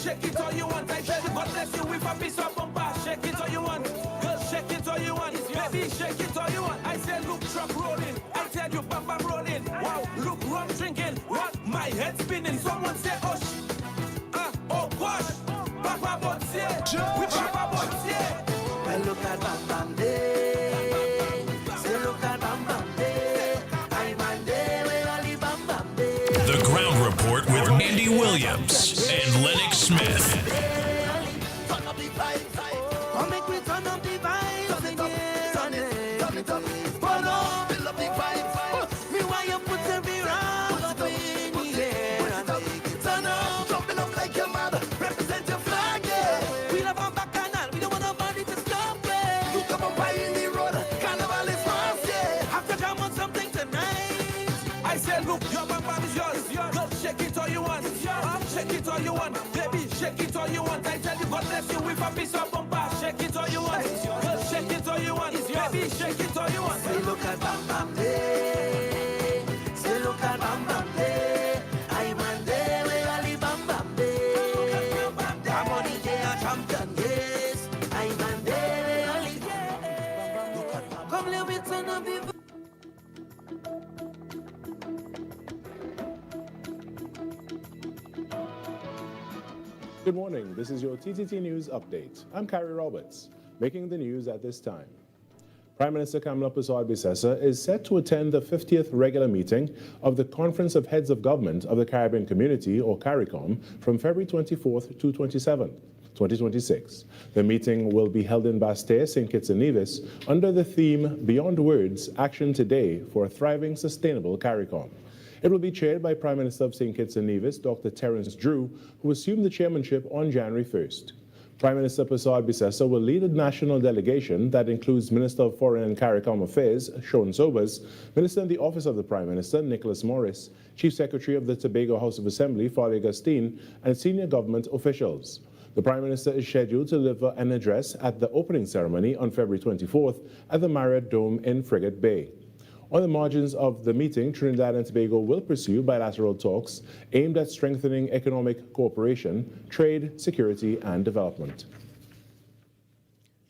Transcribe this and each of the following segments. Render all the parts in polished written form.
shake it all you want. I tell you, God bless you with a piece of bumper. Shake it all you want. Girl, shake it all you want. Baby, shake it all you want. I say, look, truck rolling. I tell you, bam, bam, rolling. Wow, look, rum drinking. What? My head spinning. Someone say, oh, oh, gosh. Papa Botier. We Papa Botier. Well, look at Bam Bam Day. Say, look at Bam Bam Day. I'm on day, we only Bam Bam Day. The Ground Report with Andy Williams and Lennox Smith. Turn up the vibes. Come make me turn up the vibes again. Turn it up. Turn up. Build up the vibes. Me why you put every round up in the air and make it turn up. Jumping up like your mother. Represent your flag, yeah. We love our bacchanal. We don't want nobody to stop it. You come up by in the road. Carnival is fast, yeah. Have to come on something tonight. I said, look, your bam is yours. Girl, shake it all you want. Shake it all you want. Baby, shake it all you want. I tell you, God bless you with a piece of bumper. Shake it all you want. Girl, shake it all you want. Baby, shake it all you want. Say, look at Bam Bam Day. Say, look at Bam Bam Day. I'm on day, we only Bam Bam Day. I'm on the day of champion, yes. I'm on day, we only. Come let me turn up the. Good morning. This is your TTT News Update. I'm Carrie Roberts, making the news at this time. Prime Minister Kamala Persad-Bissessar is set to attend the 50th regular meeting of the Conference of Heads of Government of the Caribbean Community, or CARICOM, from February 24th to 27th, 2026. The meeting will be held in Basté, St. Kitts and Nevis, under the theme Beyond Words, Action Today for a Thriving, Sustainable CARICOM. It will be chaired by Prime Minister of St. Kitts and Nevis, Dr. Terence Drew, who assumed the chairmanship on January 1st. Prime Minister Persad-Bissessar will lead a national delegation that includes Minister of Foreign and CARICOM Affairs, Sean Sobers, Minister in the Office of the Prime Minister, Nicholas Morris, Chief Secretary of the Tobago House of Assembly, Fali Agustin, and senior government officials. The Prime Minister is scheduled to deliver an address at the opening ceremony on February 24th at the Marriott Dome in Frigate Bay. On the margins of the meeting, Trinidad and Tobago will pursue bilateral talks aimed at strengthening economic cooperation, trade, security, and development.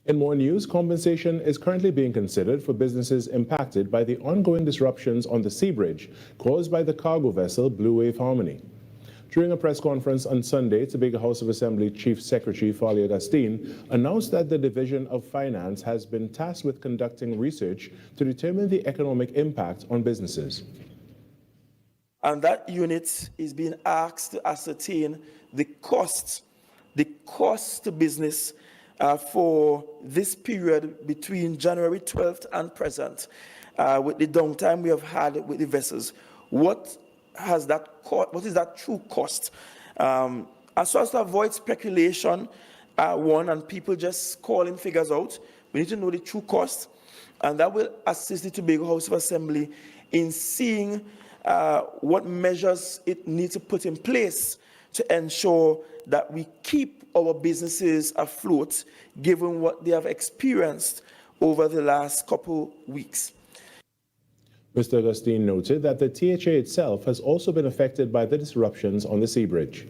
In more news, compensation is currently being considered for businesses impacted by the ongoing disruptions on the sea bridge caused by the cargo vessel Blue Wave Harmony. During a press conference on Sunday, Tobago House of Assembly Chief Secretary Fali Agustin announced that the Division of Finance has been tasked with conducting research to determine the economic impact on businesses. And that unit is being asked to ascertain the cost to business for this period between January 12th and present, with the downtime we have had with the vessels. What is that true cost? And so as to avoid speculation, and people just calling figures out, we need to know the true cost, and that will assist the Tobago House of Assembly in seeing what measures it needs to put in place to ensure that we keep our businesses afloat, given what they have experienced over the last couple weeks. Mr. Agustin noted that the THA itself has also been affected by the disruptions on the sea bridge.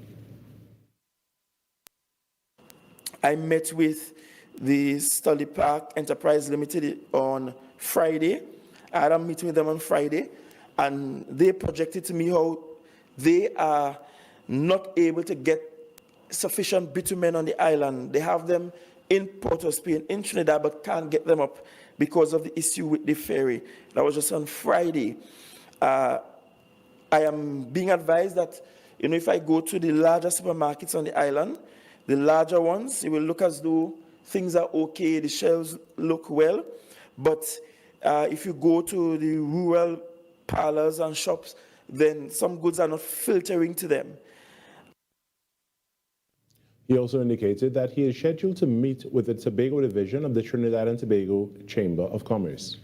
I met with the Study Park Enterprise Limited on Friday. I had a meeting with them on Friday, and they projected to me how they are not able to get sufficient bitumen on the island. They have them in Port of Spain, in Trinidad, but can't get them up because of the issue with the ferry. That was just on Friday. I am being advised that, if I go to the larger supermarkets on the island, the larger ones, it will look as though things are okay, the shelves look well. But if you go to the rural parlors and shops, then some goods are not filtering to them. He also indicated that he is scheduled to meet with the Tobago division of the Trinidad and Tobago Chamber of Commerce.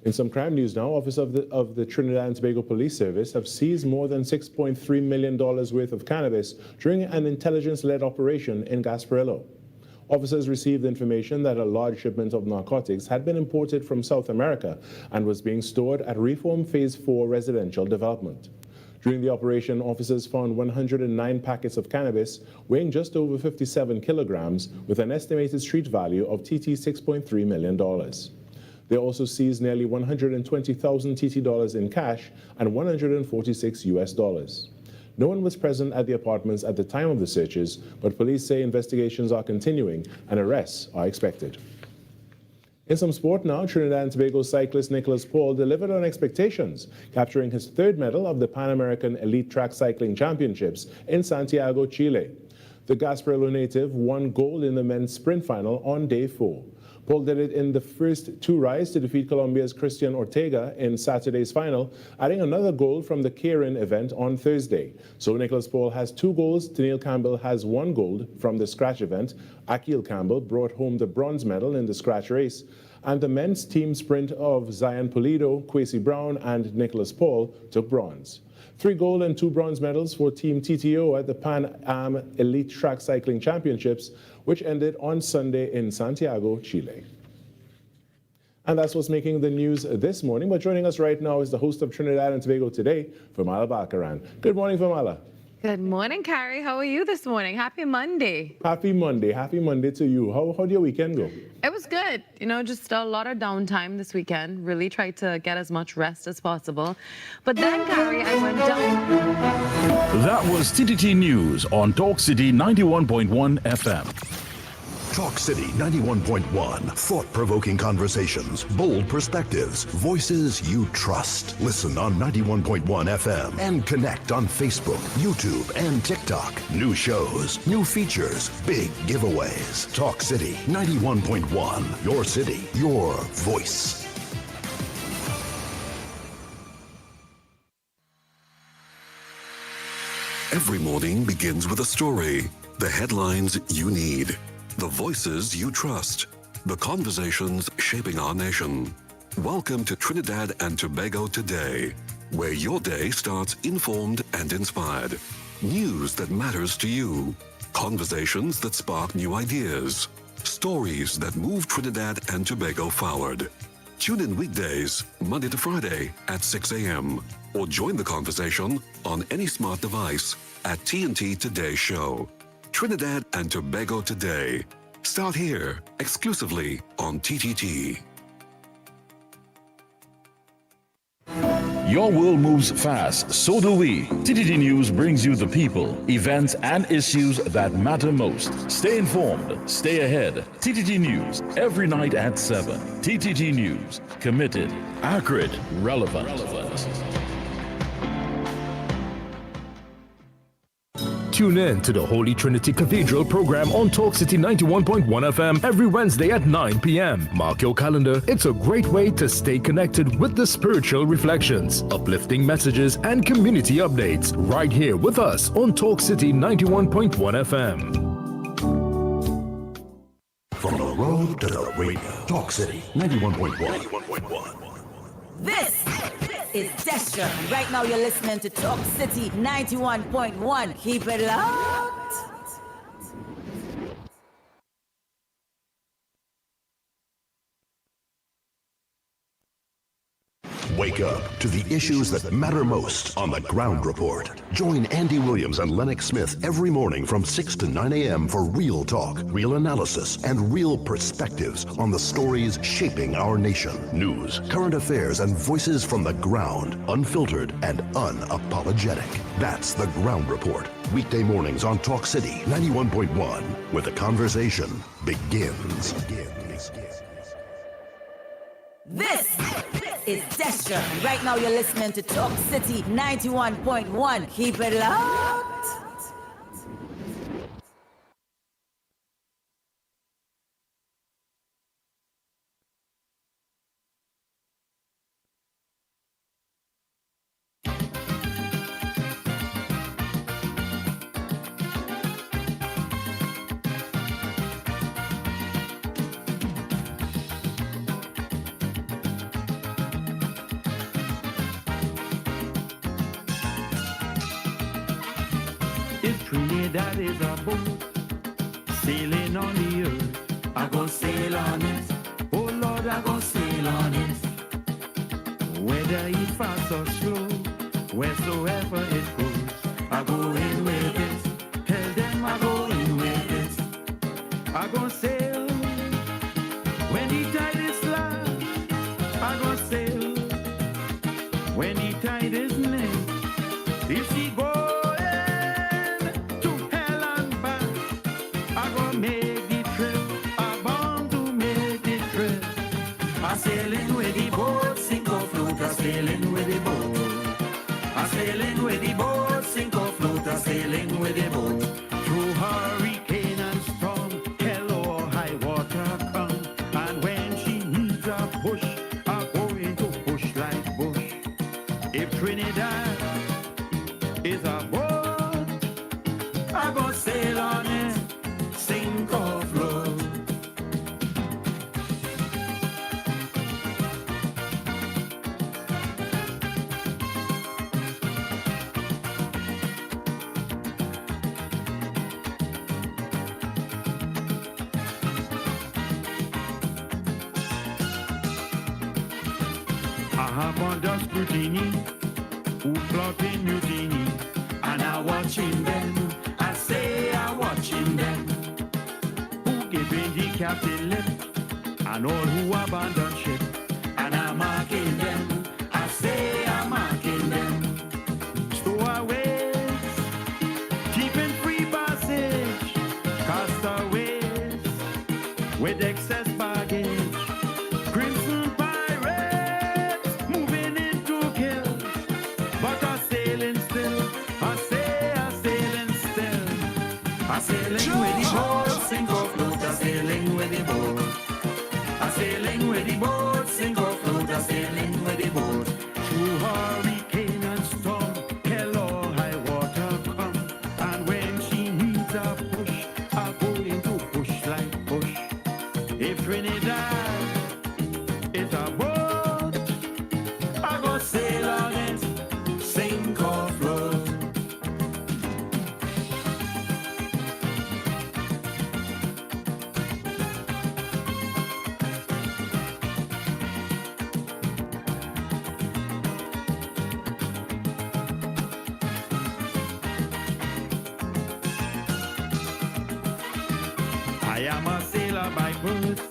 In some crime news now, officers of the Trinidad and Tobago Police Service have seized more than $6.3 million worth of cannabis during an intelligence-led operation in Gasparillo. Officers received information that a large shipment of narcotics had been imported from South America and was being stored at Reform Phase 4 residential development. During the operation, officers found 109 packets of cannabis weighing just over 57 kilograms with an estimated street value of TT $6.3 million. They also seized nearly 120,000 TT dollars in cash and 146 US dollars. No one was present at the apartments at the time of the searches, but police say investigations are continuing and arrests are expected. In some sport now, Trinidad and Tobago cyclist Nicholas Paul delivered on expectations, capturing his third medal of the Pan American Elite Track Cycling Championships in Santiago, Chile. The Gasparilla native won gold in the men's sprint final on day 4. Paul did it in the first 2 rides to defeat Colombia's Christian Ortega in Saturday's final, adding another gold from the Keirin event on Thursday. So Nicholas Paul has 2 golds, Tennille Campbell has 1 gold from the scratch event. Akil Campbell brought home the bronze medal in the scratch race. And the men's team sprint of Zion Pulido, Kwesi Brown, and Nicholas Paul took bronze. 3 gold and 2 bronze medals for Team TTO at the Pan Am Elite Track Cycling Championships, which ended on Sunday in Santiago, Chile. And that's what's making the news this morning. But joining us right now is the host of Trinidad and Tobago Today, Famala Bakaran. Good morning, Famala. Good morning, Carrie. How are you this morning? Happy Monday. Happy Monday. Happy Monday to you. How did your weekend go? It was good. You know, just a lot of downtime this weekend. Really tried to get as much rest as possible. But then, Carrie, I went down. That was TTT News on Talk City 91.1 FM. Talk City 91.1. Thought-provoking conversations, bold perspectives, voices you trust. Listen on 91.1 FM and connect on Facebook, YouTube, and TikTok. New shows, new features, big giveaways. Talk City 91.1. Your city, your voice. Every morning begins with a story. The headlines you need. The voices you trust. The conversations shaping our nation. Welcome to Trinidad and Tobago Today, where your day starts informed and inspired. News that matters to you. Conversations that spark new ideas. Stories that move Trinidad and Tobago forward. Tune in weekdays, Monday to Friday at 6 a.m. or join the conversation on any smart device at TNT Today Show. Trinidad and Tobago Today. Start here, exclusively on TTT. Your world moves fast, so do we. TTT News brings you the people, events, and issues that matter most. Stay informed, stay ahead. TTT News, every night at 7. TTT News, committed, accurate, relevant. Tune in to the Holy Trinity Cathedral program on Talk City 91.1 FM every Wednesday at 9 p.m. Mark your calendar. It's a great way to stay connected with the spiritual reflections, uplifting messages, and community updates right here with us on Talk City 91.1 FM. From the road to the radio. Talk City 91.1. This is Destra. Right now you're listening to Talk City 91.1. Keep it locked. Wake up to the issues that matter most on the Ground Report. Join Andy Williams and Lennox Smith every morning from 6 to 9 a.m. for real talk, real analysis, and real perspectives on the stories shaping our nation. News, current affairs, and voices from the ground, unfiltered and unapologetic. That's the Ground Report. Weekday mornings on Talk City 91.1, where the conversation begins. This is Destra. Right now you're listening to Talk City 91.1. Keep it locked. Trinidad is a boat sailing on the earth. I go sail on it. Oh Lord, I go sail on it. Whether it's fast or slow, Wheresoever it goes, I go in with it. Tell them I go in with it. I go sail when the tide is large. I go sail when the tide is near. If she going to hell and back, I go make the trip. I bound to make the trip. I sailing with the boat, sink or float. I sailing with the boat. I sailing with the boat, sink or float. I sailing with the boat. Through hurricane and storm, hell or high water come. And when she needs a push, I go into push like bush. If Trinidad is a boat, I go sail on it, sink or float. I have under scrutiny who plotting mutiny, and I watching them. I say I watching them. Who giving the captain lip, and all who abandon ship, and I'm marking them. I say I'm marking them. Stowaways, keeping free passage, castaways with excess baggage, crimson pirates moving into kill. But I sailing still, I say I sailing still. I sailing with the boat, sink or float. I sailing with the boat. I sailing with the boat, sink or float. I sailing with the boat. Through hurricane and storm, hell or high water come. And when she needs a push, I go into push like push. If Trinidad is a boat, I go sail on it, sink or float. I am a sailor by birth,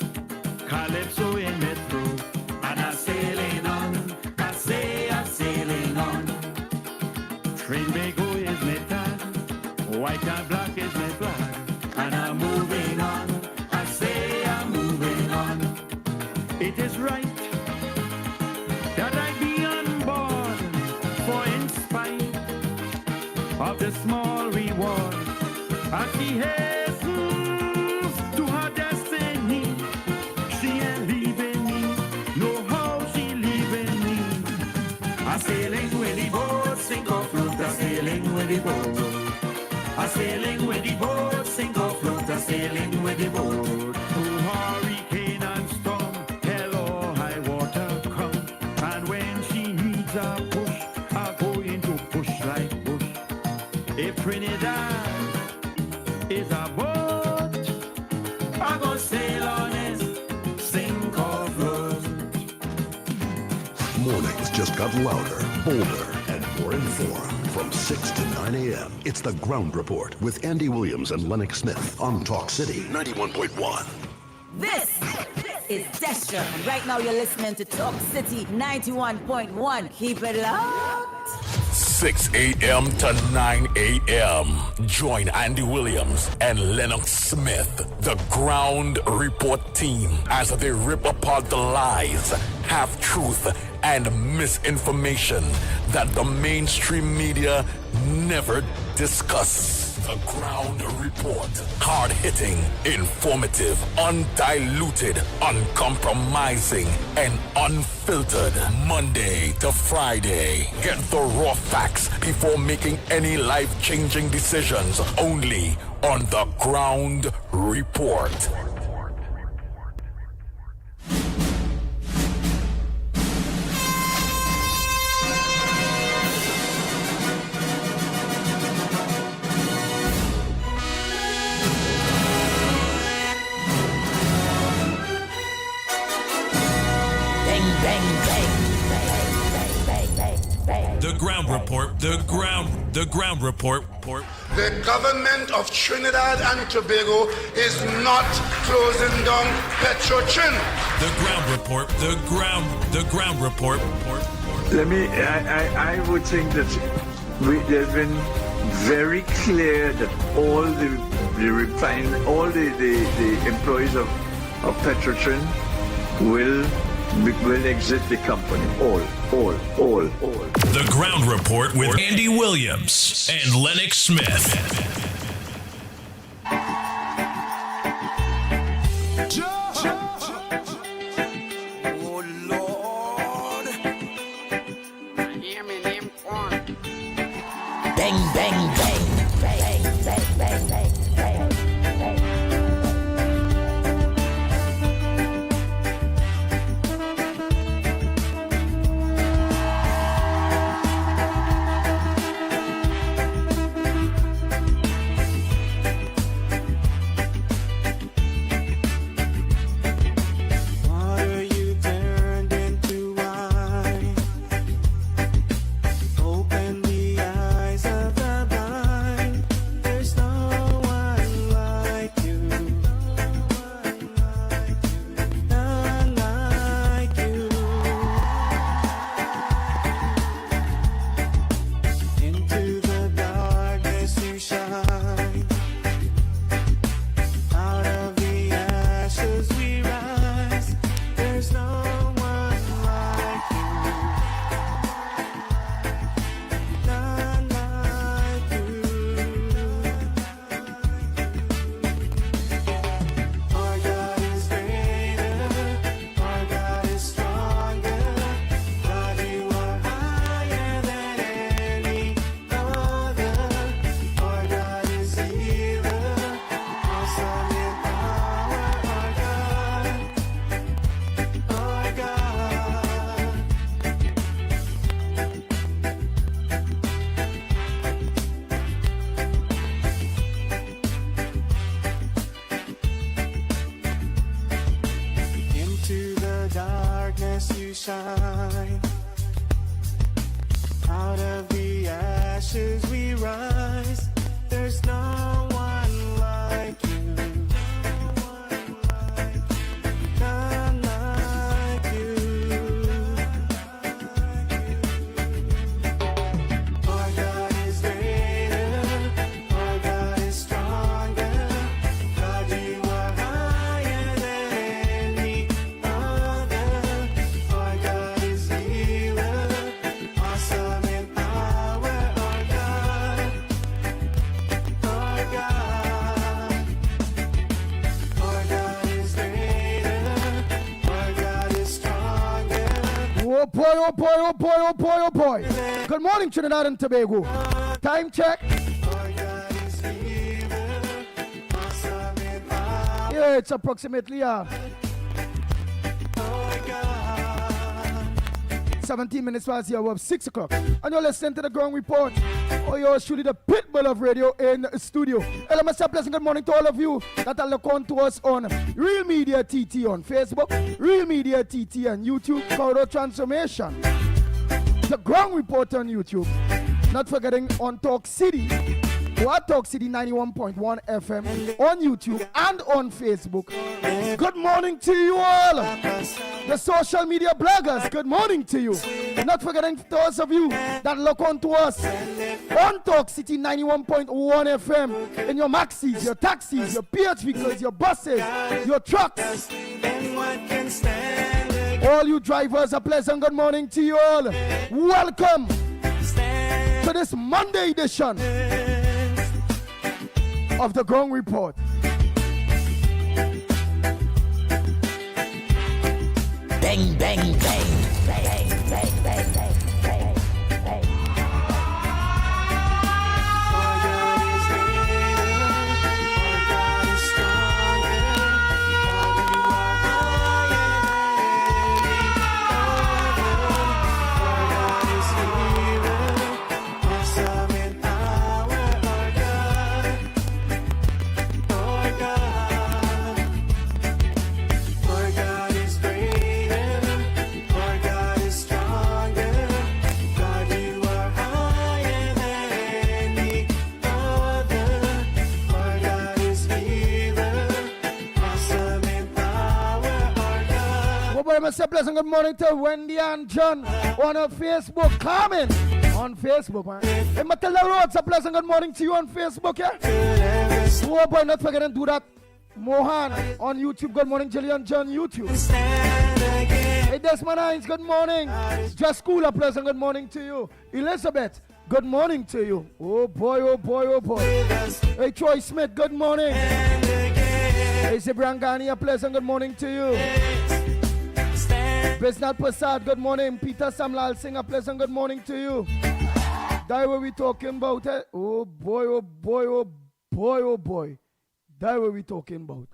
calypso in my throat, and I'm sailing on. I say I'm sailing on. Trinbago is my tag, white and black is my flag, and I'm moving on. I say I'm moving on. It is right that I be on board, for in spite of the small reward, as she hastens to her destiny, she ain't leaving me, no how she leaving me. I'm sailing with the boat, sink or float. I'm sailing with the boat. I'm sailing with the boat, sink or float. I'm sailing with the boat. Through hurricane and storm, hell or high water come. And when she needs a push, I go into push like bush. If Trinidad is a boat, I go sail on it, sink or float. Mornings just got louder, bolder, and more informed. From 6 to 9 a.m., it's the Ground Report with Andy Williams and Lennox Smith on Talk City 91.1. This is Destra, and right now you're listening to Talk City 91.1. Keep it locked. 6 a.m. to 9 a.m. Join Andy Williams and Lennox Smith, the Ground Report team, as they rip apart the lies, half-truth, and misinformation that the mainstream media never discuss. The Ground Report. Hard-hitting, informative, undiluted, uncompromising, and unfiltered. Monday to Friday. Get the raw facts before making any life-changing decisions. Only on The Ground Report. The ground report. The ground report. The government of Trinidad and Tobago is not closing down Petrotrin. The ground report. The ground report. I would think that there's been very clear that all the employees of Petrotrin will exit the company. All. The ground report with Andy Williams and Lennox Smith. Bang, bang, bang, bang, bang, bang, bang, bang, bang. Water you turned into wine. Open the eyes of the blind. There's no one like you. None like you. Into the darkness you shine. Out of the ashes we rise. There's no one like you. None like you. Our God is greater. Our God is stronger. God, you are higher than any other. Our God is healer. Awesome in power. Our God. Our God. Into the darkness you shine. Out of the ashes we rise. There's no one like you. None like you. Our God is greater. Our God is stronger. God, you are higher than any other. Our God is healer. Awesome in power. Our God. Our God. Our God is greater. Our God is stronger. Oh boy, oh boy, oh boy, oh boy, oh boy. Good morning, Trinidad and Tobago. Time check. Yeah, it's approximately 17 minutes past the hour of 6 o'clock. And you're listening to the Ground Report. Oh, you're truly the pitbull of radio in the studio. Hello, Mr. Pleasant. Good morning to all of you that are looking on to us on Real Media TT on Facebook, Real Media TT on YouTube, Corridor Transformation. The Ground Report on YouTube. Not forgetting on Talk City, or Talk City 91.1 FM on YouTube and on Facebook. Good morning to you all. The social media bloggers, good morning to you. Not forgetting those of you that look on to us on Talk City 91.1 FM in your maxis, your taxis, your PH vehicles, your buses, your trucks. All you drivers, a pleasant good morning to you all. Welcome to this Monday edition of the Ground Report. Bang, bang, bang, bang, bang, bang, bang, bang, bang. Our God is greater. Let me say pleasant good morning to Wendy and John on our Facebook. Comment on Facebook, man. Hey, Matilda Rhodes, a pleasant good morning to you on Facebook, yeah? Oh boy, not forgetting to do that. Mohan on YouTube, good morning. Jillian John, YouTube. Hey, Desmond Hines, good morning. Just Cool, a pleasant good morning to you. Elizabeth, good morning to you. Oh boy, oh boy, oh boy. Hey, Troy Smith, good morning. Hey, Sibrangani, a pleasant good morning to you. Bisnat Prasad, good morning. Peter Samlal Singh, a pleasant good morning to you. That what we talking about, eh? Oh boy, oh boy, oh boy, oh boy. That what we talking about.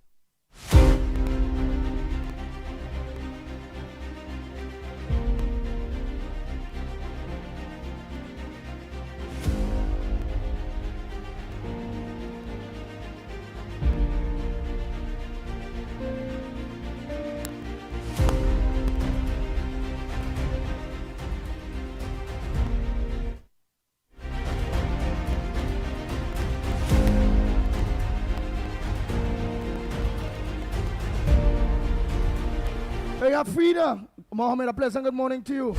Hey, Frida, Mohammed, a pleasant good morning to you.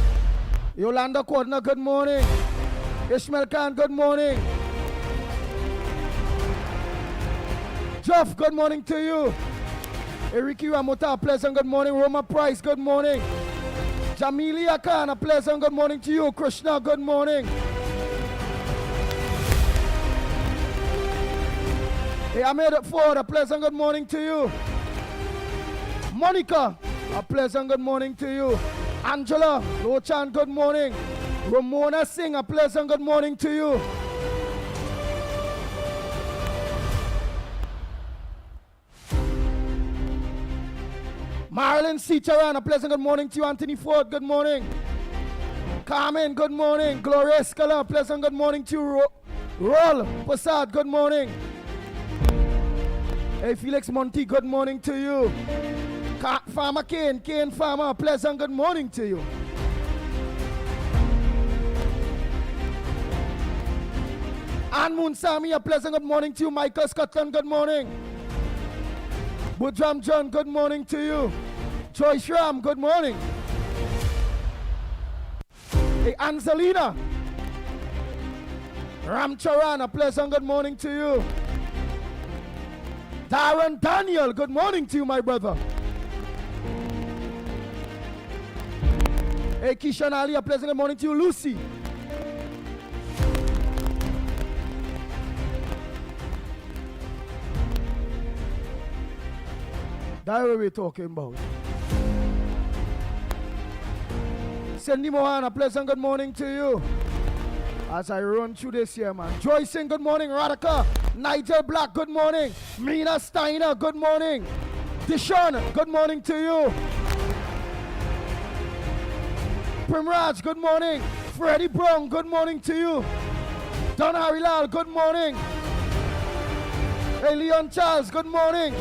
Yolanda Cordner, good morning. Ishmael Khan, good morning. Jeff, good morning to you. Eriki Ramota, a pleasant good morning. Roma Price, good morning. Jamilia Khan, a pleasant good morning to you. Krishna, good morning. Hey, Ahmed Ford, a pleasant good morning to you. Monica, a pleasant good morning to you. Angela Lochan, good morning. Ramona Singh, a pleasant good morning to you. Marilyn Cicharan, a pleasant good morning to you. Anthony Ford, good morning. Carmen, good morning. Gloria Escala, a pleasant good morning to you. Rol Passad, good morning. Hey, Felix Monty, good morning to you. Farmer Kane Farmer, pleasant good morning to you. Ann Moon Sami, a pleasant good morning to you. Michael Scotland, good morning. Budram John, good morning to you. Joyce Ram, good morning. Hey, Angelina Ramcharan, a pleasant good morning to you. Darren Daniel, good morning to you, my brother. Hey, Kishan Ali, a pleasant good morning to you. Lucy. That's what we're talking about. Cindy Mohan, a pleasant good morning to you. As I run through this year, man. Joyce Singh, good morning. Radhika. Nigel Black, good morning. Mina Steiner, good morning. Deshaun, good morning to you. Primraj, good morning. Freddie Brown, good morning to you. Don Harilal, good morning. Hey, Leon Charles, good morning.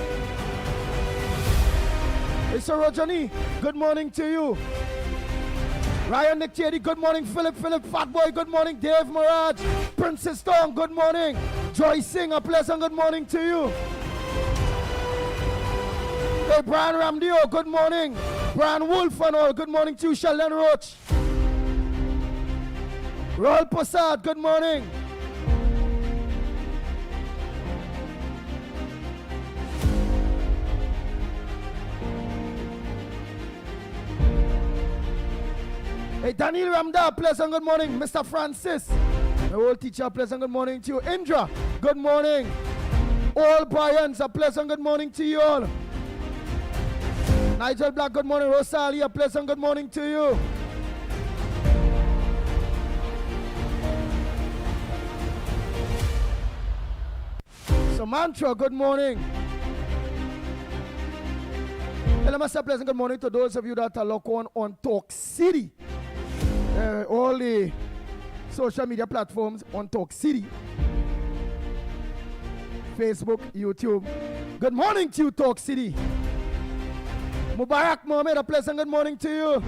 Hey, Sir Rajani, good morning to you. Ryan Nick Chedi, good morning. Philip Fatboy, good morning. Dave Mirage, Princess Tong, good morning. Joyce Singh, a pleasant good morning to you. Hey, Brian Ramdio, good morning. Brian Wolf and all, good morning to you. Sheldon Roach. Roel Posad, good morning. Hey, Daniel Ramda, pleasant good morning. Mr. Francis, the old teacher, pleasant good morning to you. Indra, good morning. All Bryans, a pleasant good morning to you all. Nigel Black, good morning. Rosalia, pleasant good morning to you. Samantha, good morning. And let me say a pleasant good morning to those of you that are locked on Talk City. All the social media platforms on Talk City. Facebook, YouTube. Good morning to you, Talk City. Mubarak Mohammed, a pleasant good morning to you.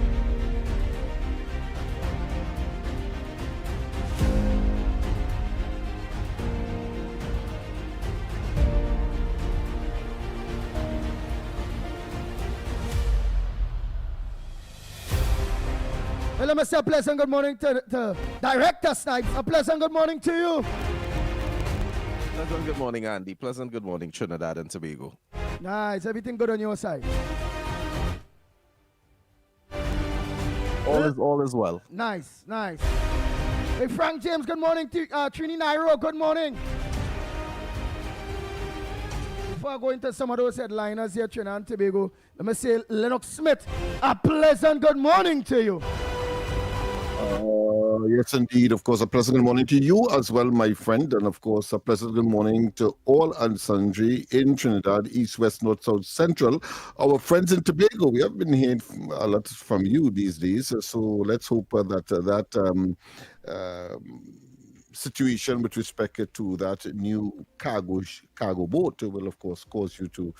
Well, let me say a pleasant good morning to Director Snipes. A pleasant good morning to you. Pleasant good morning, Andy. Pleasant good morning, Trinidad and Tobago. Nice. Everything good on your side? All is well. Nice. Hey, Frank James, good morning to Trini Nairo. Good morning. Before I go into some of those headliners here, Trinidad and Tobago, let me say, Lennox Smith, a pleasant good morning to you. Yes, indeed. Of course, a pleasant good morning to you as well, my friend. And of course, a pleasant good morning to all and sundry in Trinidad, East, West, North, South, Central. Our friends in Tobago, we have been hearing a lot from you these days. So let's hope that situation with respect to that new cargo boat will, of course, cause you to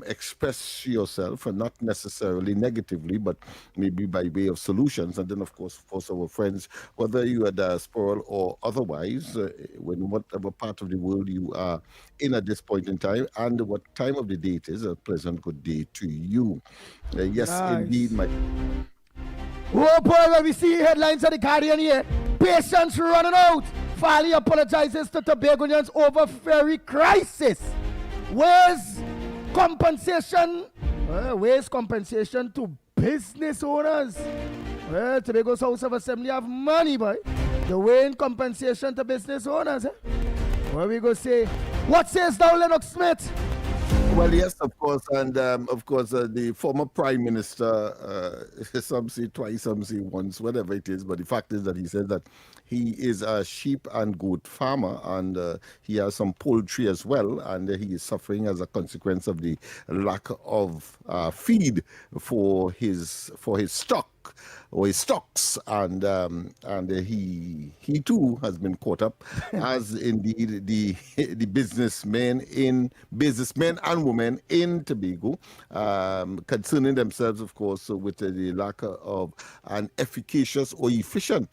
express yourself, and not necessarily negatively, but maybe by way of solutions. And then, of course, our friends, whether you are diasporal or otherwise, when whatever part of the world you are in at this point in time, and what time of the day it is, a pleasant good day to you. Yes, nice. Indeed, my... Oh boy, when we see headlines of the Guardian here, patience running out. Farley apologizes to Tobagonians over ferry crisis. Where's compensation? Where's compensation to business owners? Well, Tobago's House of Assembly have money, boy. The way in compensation to business owners. What we go say? What says thou, Lennox Smith? Well, yes, of course, and of course, the former Prime Minister, some say twice, some say once, whatever it is, but the fact is that he said that he is a sheep and goat farmer, and he has some poultry as well, and he is suffering as a consequence of the lack of feed for his stock or his stocks, and he too has been caught up, as indeed the businessmen and women in Tobago, concerning themselves, of course, with the lack of an efficacious or efficient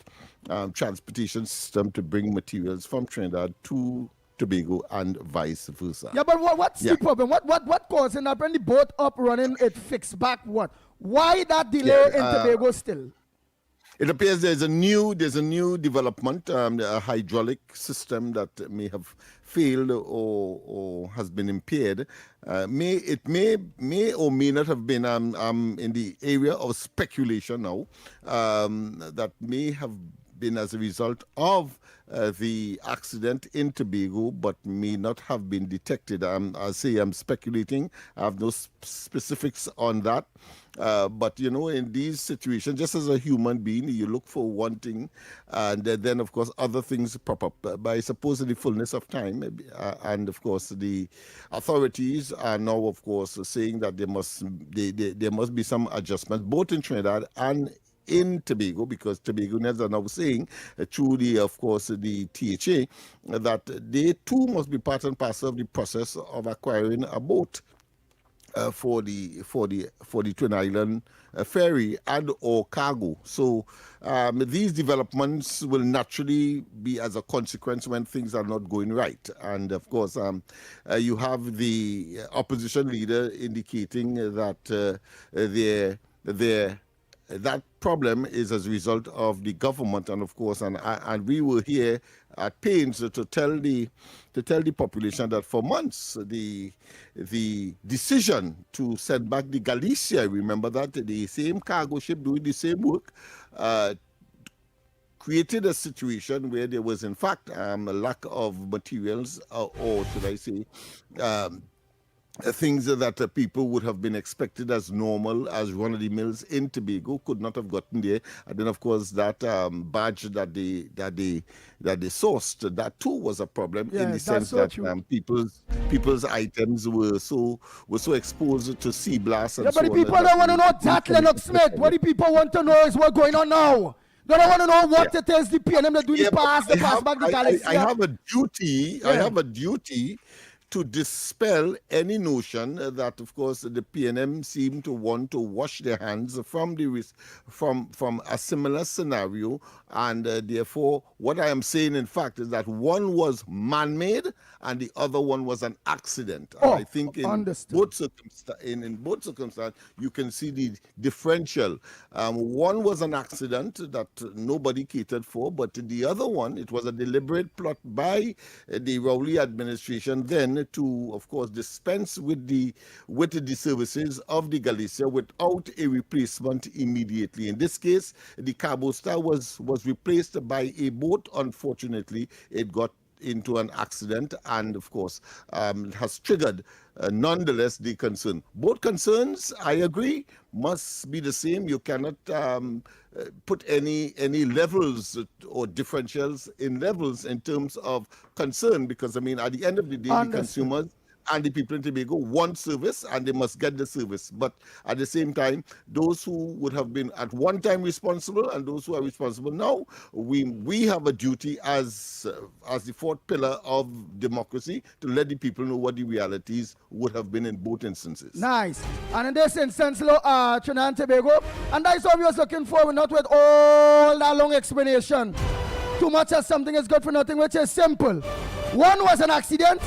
transportation system to bring materials from Trinidad to Tobago and vice versa. Yeah, but what's the problem? What causing that? When the boat up running, it fixed back what? Why that delay in Tobago still? It appears there's a new development, a hydraulic system that may have failed or has been impaired. It may or may not have been in the area of speculation now, that may have been as a result of the accident in Tobago, but may not have been detected. I say I'm speculating. I have no specifics on that. But, you know, in these situations, just as a human being, you look for one thing, and then, of course, other things pop up. By supposedly fullness of time, and, of course, the authorities are now, of course, saying that there must be some adjustments, both in Trinidad and in Tobago, because Tobagonians are now saying through the THA, that they too must be part and parcel of the process of acquiring a boat for the Twin Island ferry and or cargo. So these developments will naturally be as a consequence when things are not going right. And of course, you have the opposition leader indicating that that problem is as a result of the government, and of course, and we were here at pains to tell the population that for months the decision to send back the Galicia, remember that the same cargo ship doing the same work, created a situation where there was in fact a lack of materials, or should I say, things that people would have been expected as normal, as one of the mills in Tobago could not have gotten there. And then, of course, that badge that they sourced, that too was a problem, in the sense that people's items were so exposed to sea blasts. Yeah, but the people don't want to know that, Lennox Smith. What the people want to know is what's going on now. They don't want to know what it is the PNM that do the pass back the Galicia. I have a duty to dispel any notion that, of course, the PNM seem to want to wash their hands from a similar scenario, and therefore, what I am saying, in fact, is that one was man-made and the other one was an accident. Oh, I think in both circumstances, you can see the differential. One was an accident that nobody catered for, but the other one, it was a deliberate plot by the Rowley administration then to, of course, dispense with the services of the Galicia without a replacement immediately. In this case, the Cabo Star was replaced by a boat. Unfortunately, it got into an accident and, of course, has triggered, nonetheless, the concern. Both concerns, I agree, must be the same. You cannot put any levels or differentials in levels in terms of concern, because, I mean, at the end of the day, the consumers and the people in Tobago want service, and they must get the service. But at the same time, those who would have been at one time responsible and those who are responsible now, we have a duty as the fourth pillar of democracy to let the people know what the realities would have been in both instances. Nice. And in this instance, Trinidad and Tobago, and that's what we was looking for, not with all that long explanation. Too much of something is good for nothing, which is simple. One was an accident.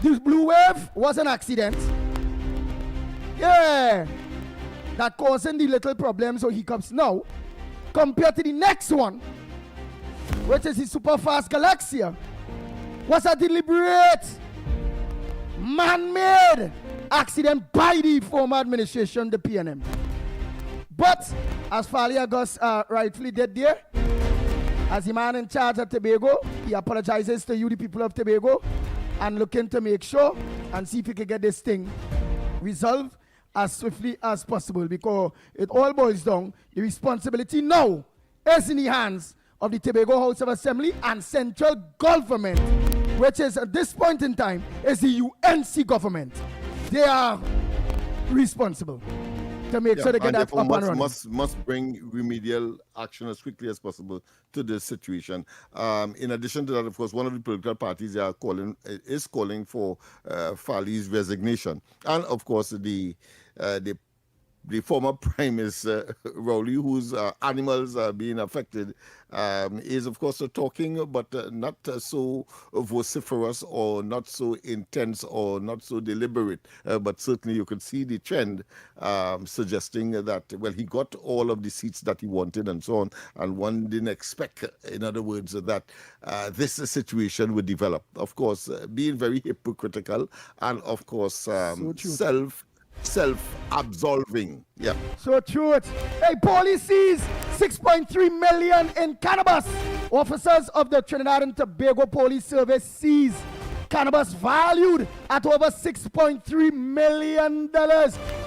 This blue wave was an accident. Yeah. That causing the little problems or hiccups now. Compared to the next one, which is the super fast Galaxia, was a deliberate, man-made accident by the former administration, the PNM. But, as Fali August rightfully did there, as the man in charge of Tobago, he apologizes to you, the people of Tobago, and looking to make sure and see if we can get this thing resolved as swiftly as possible, because it all boils down, the responsibility now is in the hands of the Tobago House of Assembly and central government, which is at this point in time is the UNC government. They are responsible to make sure they get that up and running. Must bring remedial action as quickly as possible to this situation. In addition to that, of course, one of the political parties is calling for Fali's resignation, and of course the former Prime Minister Rowley, whose animals are being affected, is of course talking, but not so vociferous or not so intense or not so deliberate. But certainly you could see the trend suggesting that, well, he got all of the seats that he wanted and so on, and one didn't expect, in other words, that this situation would develop. Of course, being very hypocritical and, of course, self-absolving. Yeah. So true it. Hey, police sees 6.3 million in cannabis. Officers of the Trinidad and Tobago Police Service seize cannabis valued at over $6.3 million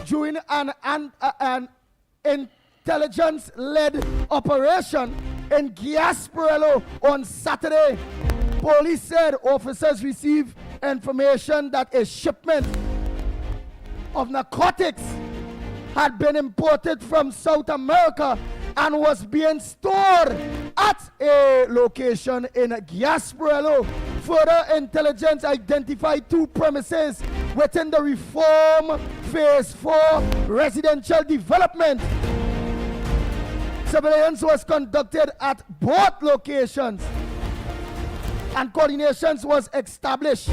during an intelligence-led operation in Gasparilla on Saturday. Police said officers received information that a shipment of narcotics had been imported from South America and was being stored at a location in Gasparilla. Further intelligence identified two premises within the Reform Phase 4 residential development. Surveillance was conducted at both locations and coordinations was established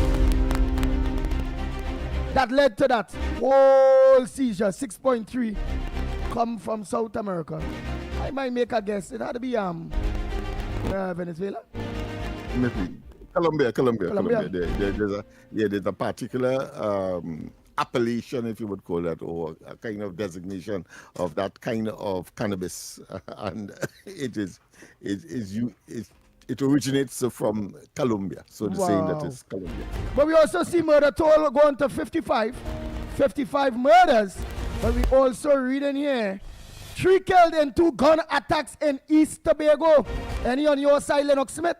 that led to that whole seizure. 6.3 come from South America. I might make a guess. It had to be Venezuela. Maybe. Colombia. There's a particular appellation, if you would call that, or a kind of designation of that kind of cannabis, and it originates from Colombia, so the saying that is Colombia. But we also see murder toll going to 55 murders, but we also read in here 3 killed in 2 gun attacks in East Tobago. Any on your side, Lennox Smith?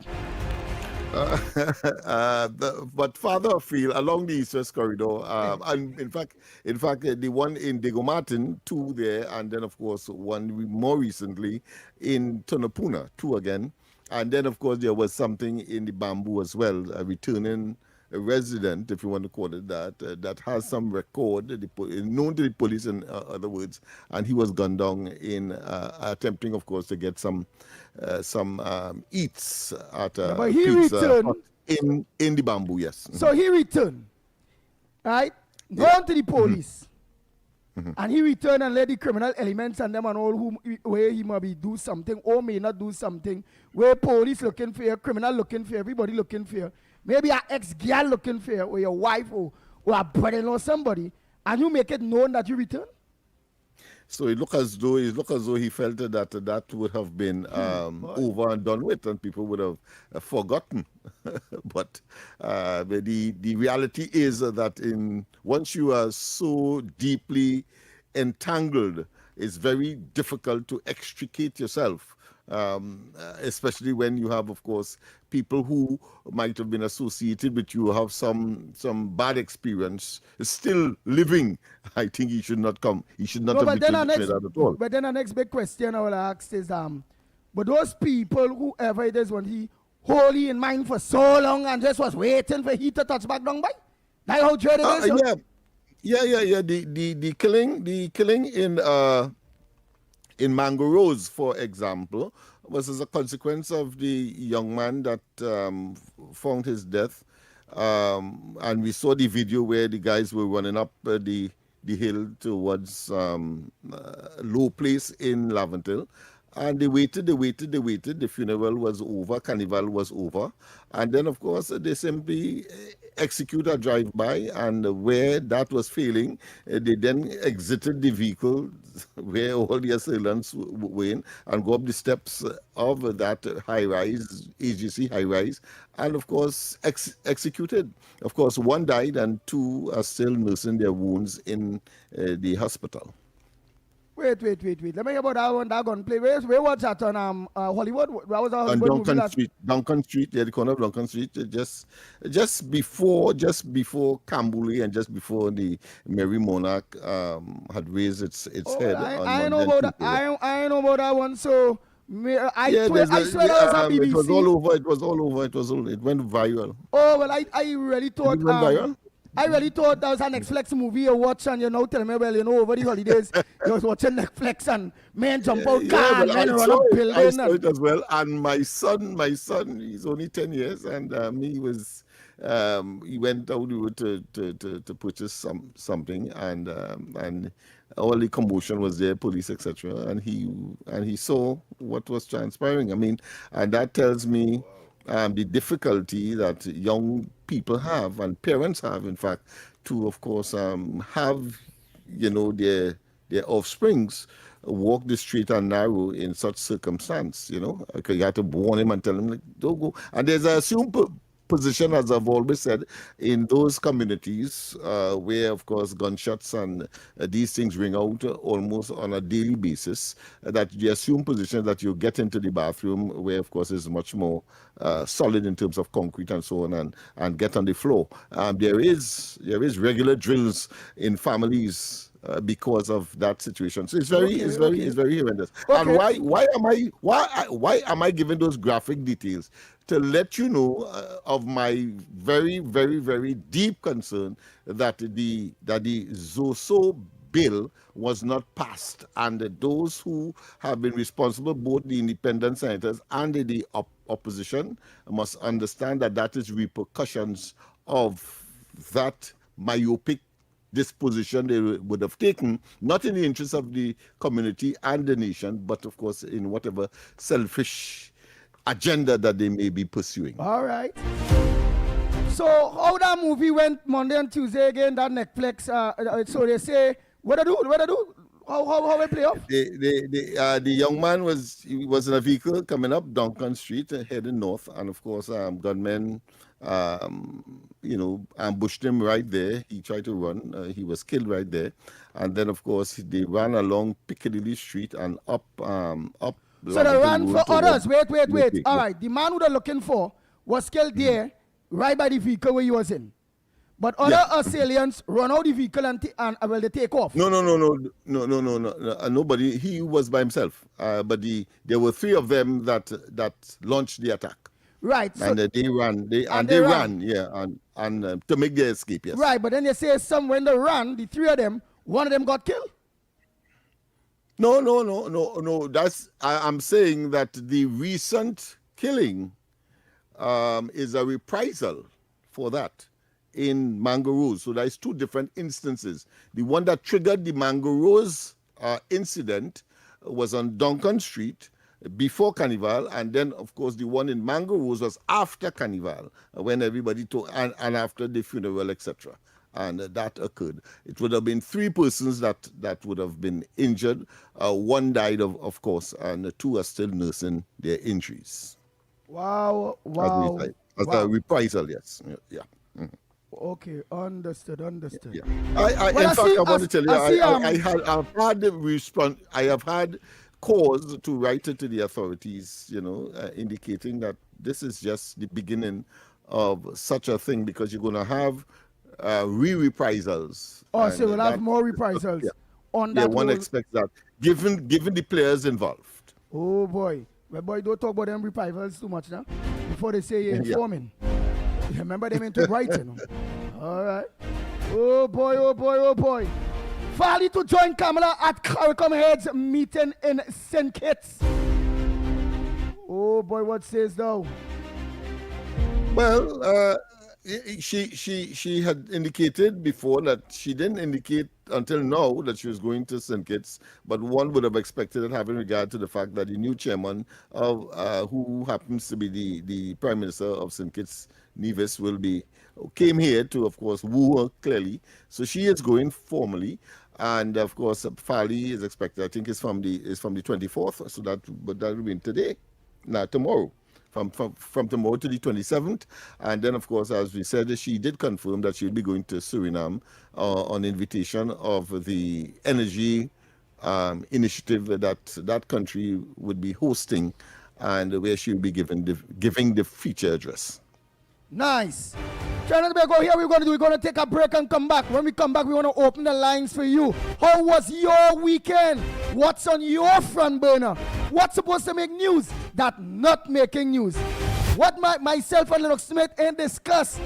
But farther afield along the East-West corridor, and in fact, the one in Diego Martin, 2 there, and then of course one more recently in Tonopuna, 2 again. And then, of course, there was something in the Bamboo as well, a returning resident, if you want to call it that, that has some record, known to the police, in other words, and he was gunned down in attempting, of course, to get some eats at but he returned. in the bamboo, yes. So he returned, right? Gone to the police. And he returned and let the criminal elements and them and all who where he maybe do something or may not do something, where police looking for you, criminal looking for you, everybody looking for you, maybe an ex-girl looking for you, or your wife or a brother-in-law, somebody, and you make it known that you return. So it looked as though he felt that would have been over and done with, and people would have forgotten. But the reality is that once you are so deeply entangled, it's very difficult to extricate yourself. Especially when you have, of course, people who might have been associated with you, have some bad experience, still living. I think he should not come. He should not have returned to Trinidad at all. But then the next big question I will ask is, but those people, whoever it is, when he wholly in mind for so long and just was waiting for he to touch back down by, that's how dread it is. Yeah. The killing in Mango Rose, for example, was as a consequence of the young man that found his death. And we saw the video where the guys were running up the hill towards Low Place in Laventille. And they waited. The funeral was over, carnival was over. And then, of course, they simply execute a drive-by, and where that was failing, they then exited the vehicle where all the assailants were in and go up the steps of that high-rise, AGC high-rise, and, of course, executed. Of course, one died and two are still nursing their wounds in the hospital. Wait. Let me hear about that one, that gunplay. Where was that on Hollywood? That was a Hollywood on movie. Duncan Street, the corner of Duncan Street, just before Cambule and just before the Mary Monarch had raised its head. I know about that one. So I swear that was on BBC. It was all over. It went viral. Oh well, I really thought. It went viral? I really thought that was a Netflix movie you watch, and tell me, well, over the holidays, you was watching Netflix and men jump out car and men run up building. I saw it as well. And my son, he's only 10 years, and he went out the road to purchase something, and all the commotion was there, police, etc. And he saw what was transpiring. I mean, and that tells me the difficulty that young people have and parents have, in fact, to, of course, have, their offsprings walk the straight and narrow in such circumstance, because you have to warn him and tell him, like, don't go. And there's an assumed position, as I've always said, in those communities where, of course, gunshots and these things ring out almost on a daily basis, that the assumed position that you get into the bathroom, where, of course, is much more solid in terms of concrete and so on, and get on the floor. There is regular drills in families because of that situation. So it's very horrendous. Okay. And why am I giving those graphic details? To let you know of my very, very, very deep concern that the Zoso bill was not passed, and those who have been responsible, both the independent senators and the opposition, must understand that is repercussions of that myopic disposition they would have taken, not in the interest of the community and the nation, but of course in whatever selfish agenda that they may be pursuing. All right. So how that movie went Monday and Tuesday again, that Netflix, so they say, what I do? How it play off? The young man was in a vehicle coming up Duncan Street, heading north, and of course gunmen ambushed him right there. He tried to run. He was killed right there. And then, of course, they ran along Piccadilly Street and up. So they ran for others. Wait. All right. The man who they're looking for was killed there, right by the vehicle where he was in. But other assailants run out the vehicle and they take off. No. Nobody. He was by himself. But there were three of them that launched the attack. Right. And they ran. They ran. Yeah. And to make their escape. Yes. Right. But then they say when they ran, the three of them, one of them got killed. No. I'm saying that the recent killing is a reprisal for that in Mango Rose. So there's two different instances. The one that triggered the Mango Rose incident was on Duncan Street before Carnival, and then, of course, the one in Mango Rose was after Carnival, when everybody took, and after the funeral, etc. And that occurred. It would have been 3 persons that would have been injured. 1 died, of course, and 2 are still nursing their injuries. Wow. As a reprisal, yes. Yeah. Mm-hmm. Okay, understood. Yeah. I want to tell you, I have had cause to write it to the authorities, indicating that this is just the beginning of such a thing, because you're going to have reprisals. Oh, so we'll have more reprisals on that. Yeah, one expects that, given the players involved. Oh boy. Well, boy, don't talk about them reprisals too much now, before they say you're informing. Remember them into Brighton. All right. Oh boy. Farley to join Kamala at CARICOM Heads meeting in St. Kitts. Oh boy, what says thou? Well, she had indicated before that she didn't indicate until now that she was going to St. Kitts, but one would have expected it, having regard to the fact that the new chairman of who happens to be the Prime Minister of St. Kitts, Nevis, came here to, of course, woo her clearly. So she is going formally, and of course, Farley is expected. I think it's from the 24th, so that will be today, not tomorrow. From tomorrow to the 27th. And then, of course, as we said, she did confirm that she'll be going to Suriname on invitation of the energy initiative that country would be hosting, and where she'll be giving the feature address. Nice. Trying to go here, we're going to take a break and come back. When we come back, we want to open the lines for you. How was your weekend? What's on your front burner? What's supposed to make news that not making news? What myself and Lennox Smith ain't discuss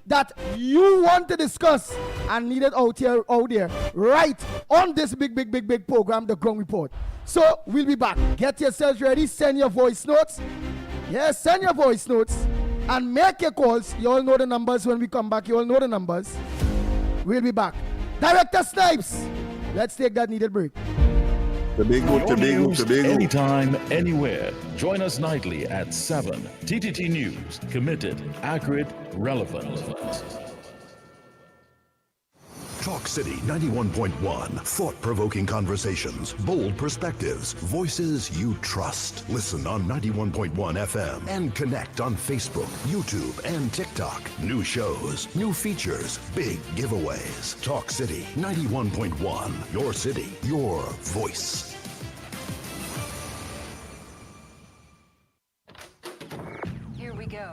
that you want to discuss and need it out there, right on this big program, The Ground Report. So we'll be back. Get yourselves ready. Send your voice notes. Yes, send your voice notes. And make your calls. You all know the numbers when we come back. You all know the numbers. We'll be back. Director Snipes, let's take that needed break. Tobago. Anytime, anywhere. Join us nightly at 7. TTT News. Committed, accurate, relevant. Talk City 91.1. Thought-provoking conversations, bold perspectives, voices you trust. Listen on 91.1 FM and connect on Facebook, YouTube, and TikTok. New shows, new features, big giveaways. Talk City 91.1. Your city, your voice.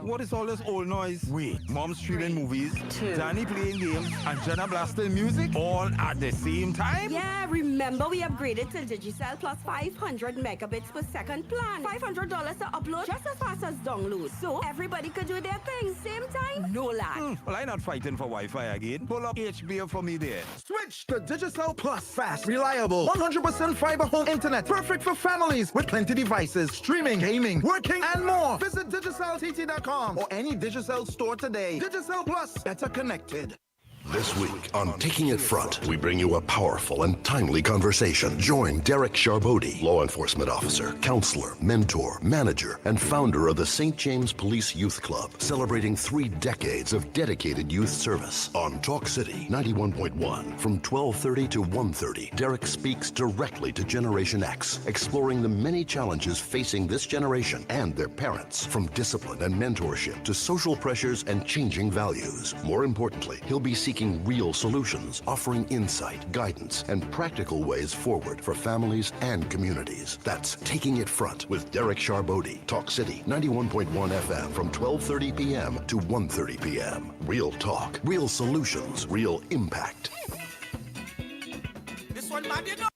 What is all this old noise? Wait, Mom streaming movies, Danny playing games, and Jenna blasting music all at the same time? Yeah, remember we upgraded to Digicel plus 500 megabits per second plan. $500 to upload just as fast as download. So everybody could do their thing, same time, no lag. Well, I'm not fighting for Wi-Fi again. Pull up HBO for me there. Switch to Digicel Plus. Fast, reliable, 100% fiber home internet. Perfect for families with plenty devices, streaming, gaming, working, and more. Visit DigicelTT.com or any Digicel store today. Digicel Plus, better connected. This week on Taking It Front, we bring you a powerful and timely conversation. Join Derek Charbodi, law enforcement officer, counselor, mentor, manager, and founder of the St. James Police Youth Club, celebrating 3 decades of dedicated youth service. On Talk City 91.1 from 12:30 to 1:30, Derek speaks directly to Generation X, exploring the many challenges facing this generation and their parents, from discipline and mentorship to social pressures and changing values. More importantly, he'll be seeking real solutions, offering insight, guidance, and practical ways forward for families and communities. That's Taking It Front with Derek Charbodi. Talk City 91.1 FM from 12:30 p.m. to 1:30 p.m. Real talk, real solutions, real impact. This one, man, you know.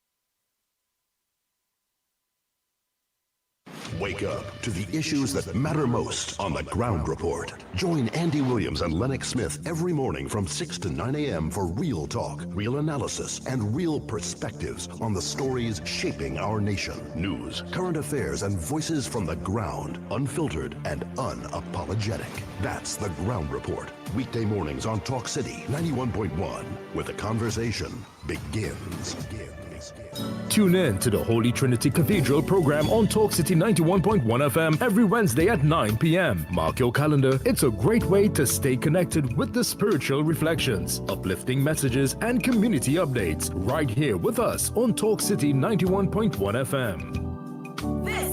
Wake up to the issues that matter most on the Ground Report. Join Andy Williams and Lennox Smith every morning from 6 to 9 a.m. for real talk, real analysis, and real perspectives on the stories shaping our nation. News, current affairs, and voices from the ground, unfiltered and unapologetic. That's the Ground Report. Weekday mornings on Talk City 91.1, where the conversation begins. Tune in to the Holy Trinity Cathedral program on Talk City 91.1 FM every Wednesday at 9 p.m. Mark your calendar. It's a great way to stay connected with the spiritual reflections, uplifting messages, and community updates right here with us on Talk City 91.1 FM. This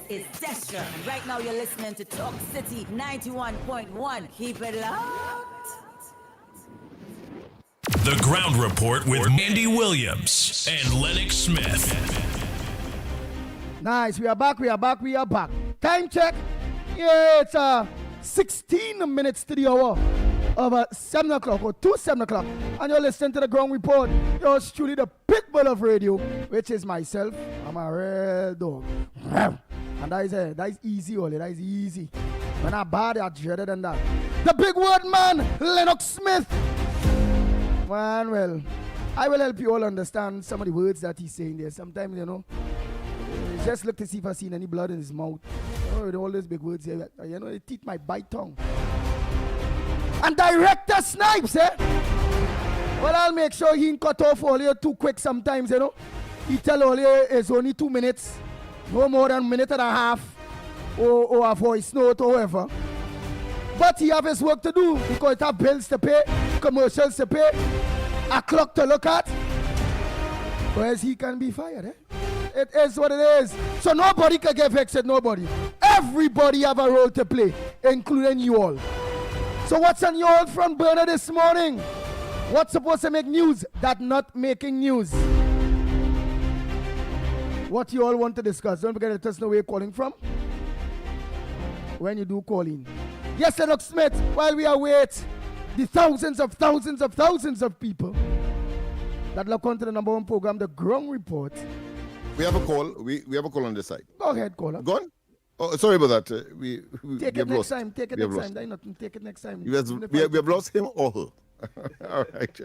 is Destra. And right now you're listening to Talk City 91.1. Keep it locked. The Ground Report with Andy Williams and Lennox Smith. Nice, we are back. Time check. Yeah, it's 16 minutes to the hour of 7 o'clock or 7 o'clock. And you're listening to the Ground Report. Yours truly, the pitbull of radio, which is myself. I'm a real dog. And that is easy, Oli. That is easy. When I bad, I dreaded than that. The big word man, Lennox Smith. Man, well, I will help you all understand some of the words that he's saying there. Sometimes, just look to see if I've seen any blood in his mouth. With all those big words here, the teeth might bite tongue. And Director Snipes, well, I'll make sure he ain't cut off all here too quick sometimes, He tell all here it's only 2 minutes, no more than a minute and a half, or a voice note or whatever. But he have his work to do because he have bills to pay, commercials to pay, a clock to look at. Whereas he can be fired, It is what it is. So nobody can get vexed at nobody. Everybody have a role to play, including you all. So what's on your old front burner this morning? What's supposed to make news that not making news? What you all want to discuss? Don't forget to let us know where you're calling from when you do call in. Yes, Lennox Smith, while we await the thousands of people that look onto the number one program, the Ground Report. We have a call. We have a call on this side. Go ahead, caller. Go on. Oh, sorry about that. We take it next time. Take it next time. There ain't nothing. Take it next time. We have lost him or her. All right.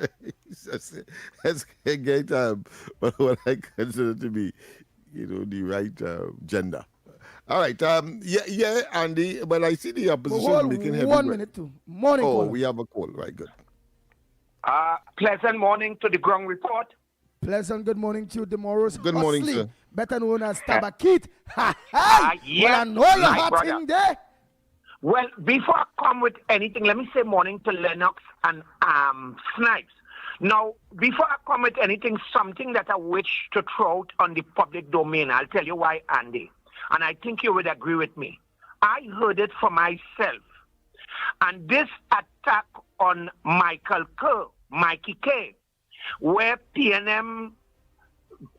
Let's get what I consider to be, the right gender. All right. Yeah, Andy. But I see the opposition making heavy. 1 minute too. Morning. Oh, caller. we have a call. Right. Good. Pleasant morning to the Ground Report. Pleasant good morning to you, Demorous. Good morning, sir. Better known as Tabakit. Well, I know you're hot in there. Well, before I come with anything, let me say morning to Lennox and Snipes. Now, before I come with anything, something that I wish to throw out on the public domain. I'll tell you why, Andy. And I think you would agree with me. I heard it for myself. And this attack on Mikey K, where PNM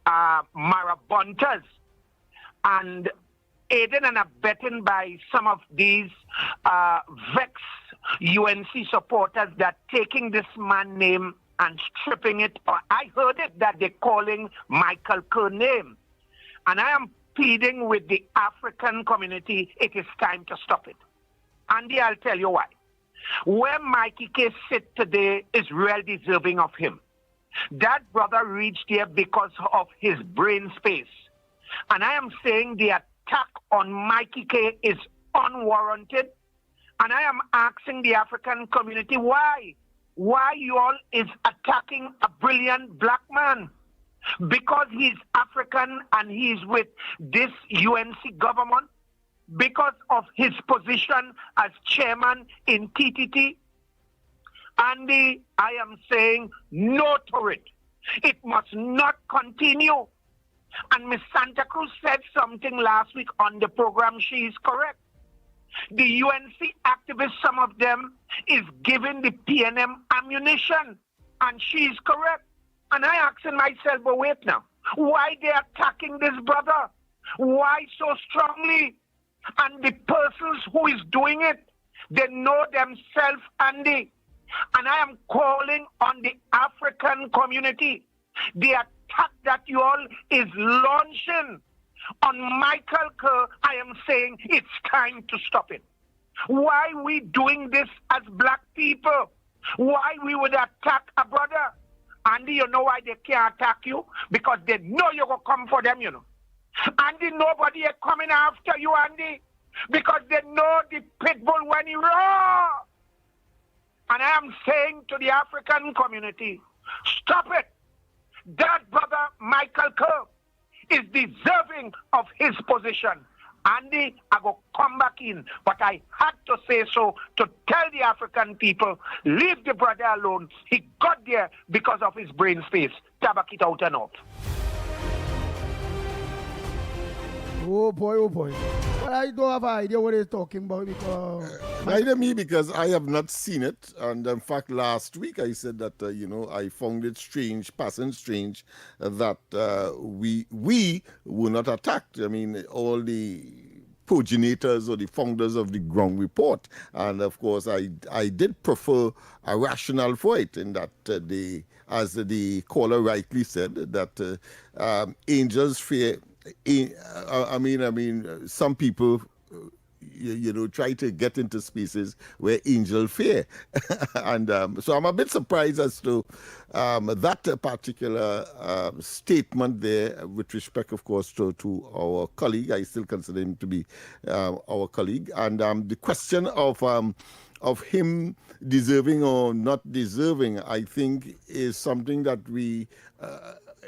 marabuntas and aided and abetting by some of these vexed UNC supporters that taking this man's name and stripping it. I heard it that they're calling Michael Kerr name. And I am pleading with the African community, it is time to stop it. Andy, I'll tell you why. Where Mikey K sit today is real deserving of him. That brother reached there because of his brain space. And I am saying the attack on Mikey K is unwarranted. And I am asking the African community why. Why you all is attacking a brilliant black man? Because he's African and he's with this UNC government? Because of his position as chairman in TTT? Andy, I am saying no to it. It must not continue. And Miss Santa Cruz said something last week on the program. She is correct. The UNC activists, some of them, is giving the PNM ammunition. And she is correct. And I asking myself, but wait now, why they attacking this brother? Why so strongly? And the persons who is doing it, they know themselves, Andy. And I am calling on the African community. The attack that you all is launching On Michael Kerr, I am saying it's time to stop it. Why we doing this as black people? Why we would attack a brother? Andy, you know why they can't attack you? Because they know you're going to come for them, you know. Andy, nobody is coming after you, Andy. Because they know the pit bull when he roars. And I am saying to the African community, stop it. That brother, Michael Kerr, is deserving of his position. Andy, I go come back in, but I had to say so to tell the African people, leave the brother alone. He got there because of his brain space. Tabak it out and out. Oh boy. But I don't have an idea what he's talking about because... Neither me, because I have not seen it. And in fact, last week I said that, I found it strange, passing strange, that we were not attacked. I mean, all the progenitors or the founders of the Ground Report. And of course, I did prefer a rationale for it in that as the caller rightly said, that angels fear... I mean, some people, try to get into spaces where angels fear. And so I'm a bit surprised as to that particular statement there with respect, of course, to our colleague. I still consider him to be our colleague. And the question of him deserving or not deserving, I think, is something that we...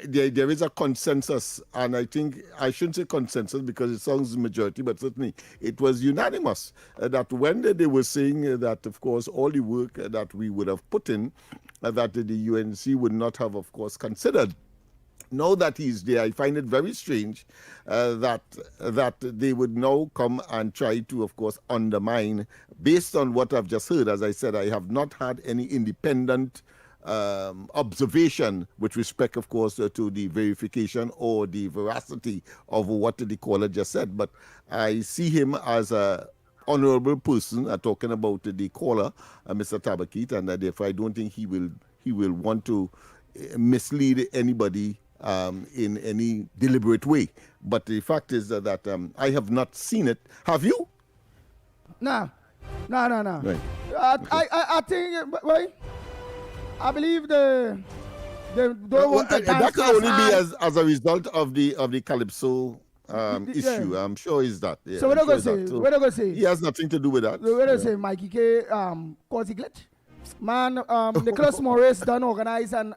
There is a consensus, and I think I shouldn't say consensus because it sounds majority, but certainly it was unanimous that when they were saying that, of course, all the work that we would have put in, that the UNC would not have, of course, considered. Now that he's there, I find it very strange that they would now come and try to, of course, undermine, based on what I've just heard. As I said, I have not had any independent observation with respect, of course, to the verification or the veracity of what the caller just said. But I see him as a honorable person, talking about the caller, Mr. Tabakit, and therefore I don't think he will want to mislead anybody in any deliberate way. But the fact is that I have not seen it. Have you? No. Right. I think, right? I believe they don't want to dance. That could only be as a result of the Calypso issue. I'm sure it's that. Yeah, so what are going to say? He has nothing to do with that. So what are going to say? Mikey K caused a glitch? Man, Nicholas Morris done organize and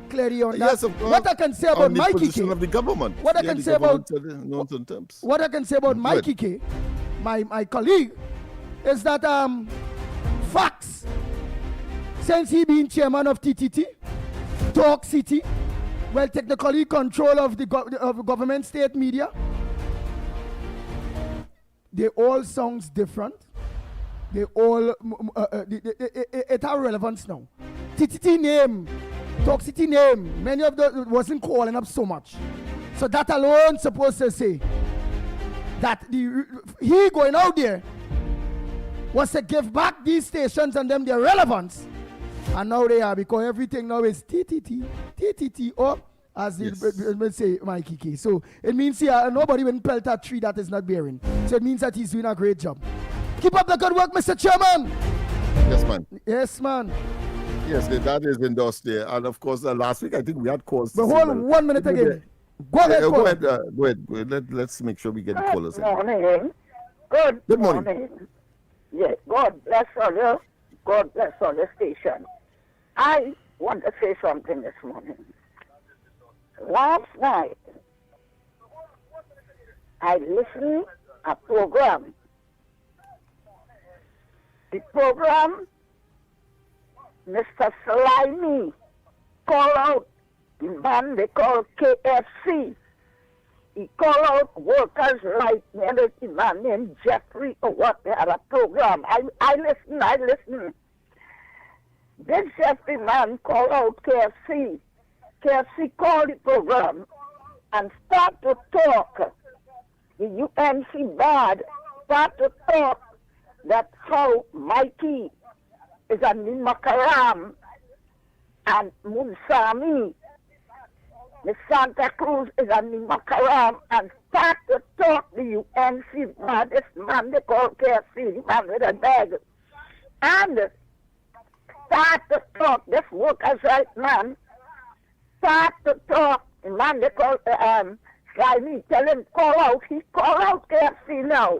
clearly on that. Yes, of course. What I can say about Mikey K of the government. What I can say about what I can say about Mikey K, my colleague, is that facts. Since he been chairman of TTT, Talk City, well, technically control of the government state media, they all sounds different. They all, it have relevance now. TTT name, Talk City name, many of them wasn't calling up so much. So that alone supposed to say that he going out there was to give back these stations and them their relevance. And now they are, because everything now is TTT, or as they say, Mikey K. So it means here nobody will pelt a tree that is not bearing. So it means that he's doing a great job. Keep up the good work, Mr. Chairman. Yes, man. Yes, man. Yes, that is endorsed there. And of course, last week I think we had calls. But hold on 1 minute again. Go ahead. Go ahead. Let's make sure we get the callers in. Good morning. Yes, God bless all you. God bless all the station. I want to say something this morning. Last night, I listened to a program. The program, Mr. Slimy called out the man they call KFC. He called out workers like the man named Jeffrey or what. They had a program. I listened. This Jeffrey man called out KFC. KFC called the program and start to talk. The UNC bad start to talk that how Mikey is a Nimakaram and Munsami Miss Santa Cruz is on the Macaram and start to talk the UNC man, this man they call KFC, the man with a bag. And start to talk, this workers' right man, start to talk, the man they call Slimy, tell him call out, he call out KFC now.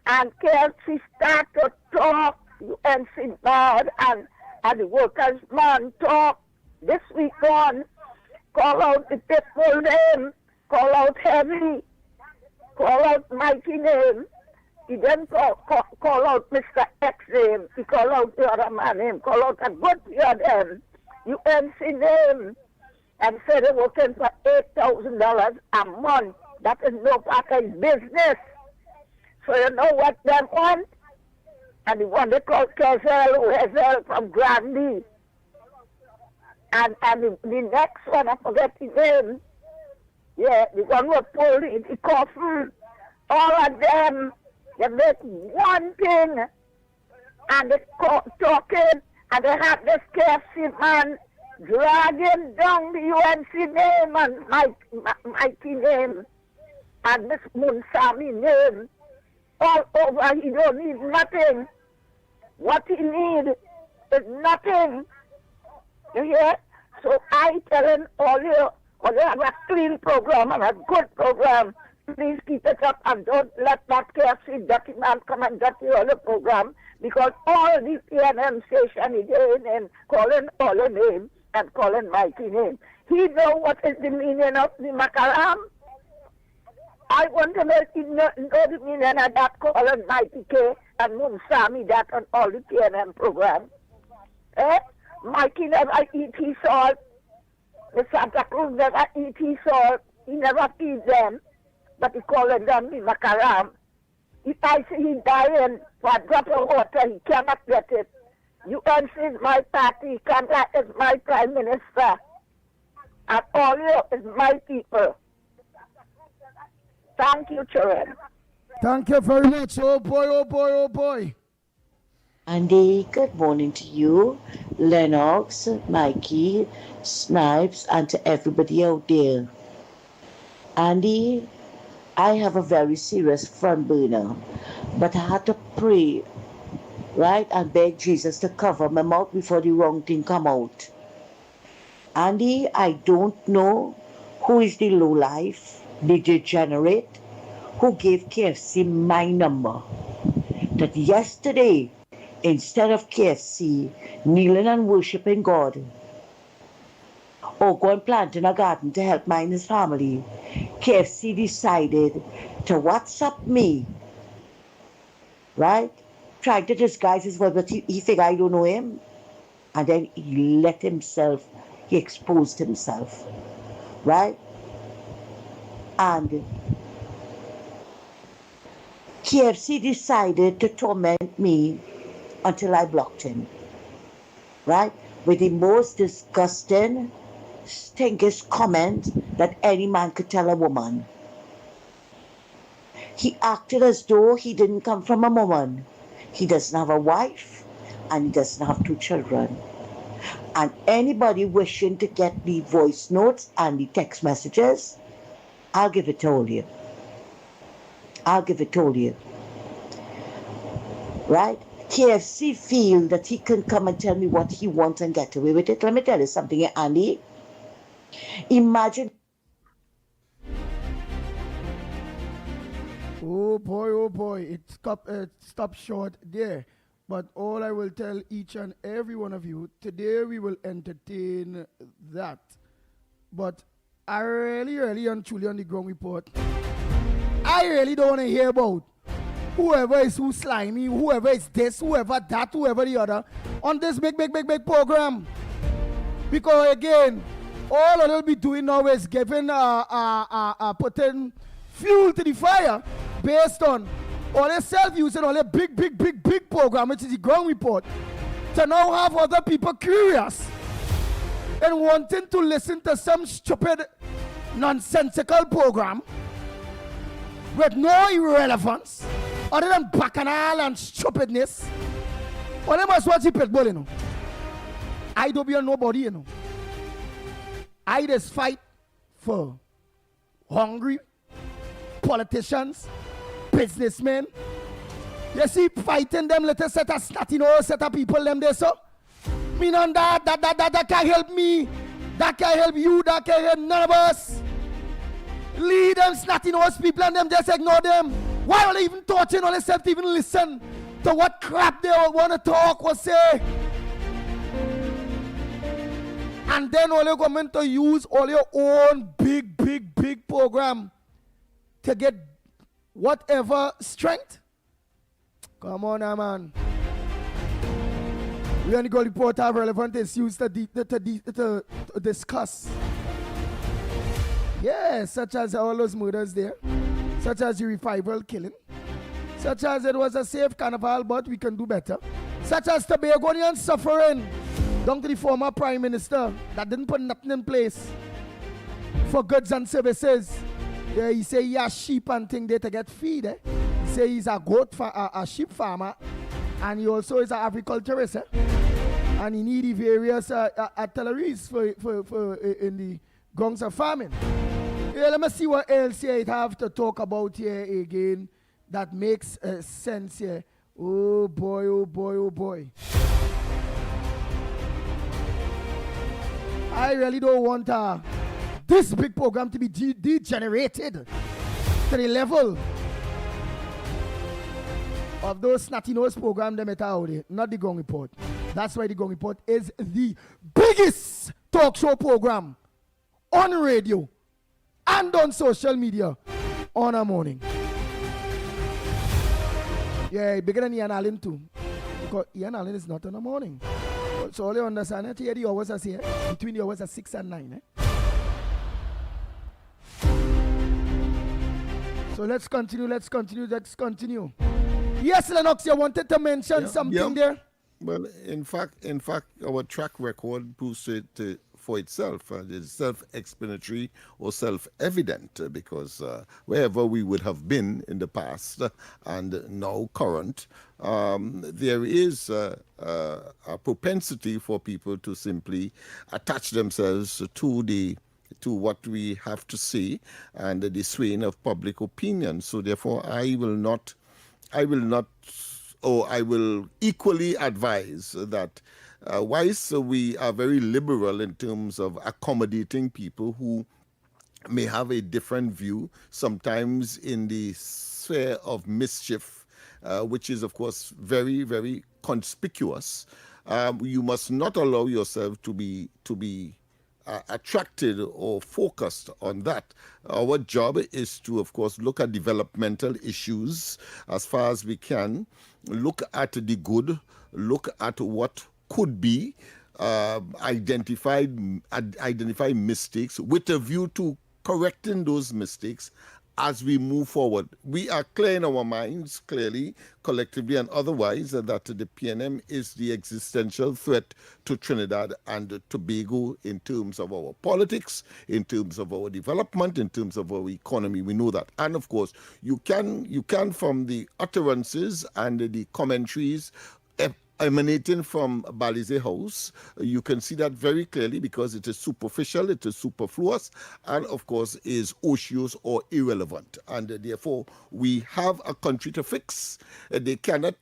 And KFC start to talk, UNC man and the workers' man talk this week on. Call out the Pitbull name, call out Heavy, call out Mikey name. He then call out Mr. X name, he call out the other man name, call out a good few of them, UNC name, and say they're working for $8,000 a month. That is no part of his business. So you know what they want? And the one they call Kezel from Grandy. And the next one, I forget the name. Yeah, the one who pulled the coffin. All of them, they make one thing. And they talking, and they have this KFC man dragging down the UNC name and Mikey name. And this Munsami name. All over, he don't need nothing. What he need is nothing. You hear? So I telling all you have a clean program and a good program. Please keep it up and don't let that KFC dirty man come and dirty all the program, because all the PNM station is doing and calling all the name and calling Mikey name. He know what is the meaning of the Macaram. I want to make him know the meaning of that calling Mikey K and Munsami that on all the PNM program. Mikey never eat his salt. The Santa Cruz never eat his salt. He never feeds them. But he calling them the Macaram. If I see he dying for a drop of water, he cannot get it. UNC is my party. Canada is my prime minister. And all you is my people. Thank you, children. Thank you very much. Oh boy, oh boy, oh boy. Andy, good morning to you, Lennox, Mikey, Snipes, and to everybody out there. Andy, I have a very serious front burner, but I had to pray, right, and beg Jesus to cover my mouth before the wrong thing come out. Andy, I don't know who is the lowlife, the degenerate, who gave KFC my number. That yesterday, instead of KFC kneeling and worshiping God, or going planting a garden to help mine and his family, KFC decided to WhatsApp me, right? Trying to disguise his voice, but he figured I don't know him. And then he exposed himself, right? And KFC decided to torment me until I blocked him, right? With the most disgusting, stinkiest comment that any man could tell a woman. He acted as though he didn't come from a woman. He doesn't have a wife and he doesn't have 2 children. And anybody wishing to get the voice notes and the text messages, I'll give it to all you. I'll give it to all you. Right? KFC feel that he can come and tell me what he wants and get away with it. Let me tell you something, Andy. Imagine. Oh boy, it stopped short there. But all I will tell each and every one of you, today we will entertain that. But I really and truly on the ground report, I really don't want to hear about whoever is who slimy, whoever is this, whoever that, whoever the other, on this big program. Because again, all they'll be doing now is giving, putting fuel to the fire based on all their self-using, all their big program, which is the ground report, to now have other people curious and wanting to listen to some stupid, nonsensical program with no irrelevance other than bacchanal and stupidness. Well, they must watch the Pitbull, you know. I don't be a nobody, you know. I just fight for hungry politicians, businessmen. You see, fighting them little set of snotty set of people them there, so. Me none that can't help me. That can't help you, that can't help none of us. Lead them snotty people and them just ignore them. Why are they even talking on themselves to even listen to what crap they all want to talk or say? And then all you're going to use all your own big program to get whatever strength. Come on now, man. We only got report have relevant issues to discuss. Yeah, such as all those murders there, such as the revival killing, such as it was a safe carnival, but we can do better, such as Tobagonian suffering down to the former Prime Minister that didn't put nothing in place for goods and services. Yeah, he say he has sheep and thing there to get feed. He say he's a a sheep farmer, and he also is an agriculturist. And he need the various artilleries for in the grounds of farming. Yeah, let me see what else here it have to talk about here again that makes sense here. Oh boy, oh boy, oh boy. I really don't want this big program to be degenerated to the level of those snotty nose program them at out there, not the Gong Report. That's why the Gong Report is the biggest talk show program on radio and on social media on a morning. Yeah, bigger than Ian Allen too. Because Ian Allen is not on the morning. So all you understand it here, the hours are here, between the hours of 6 and 9. So let's continue. Yes, Lennox, you wanted to mention something there? Well, in fact, our track record proves it for itself. It's self-explanatory or self-evident because wherever we would have been in the past and now current, there is a propensity for people to simply attach themselves to what we have to say and the swaying of public opinion. So therefore, I will equally advise that whilst we are very liberal in terms of accommodating people who may have a different view, sometimes in the sphere of mischief, which is, of course, very, very conspicuous, you must not allow yourself to be attracted or focused on that. Our job is to, of course, look at developmental issues as far as we can, look at the good, look at what could be, identify mistakes with a view to correcting those mistakes as we move forward. We are clear in our minds, clearly, collectively and otherwise, that the PNM is the existential threat to Trinidad and Tobago in terms of our politics, in terms of our development, in terms of our economy. We know that. And of course, you can from the utterances and the commentaries emanating from Balize House, you can see that very clearly because it is superficial, it is superfluous, and of course is osseous or irrelevant. And therefore, we have a country to fix. They cannot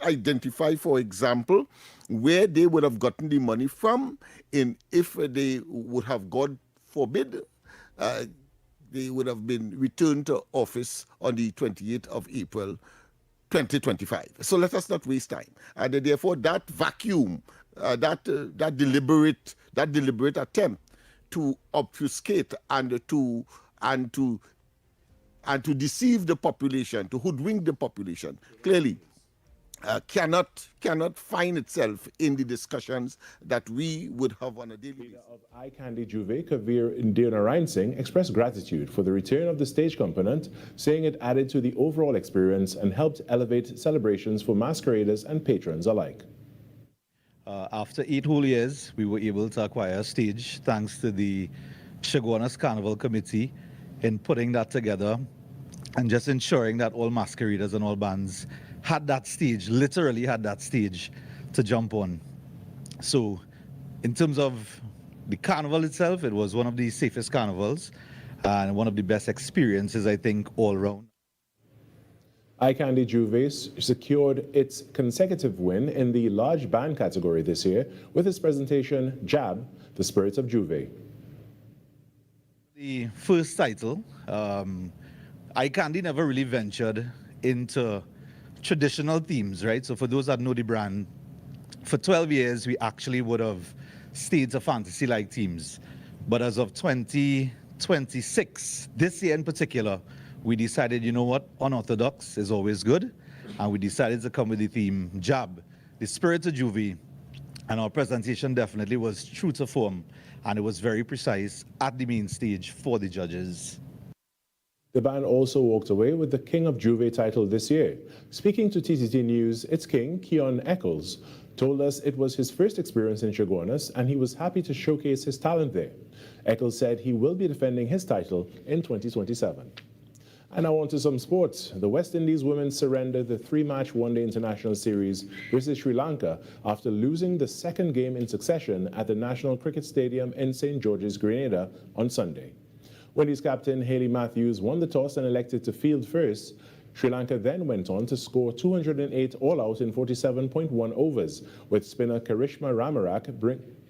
identify, for example, where they would have gotten the money from, if they would have, God forbid, they would have been returned to office on the 28th of April 2025. So let us not waste time. And therefore, that vacuum, that deliberate attempt to obfuscate and to deceive the population, to hoodwink the population, clearly cannot find itself in the discussions that we would have on a daily basis. Of I Candy Juve, Kavir Narayan Singh expressed gratitude for the return of the stage component, saying it added to the overall experience and helped elevate celebrations for masqueraders and patrons alike. After 8 whole years, we were able to acquire a stage thanks to the Chaguanas Carnival Committee in putting that together and just ensuring that all masqueraders and all bands had that stage, literally had that stage to jump on. So in terms of the carnival itself, it was one of the safest carnivals and one of the best experiences, I think, all around. Eye Candy Juve secured its consecutive win in the large band category this year with its presentation, Jab, The Spirits of Juve. The first title, Eye Candy never really ventured into traditional themes, right? So for those that know the brand, for 12 years, we actually would have stayed to fantasy-like themes. But as of 2026, this year in particular, we decided, you know what, unorthodox is always good. And we decided to come with the theme, Jab, The Spirit of Juvie. And our presentation definitely was true to form. And it was very precise at the main stage for the judges. The band also walked away with the King of Juve title this year. Speaking to TTT News, its king, Keon Eccles, told us it was his first experience in Chaguanas and he was happy to showcase his talent there. Eccles said he will be defending his title in 2027. And now on to some sports. The West Indies women surrendered the 3-match one-day international series versus Sri Lanka after losing the second game in succession at the National Cricket Stadium in St. George's, Grenada on Sunday. Windies captain Hayley Matthews won the toss and elected to field first. Sri Lanka then went on to score 208 all-out in 47.1 overs, with spinner Karishma Ramarak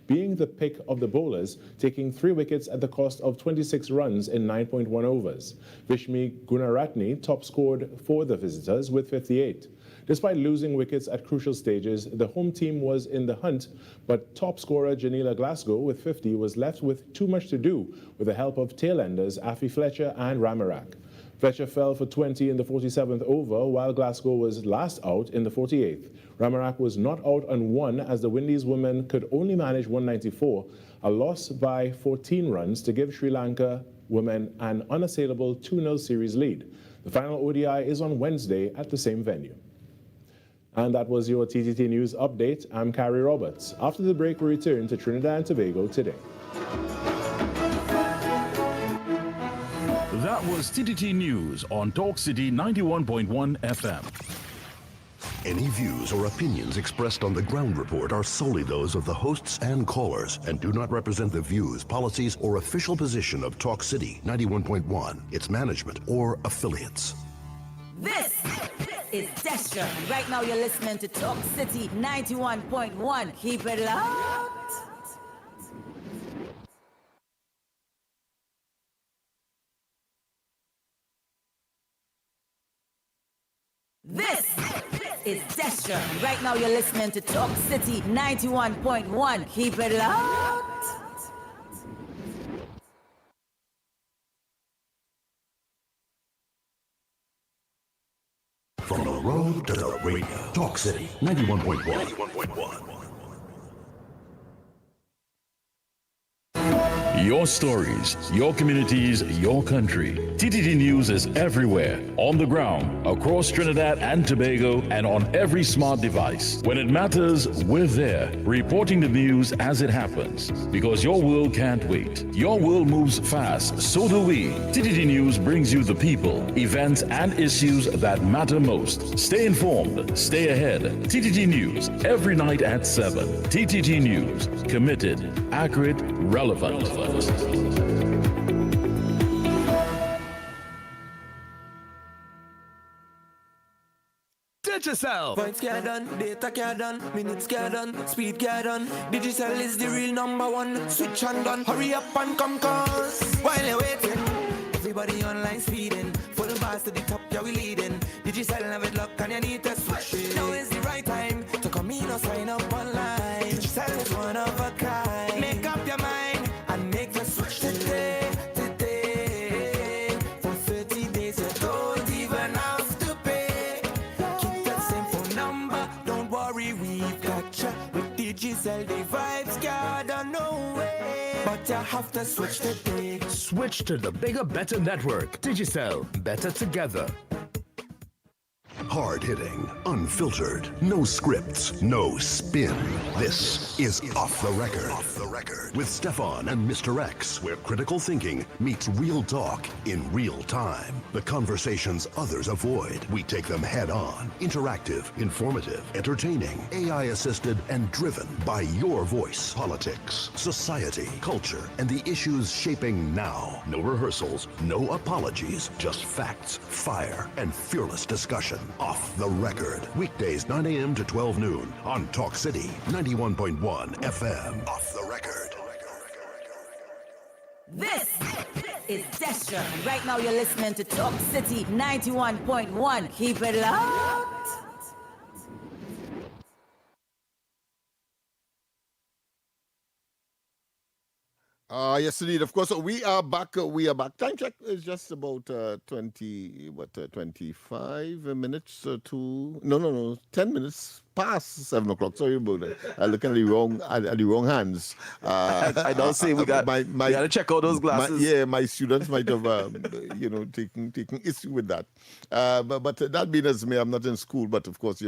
being the pick of the bowlers, taking 3 wickets at the cost of 26 runs in 9.1 overs. Vishmi Gunaratne top-scored for the visitors with 58. Despite losing wickets at crucial stages, the home team was in the hunt, but top scorer Janila Glasgow with 50 was left with too much to do with the help of tailenders Afi Fletcher and Ramarak. Fletcher fell for 20 in the 47th over, while Glasgow was last out in the 48th. Ramarak was not out on 1 as the Windies women could only manage 194, a loss by 14 runs to give Sri Lanka women an unassailable 2-0 series lead. The final ODI is on Wednesday at the same venue. And that was your TTT News update. I'm Carrie Roberts. After the break, we return to Trinidad and Tobago today. That was TTT News on Talk City 91.1 FM. Any views or opinions expressed on the Ground Report are solely those of the hosts and callers and do not represent the views, policies, or official position of Talk City 91.1, its management, or affiliates. This is Destra. Right now you're listening to Talk City 91.1. Keep it locked. This is Destra. Right now you're listening to Talk City 91.1. Keep it locked. From the road to the radio. Talk City 91.1. Your stories, your communities, your country. TTT News is everywhere, on the ground, across Trinidad and Tobago, and on every smart device. When it matters, we're there, reporting the news as it happens. Because your world can't wait. Your world moves fast, so do we. TTT News brings you the people, events, and issues that matter most. Stay informed, stay ahead. TTT News, every night at 7. TTT News, committed, accurate, relevant. Digicel. Points get done, data get done, minutes get done, speed get done. Digicel is the real #1. Switch and done, hurry up and come cause while you're waiting, everybody online speeding. Full bars to the top, yeah we leading. Digicel have it luck and you need to switch it. Now is the right time to come in or sign up online. Digicel is one of a kind. Make up your mind and make the switch today. For 30 days you don't even have to pay. Keep that same phone number, don't worry, we've got you. With Digicel, the vibes got no way. But you have to switch today. Switch to the bigger, better network. Digicel, better together. Hard-hitting, unfiltered, no scripts, no spin. This is Off the Record. Off the Record. With Stefan and Mr. X, where critical thinking meets real talk in real time. The conversations others avoid, we take them head on. Interactive, informative, entertaining, AI-assisted, and driven by your voice. Politics, society, culture, and the issues shaping now. No rehearsals, no apologies, just facts, fire, and fearless discussion. Off the Record. Weekdays 9 a.m. to 12 noon on Talk City 91.1 FM. Off the Record. This is Destra, and right now you're listening to Talk City 91.1. Keep it locked. Yes, indeed. Of course, we are back. Time check is just about 25 minutes to 10 minutes past 7 o'clock. Sorry about that. I look at the wrong hands. I don't say we got to check out those glasses. My students might have taken issue with that. But that being as may, I'm not in school. But of course,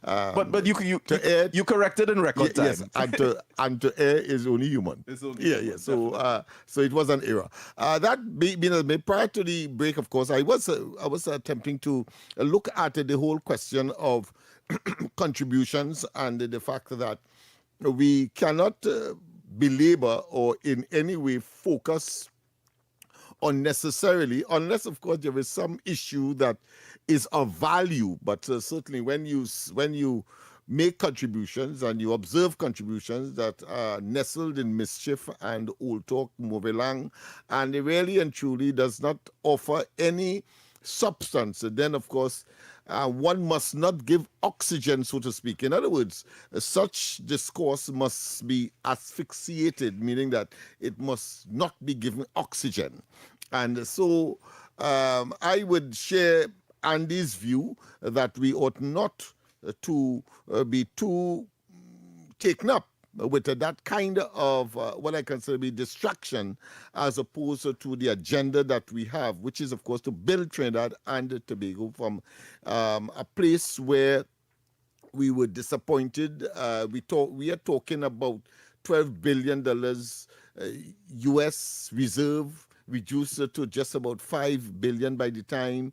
but you corrected in record time. Yes, and to err is only human. It's only human. So it was an error. That being as may, prior to the break, of course, I was attempting to look at the whole question of contributions and the fact that we cannot belabor or in any way focus unnecessarily, unless of course there is some issue that is of value. But certainly when you make contributions and you observe contributions that are nestled in mischief and old talk, movelang, and it really and truly does not offer any substance, then of course one must not give oxygen, so to speak. In other words, such discourse must be asphyxiated, meaning that it must not be given oxygen. And so I would share Andy's view that we ought not to be too taken up with that kind of what I consider to be distraction, as opposed to the agenda that we have, which is, of course, to build Trinidad and Tobago from a place where we were disappointed. We are talking about $12 billion U.S. reserve, reduced to just about $5 billion by the time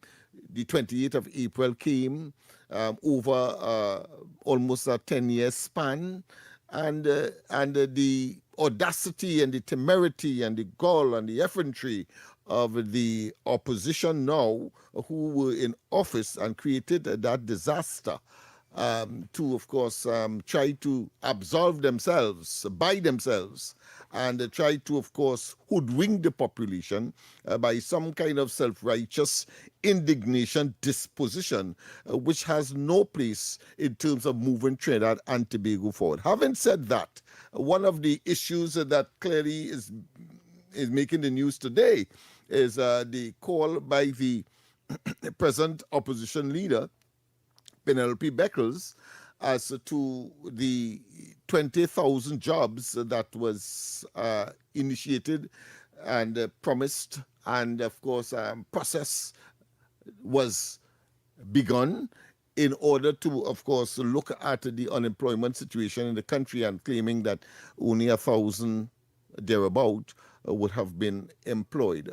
the 28th of April came, over almost a 10-year span. And the audacity and the temerity and the gall and the effrontery of the opposition now, who were in office and created that disaster, to, of course, try to absolve themselves, by themselves, and try to, of course, hoodwink the population by some kind of self-righteous indignation disposition, which has no place in terms of moving Trinidad and Tobago forward. Having said that, one of the issues that clearly is making the news today is the call by the present opposition leader, Penelope Beckles, as to the 20,000 jobs that was initiated and promised, and of course process was begun in order to, of course, look at the unemployment situation in the country, and claiming that only 1,000 thereabout would have been employed.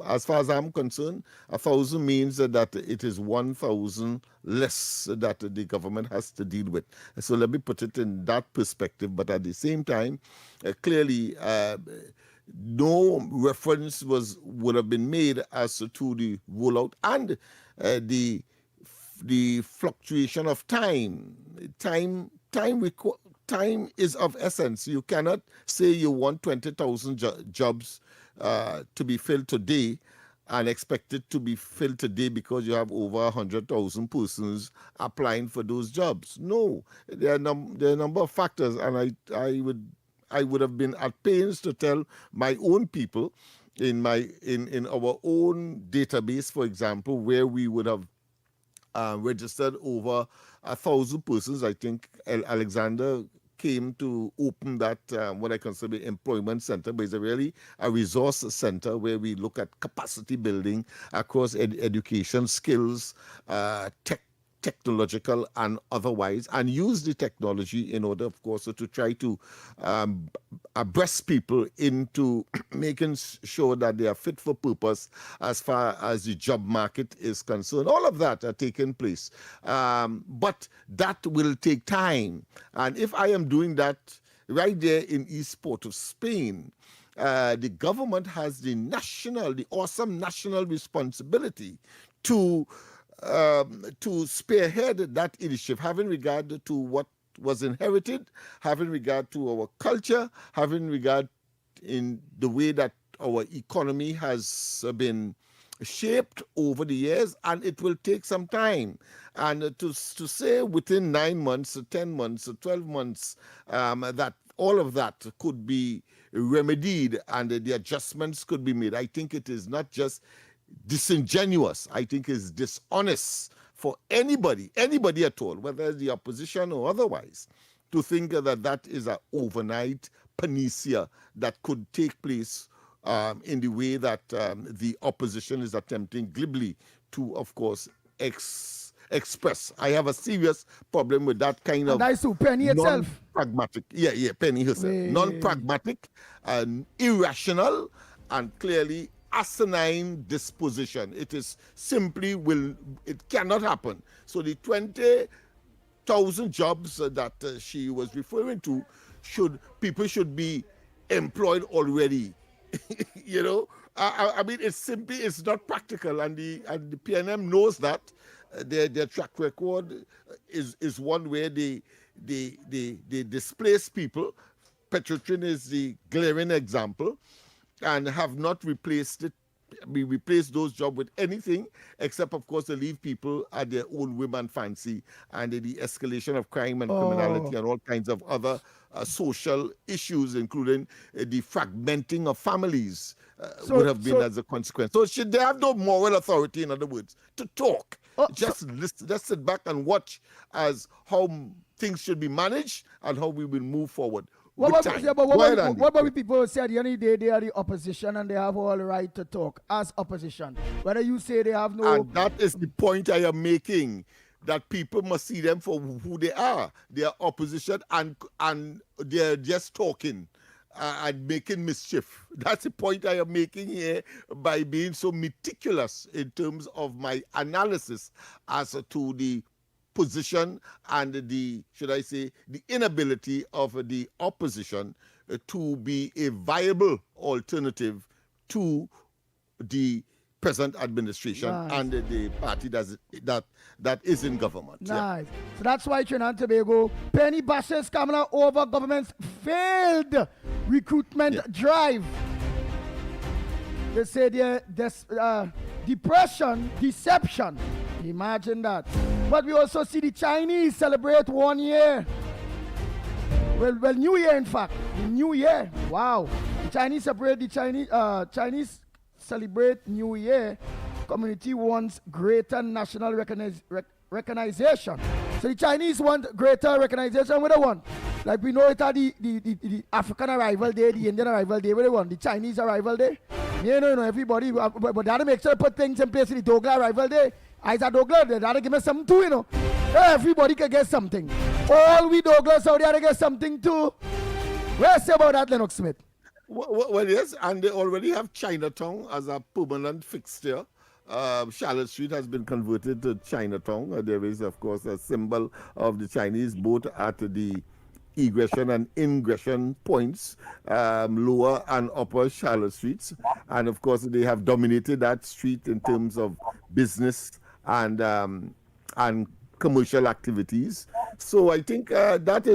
As far as I'm concerned, 1,000 means that it is 1,000 less that the government has to deal with. So let me put it in that perspective. But at the same time, clearly, no reference would have been made as to the rollout and the fluctuation of time. Time is of essence. You cannot say you want 20,000 jobs to be filled today and expect it to be filled today because you have over 100,000 persons applying for those jobs. No, there are a number of factors, and I would have been at pains to tell my own people in our own database, for example, where we would have registered over 1,000 persons. I think Alexander came to open that, what I consider the employment center, but it's really a resource center where we look at capacity building across education, skills, technological and otherwise, and use the technology in order, of course, to try to abreast people into making sure that they are fit for purpose as far as the job market is concerned. All of that are taking place. But that will take time. And if I am doing that right there in East Port of Spain, the government has the awesome national responsibility to spearhead that initiative, having regard to what was inherited, having regard to our culture, having regard in the way that our economy has been shaped over the years, and it will take some time. And to say within 9 months, 10 months, 12 months, that all of that could be remedied and the adjustments could be made, I think it is not just disingenuous, I think it's dishonest for anybody at all, whether it's the opposition or otherwise, to think that that is an overnight panacea that could take place in the way that the opposition is attempting glibly to, of course, express. I have a serious problem with that kind of Penny itself. Non-pragmatic. Yeah, Penny herself. Non-pragmatic and irrational and clearly asinine disposition. It is simply it cannot happen. So the 20,000 jobs that she was referring to, people should be employed already. You know, I mean, it's not practical, and the PNM knows that. Their track record is one where they displace people. Petrotrin is the glaring example, and have not replaced those jobs with anything except, of course, to leave people at their own whim and fancy, and the escalation of crime and criminality and all kinds of other social issues, including the fragmenting of families would have been as a consequence. So they have no moral authority, in other words, to talk. Just sit back and watch as how things should be managed and how we will move forward. What about people who say at the end of the day they are the opposition and they have all the right to talk as opposition? Whether you say they have no... And that is the point I am making, that people must see them for who they are. They are opposition and they're just talking and making mischief. That's the point I am making here by being so meticulous in terms of my analysis as to the position and the inability of the opposition to be a viable alternative to the present administration and the party that is in government. Nice. Yeah. So that's why Trinidad and Tobago penny bashes coming out over government's failed recruitment drive. They say there's deception. Imagine that. But we also see the Chinese celebrate 1 year. Well, New Year, in fact. The New Year. Wow. The Chinese celebrate New Year. Community wants greater national recognition. So the Chinese want greater recognition. What they want? Like we know it are the African arrival day, the Indian arrival day. What they want? The Chinese arrival day. Yeah, no, everybody. But that makes sure put things in place in the Douglas arrival day. Isaac Douglas, that'll give me something too, you know. Everybody can get something. All we Douglas out there get something too. What say about that, Lennox Smith? Well, yes, and they already have Chinatown as a permanent fixture. Charlotte Street has been converted to Chinatown. There is, of course, a symbol of the Chinese both at the egression and ingression points, lower and upper Charlotte Streets. And, of course, they have dominated that street in terms of business and commercial activities. So I think that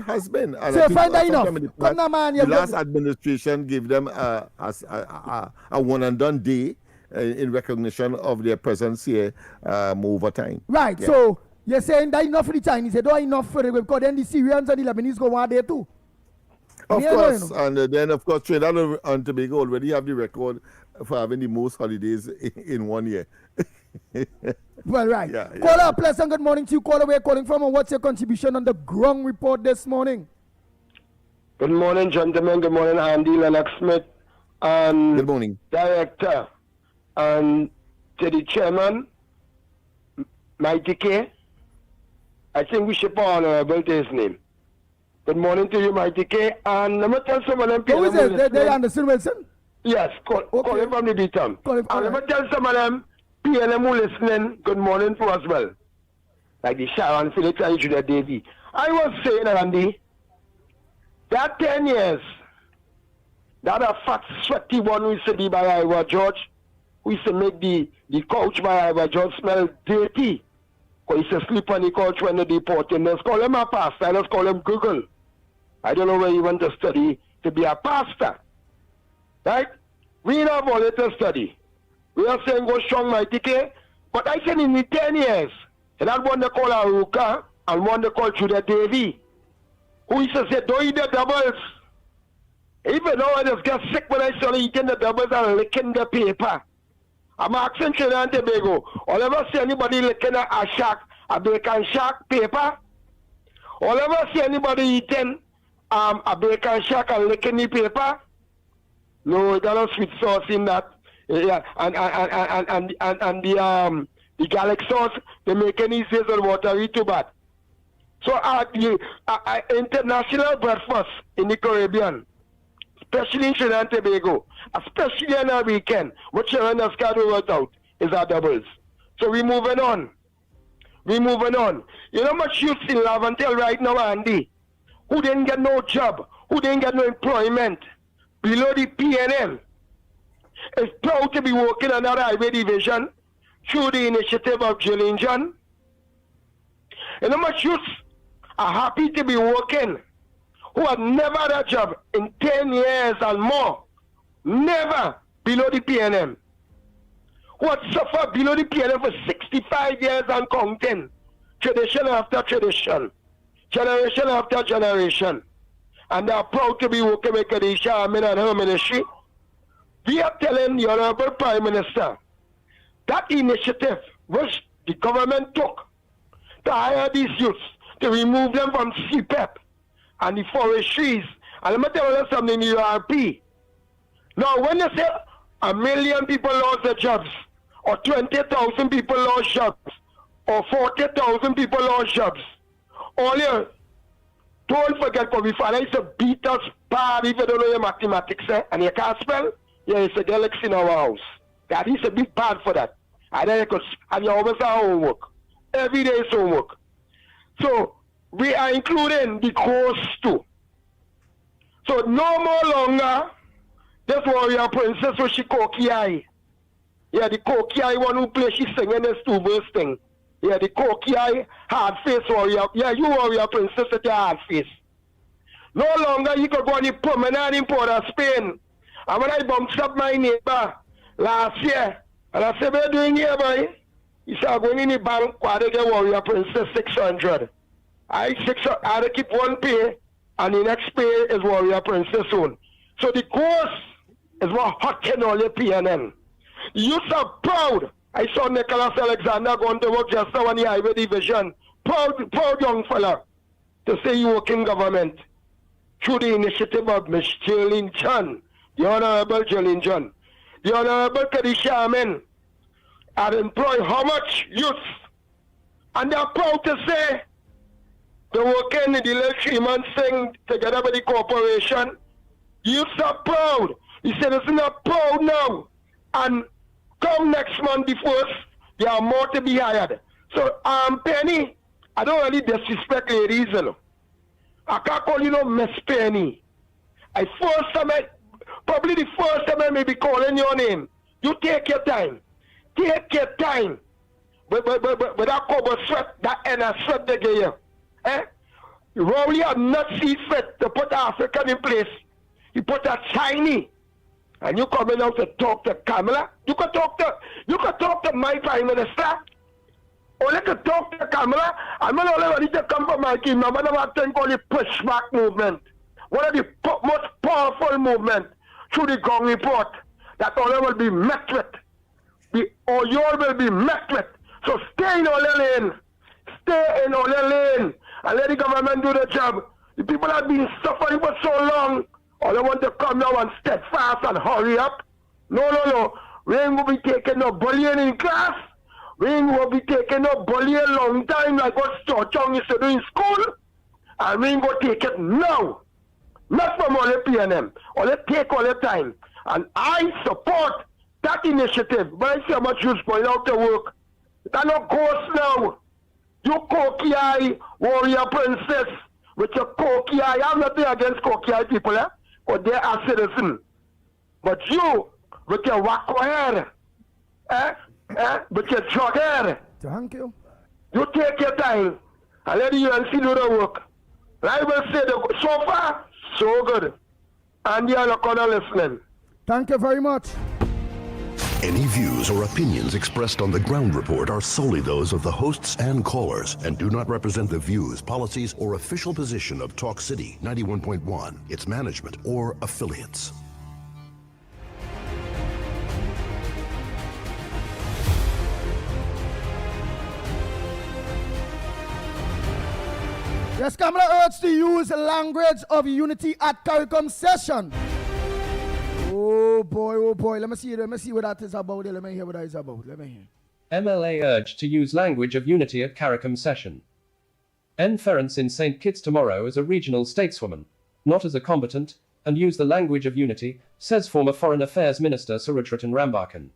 has been. And so find that enough. The last administration gave them a one and done day in recognition of their presence here over time. Right. Yeah. So you're saying that enough for the Chinese? They don't enough for the because then the Syrians and the Lebanese go out there too. Of course, and then of course Trinidad and Tobago already have the record for having the most holidays in 1 year. Well, right. Yeah. Caller, pleasant good morning to you. Caller, where calling from, and what's your contribution on the ground report this morning? Good morning, gentlemen. Good morning, Andy, Lennox Smith, and good morning, Director, and to the Chairman, Mighty K. I think we should put honorable to his name. Good morning to you, Mighty K. And let me tell some of them. Who is it? They Anderson Wilson? Yes, call him from the beatum. And let me tell some of them, PNM who listening, good morning to as well. Like the Sharon Felix and Judah Davy. I was saying, Andy, that 10 years, that a fat, sweaty one we used to be by Iowa George, we used to make the couch by Iowa George smell dirty. Because he used to sleep on the couch when they deport him. Let's call him a pastor, let's call him Google. I don't know where you went to study to be a pastor. Right? We don't have all it to study. We are saying go strong, Mighty K. But I said in the 10 years, and that one they call Aruka and one they call Judah Davy, who used to say, don't eat the doubles. Even though I just get sick when I started eating the doubles and licking the paper. I'm asking Trinidad and Tobago, all ever see anybody licking a shark, a bacon shark paper? All ever see anybody eating a bacon shark and licking the paper? No, there's no sweet sauce in that. Yeah, and the garlic sauce, they make any days on water, too bad. So international breakfast in the Caribbean, especially in Trinidad and Tobago, especially on a weekend, which children have scheduled out, is our doubles. So we're moving on. You know much youth in Laventille right now, Andy, who didn't get no job, who didn't get no employment, below the PNM, is proud to be working on that highway division through the initiative of Gillingham. You know much youth are happy to be working who have never had a job in 10 years and more, never below the PNM, who have suffered below the PNM for 65 years and counting, tradition after tradition, generation after generation, and they are proud to be working with Kadisha Amin and her ministry. We are telling the Honorable Prime Minister that initiative which the government took to hire these youths, to remove them from CPEP and the forestries, and let me tell you something, the URP. Now, when they say 1 million people lost their jobs, or 20,000 people lost jobs, or 40,000 people lost jobs, all you don't forget, because we find used to beat us bad if you don't know your mathematics, and you can't spell. Yeah, it's a galaxy in our house. That is a bit bad for that. And then you always have homework. Every day is homework. So we are including the course too. So no more longer this warrior princess with she cocky eye. Yeah, the cocky eye one who plays, she singing this 2 verse thing. Yeah, the cocky eye, hard face warrior. Yeah, you warrior princess with your hard face. No longer you could go on the promenade in Port of Spain. And when I bumped up my neighbor last year, and I said, what are you doing here, boy? He said, I'm going in the bank, why they get warrior princess 600. I had to keep one pay, and the next pay is warrior princess soon. So the course is more hot than all your PNN. The youths are proud. I saw Nicholas Alexander going to work just now on the highway division. Proud young fella to say you work in government through the initiative of Miss Jillian John. The Honorable Jillian John, the Honorable Kadisha Amin, had employed how much youth? And they're proud to say they're working in the little 3-month thing together with the corporation. Youths are proud. He said it's not proud now. And come next month, the 1st, there are more to be hired. So, Penny, I don't really disrespect ladies, you know. I can't call you no Miss Penny. Probably the first time I may be calling your name. You take your time. Take your time. But that cover sweat, that inner sweat they give you. Rowley had not seen fit to put African in place. He put a Chinese. And you coming out to talk to Kamala? You can talk to my Prime Minister. Or you can talk to Kamala. I'm not only ready to come from my team. I'm going to have a thing called the pushback movement. One of the most powerful movements through the Gong report that all will be met with. Or you all will be met with. So stay in all your lane. Stay in all your lane. And let the government do the job. The people have been suffering for so long. All they want to come now and steadfast and hurry up. No. We ain't going to be taking no bullying in class. We will be taking up bully a long time like what Chong used to do in school. And we ain't going to take it now. Not from all the PNM. All the take all the time. And I support that initiative. But I see how much you's going out to work. That no ghost now. You cocky eye warrior princess with your cocky eye. I'm not there against cocky eye people, but they are citizens. But you with your wacko hair, with your jog hair. Thank you. You take your time and let the UNC do the work. I will say so far, so good. And you're not gonna listening. Thank you very much. Any views or opinions expressed on the Ground Report are solely those of the hosts and callers and do not represent the views, policies, or official position of Talk City 91.1, its management, or affiliates. Yes, Kamala urged to use language of unity at CARICOM session. Oh boy. Let me see what that is about. Let me hear what that is about. Let me hear. MLA urged to use language of unity at CARICOM session. N. Ference in St. Kitts tomorrow as a regional stateswoman, not as a combatant, and use the language of unity, says former Foreign Affairs Minister Surutratan Rambakan.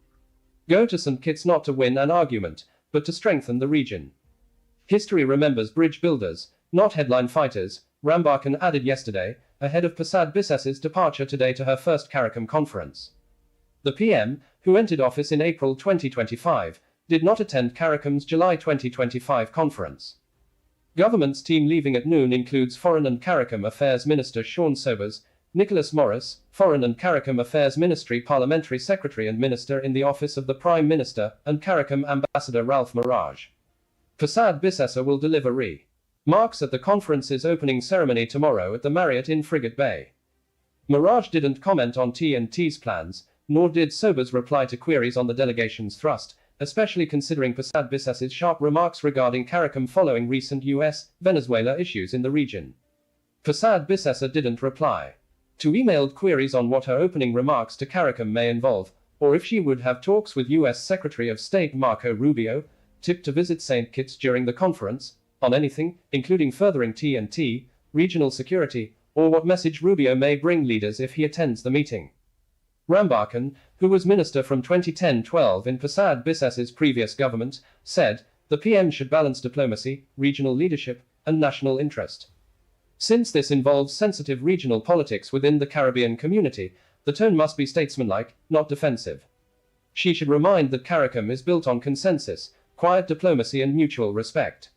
Go to St. Kitts not to win an argument, but to strengthen the region. History remembers bridge builders, not headline fighters, Rambakan added yesterday, ahead of Prasad Bises's departure today to her first CARICOM conference. The PM, who entered office in April 2025, did not attend CARICOM's July 2025 conference. Government's team leaving at noon includes Foreign and CARICOM Affairs Minister Sean Sobers, Nicholas Morris, Foreign and CARICOM Affairs Ministry Parliamentary Secretary and Minister in the Office of the Prime Minister, and CARICOM Ambassador Ralph Mirage. Prasad Bisesa will deliver remarks at the conference's opening ceremony tomorrow at the Marriott in Frigate Bay. Mirage didn't comment on TNT's plans, nor did Sobers reply to queries on the delegation's thrust, especially considering Prasad Bises's sharp remarks regarding CARICOM following recent US-Venezuela issues in the region. Prasad Bisesa didn't reply to emailed queries on what her opening remarks to CARICOM may involve, or if she would have talks with US Secretary of State Marco Rubio, tipped to visit St. Kitts during the conference, on anything, including furthering TNT, regional security, or what message Rubio may bring leaders if he attends the meeting. Rambakan, who was minister from 2010-12 in Prasad Bises's previous government, said, the PM should balance diplomacy, regional leadership, and national interest. Since this involves sensitive regional politics within the Caribbean community, the tone must be statesmanlike, not defensive. She should remind that CARICOM is built on consensus, quiet diplomacy and mutual respect.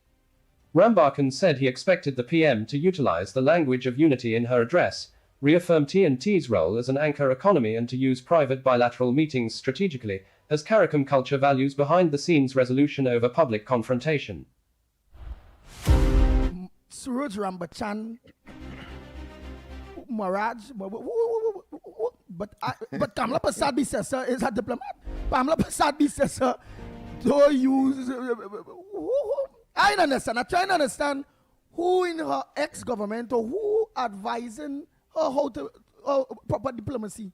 Rambakan said he expected the PM to utilize the language of unity in her address, reaffirm TNT's role as an anchor economy and to use private bilateral meetings strategically, as CARICOM culture values behind-the-scenes resolution over public confrontation. Suraj Rambachan, Maraj, but Kamala Prasad Bisesa is a diplomat. Kamala Prasad Bisesa don't use. I don't understand. I'm trying to understand who in her ex-government or who advising her how to proper diplomacy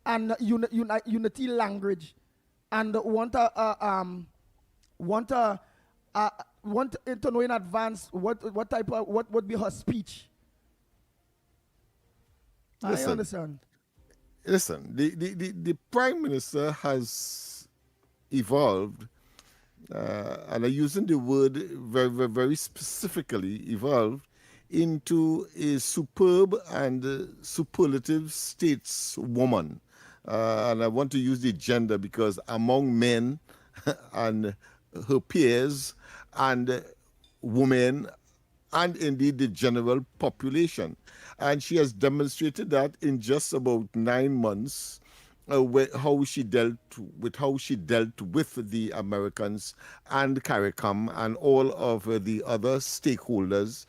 and unity language, and want to know in advance what type of what would be her speech. Listen, I understand. Listen, the Prime Minister has evolved, and I'm using the word very, very, very specifically, evolved into a superb and superlative stateswoman. And I want to use the gender because among men and her peers and women and indeed the general population. And she has demonstrated that in just about 9 months, how she dealt with the Americans and CARICOM and all of the other stakeholders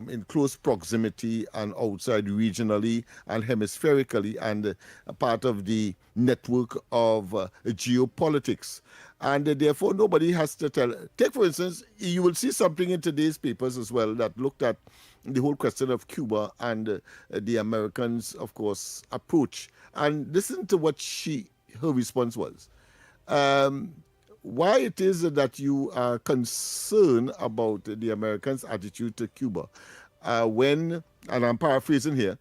in close proximity and outside regionally and hemispherically, and a part of the network of geopolitics. And therefore, nobody has to tell. Take, for instance, you will see something in today's papers as well that looked at the whole question of Cuba and the Americans, of course, approach. And listen to what her response was. why it is that you are concerned about the Americans' attitude to Cuba. And I'm paraphrasing here,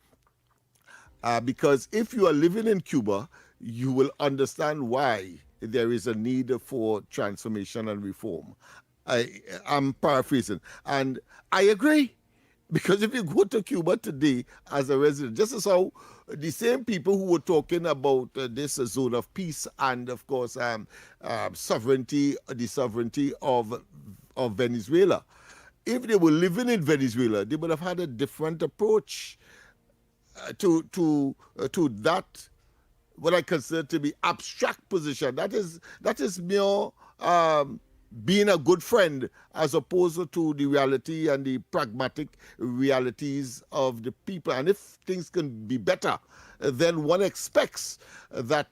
because if you are living in Cuba, you will understand why there is a need for transformation and reform. I'm paraphrasing. And I agree. Because if you go to Cuba today as a resident, just as how the same people who were talking about this zone of peace and, of course, sovereignty, the sovereignty of Venezuela, if they were living in Venezuela, they would have had a different approach to that, what I consider to be abstract position. That is mere being a good friend, as opposed to the reality and the pragmatic realities of the people. And if things can be better, then one expects that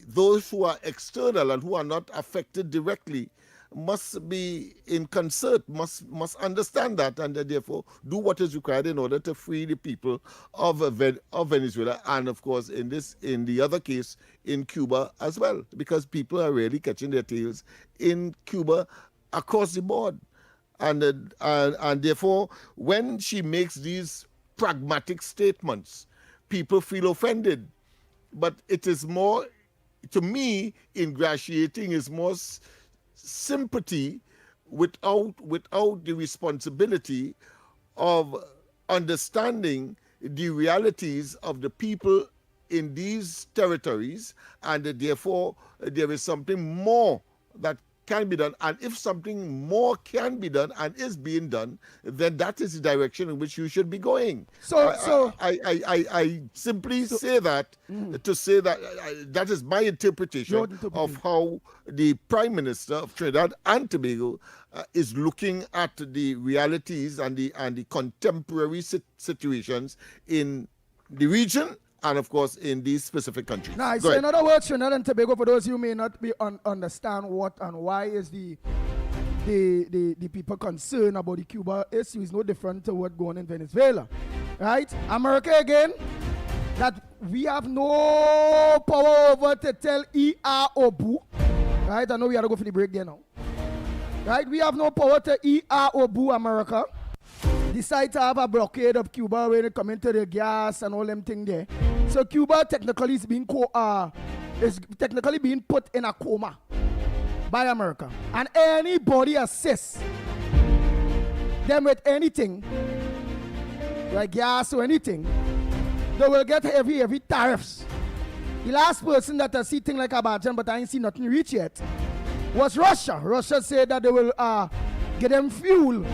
those who are external and who are not affected directly must be in concert, must understand that, and therefore do what is required in order to free the people of Venezuela, and of course in the other case in Cuba as well, because people are really catching their tails in Cuba across the board, and therefore when she makes these pragmatic statements, people feel offended. But it is more, to me, ingratiating is more sympathy without the responsibility of understanding the realities of the people in these territories, and therefore there is something more that can be done. And if something more can be done and is being done, then that is the direction in which you should be going. I simply say that to say that that is my interpretation of how the Prime Minister of Trinidad and Tobago is looking at the realities and the contemporary situations in the region, and of course in these specific countries. Nice. So in other words, Trinidad and Tobago, for those who may not be understand what and why is the people concerned about the Cuba issue is no different to what going on in Venezuela, right? America again, that we have no power over to tell ER or boo, right? I know we have to go for the break there now, right? We have no power to ER or boo America. Decide to have a blockade of Cuba when it comes to the gas and all them things there. So Cuba technically is being put in a coma by America. And anybody assists them with anything, like gas or anything, they will get heavy tariffs. The last person that I see thing like Abajan, but I ain't seen nothing reach yet, was Russia. Russia said that they will get them fuel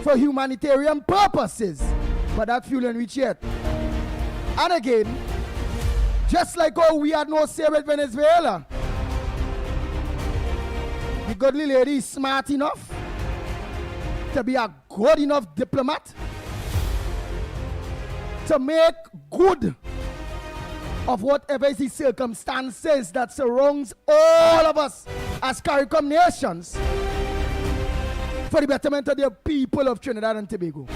for humanitarian purposes, but that fuel ain't reach yet. And again, just like how we had no say with Venezuela, the godly lady is smart enough to be a good enough diplomat to make good of whatever is the circumstances that surrounds all of us as CARICOM nations, for the betterment of the people of Trinidad and Tobago.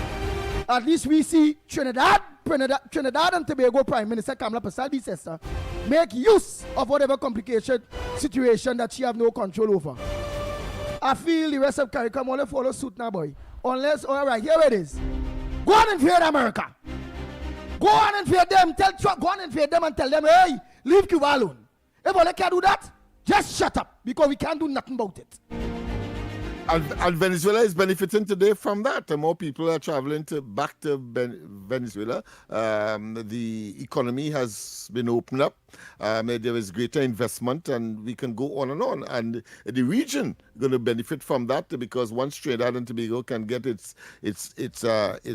At least we see Trinidad and Tobago Prime Minister Kamala Persad make use of whatever complicated situation that she have no control over. I feel the rest of CARICOM only follow suit now, boy. Unless, all right, here it is. Go on and invade America. Go on and invade them. Go on and invade them and tell them, hey, leave Cuba alone. If they can't do that, just shut up, because we can't do nothing about it. And Venezuela is benefiting today from that. More people are traveling back to Venezuela. The economy has been opened up. There is greater investment, and we can go on and on. And the region is going to benefit from that, because once Trinidad and Tobago can get its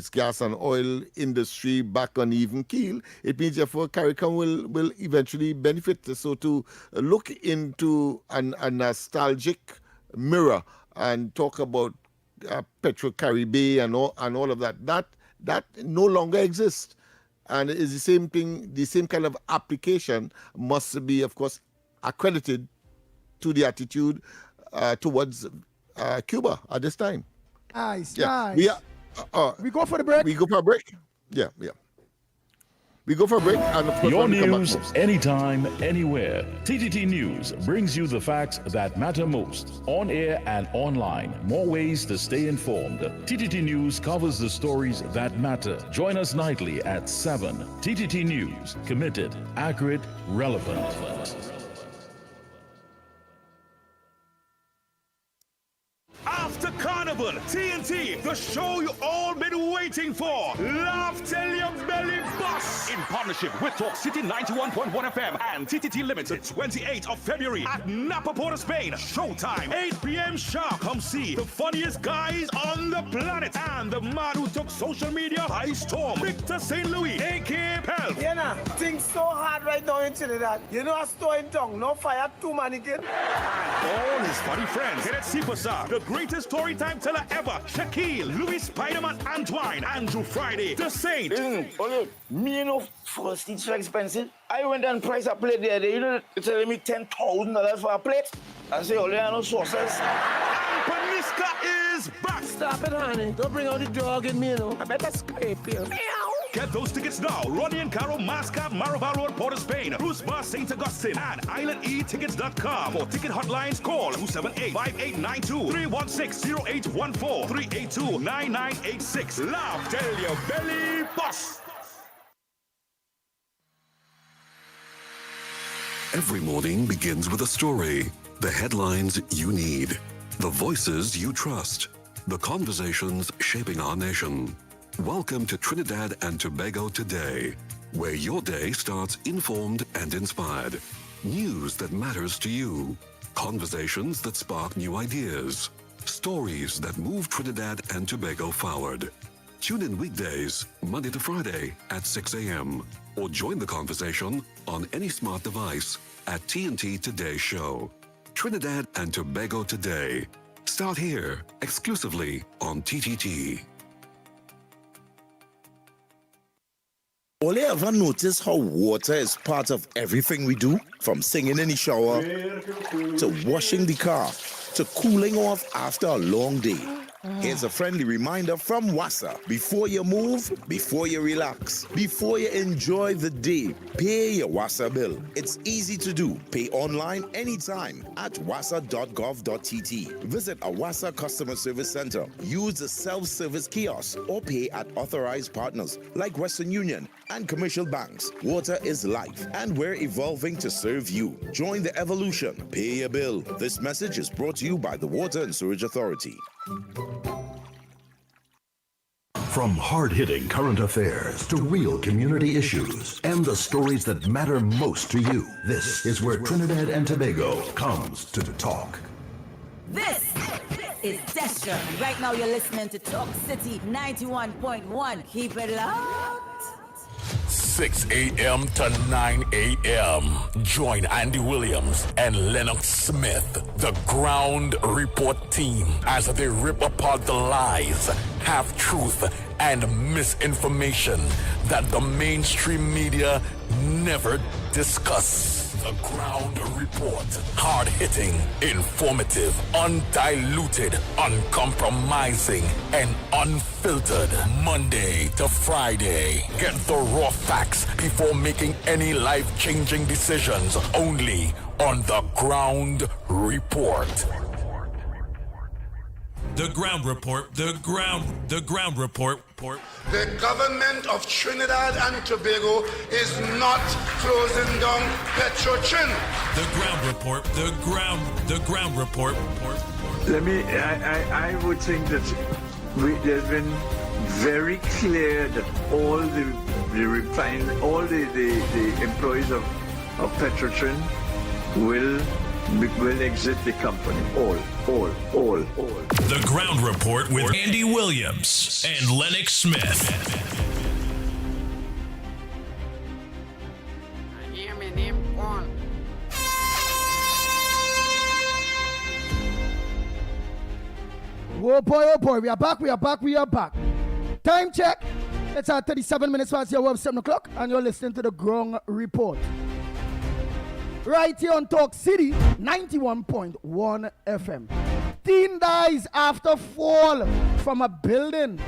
gas and oil industry back on even keel, it means therefore CARICOM will eventually benefit. So to look into a nostalgic mirror and talk about Petro-Caribe and all of that no longer exists. And it's the same thing, the same kind of application must be, of course, accredited to the attitude towards Cuba at this time. Nice. We go for the break? We go for a break? Yeah. We go for a break, and of course, Your when we come back, news, most. anytime, anywhere. TTT News brings you the facts that matter most. On air and online. More ways to stay informed. TTT News covers the stories that matter. Join us nightly at 7. TTT News. Committed, accurate, relevant. After Carnival, TNT, the show you all been waiting for. Laugh till your belly bust. In partnership with Talk City 91.1 FM and TTT Limited, 28th of February at Napa, Port of Spain. Showtime, 8 p.m. sharp. Come see the funniest guys on the planet and the man who took social media by storm, Victor St. Louis, a.k.a. Pelp. Yeah, nah, things so hard right now in Trinidad. You know, a store in town, no fire, 2 mannequin. All his funny friends. Kenneth Sipasa, the greatest story time teller ever. Shaquille, Louis Spiderman Antoine, Andrew Friday, The Saint. Me know first it's so expensive. I went and priced a plate there. You know, they're telling me $10,000 for a plate. I say, only I know sauces. And Paniska is back. Stop it, honey. Don't bring out the dog in me, you know. I better scrape you. Get those tickets now. Ronnie and Caro, Mascot, Maraval Road, Port of Spain, Bruce Bar, St. Augustine, and islandetickets.com. For ticket hotlines, call 278-5892, 316-0814, 382-9986. Laugh till your belly bust. Every morning begins with a story. The headlines you need. The voices you trust. The conversations shaping our nation. Welcome to Trinidad and Tobago Today, where your day starts informed and inspired. News that matters to you. Conversations that spark new ideas. Stories that move Trinidad and Tobago forward. Tune in weekdays, Monday to Friday at 6 a.m. or join the conversation on any smart device at TNT Today Show. Trinidad and Tobago Today. Start here, exclusively on TTT. All you ever notice how water is part of everything we do? From singing in the shower, to washing the car, to cooling off after a long day. Here's a friendly reminder from WASA. Before you move, before you relax, before you enjoy the day, pay your WASA bill. It's easy to do. Pay online anytime at wasa.gov.tt. Visit a WASA customer service center. Use the self-service kiosk or pay at authorized partners like Western Union and commercial banks. Water is life, and we're evolving to serve you. Join the evolution. Pay your bill. This message is brought to you by the Water and Sewage Authority. From hard-hitting current affairs to real community issues and the stories that matter most to you, this is where Trinidad and Tobago comes to talk. This is Destra. And right now you're listening to Talk City 91.1. Keep it locked. 6 a.m. to 9 a.m. Join Andy Williams and Lennox Smith, the Ground Report team, as they rip apart the lies, half-truth, and misinformation that the mainstream media never discuss. The Ground Report. Hard-hitting, informative, undiluted, uncompromising, and unfiltered. Monday to Friday. Get the raw facts before making any life-changing decisions. Only on The Ground Report. The Ground Report. The Ground Report. The government of Trinidad and Tobago is not closing down Petrotrin. The Ground Report. The Ground Report. I would think that there's been very clear that all the employees of Petrotrin will exit the company. All. The Ground Report with Andy Williams and Lennox Smith. Oh boy, we are back. Time check. It's at 37 minutes past your 7 o'clock, and you're listening to the Ground Report. Right here on Talk City 91.1 FM. Teen dies after fall from a building.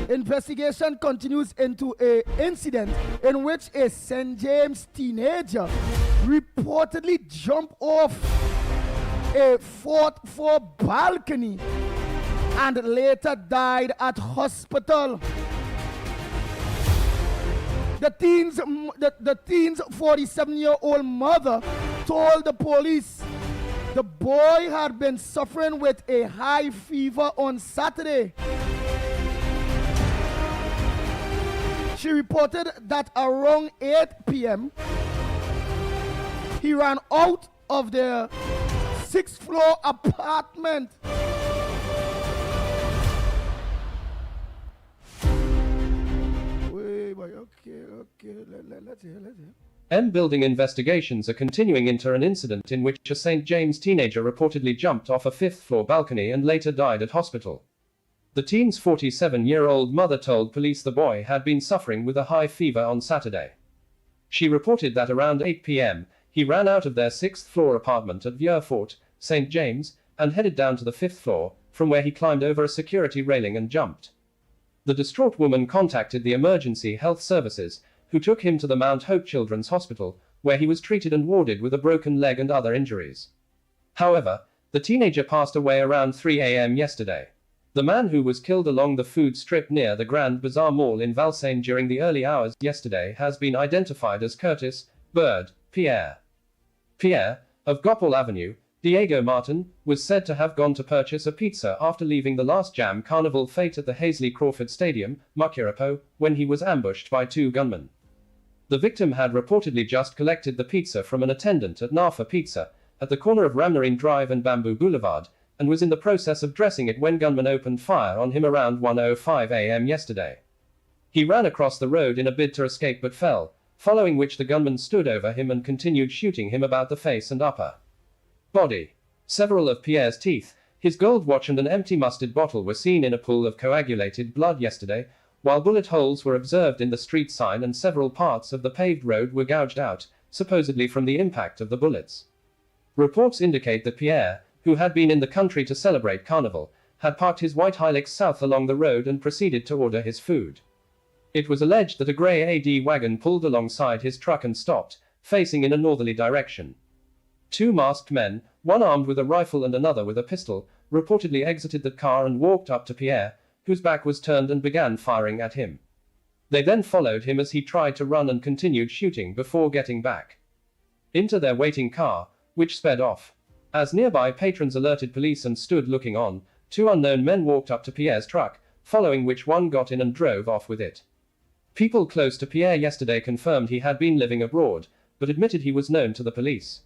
Investigation continues into an incident in which a St. James teenager reportedly jumped off a fourth floor balcony and later died at hospital. The teen's 47-year-old mother told the police the boy had been suffering with a high fever on Saturday. She reported that around 8 p.m., he ran out of the 6th floor apartment. Let's hear. M building investigations are continuing into an incident in which a St. James teenager reportedly jumped off a 5th floor balcony and later died at hospital. The teen's 47-year-old mother told police the boy had been suffering with a high fever on Saturday. She reported that around 8 p.m., he ran out of their 6th floor apartment at Vierfort, St. James, and headed down to the 5th floor, from where he climbed over a security railing and jumped. The distraught woman contacted the emergency health services, who took him to the Mount Hope Children's Hospital, where he was treated and warded with a broken leg and other injuries. However, the teenager passed away around 3 a.m. yesterday. The man who was killed along the food strip near the Grand Bazaar Mall in Valsaine during the early hours yesterday has been identified as Curtis Bird Pierre. Pierre, of Gopal Avenue, Diego Martin, was said to have gone to purchase a pizza after leaving the last Jam Carnival fete at the Hazley Crawford Stadium, Makirapo, when he was ambushed by 2 gunmen. The victim had reportedly just collected the pizza from an attendant at Nafa Pizza, at the corner of Ramnarine Drive and Bamboo Boulevard, and was in the process of dressing it when gunmen opened fire on him around 1:05 a.m. yesterday. He ran across the road in a bid to escape but fell, following which the gunman stood over him and continued shooting him about the face and upper body. Several of Pierre's teeth, his gold watch and an empty mustard bottle were seen in a pool of coagulated blood yesterday, while bullet holes were observed in the street sign and several parts of the paved road were gouged out, supposedly from the impact of the bullets. Reports indicate that Pierre, who had been in the country to celebrate Carnival, had parked his white Hilux south along the road and proceeded to order his food. It was alleged that a grey AD wagon pulled alongside his truck and stopped, facing in a northerly direction. 2 masked men, one armed with a rifle and another with a pistol, reportedly exited the car and walked up to Pierre, whose back was turned, and began firing at him. They then followed him as he tried to run and continued shooting before getting back into their waiting car, which sped off. As nearby patrons alerted police and stood looking on, 2 unknown men walked up to Pierre's truck, following which one got in and drove off with it. People close to Pierre yesterday confirmed he had been living abroad, but admitted he was known to the police.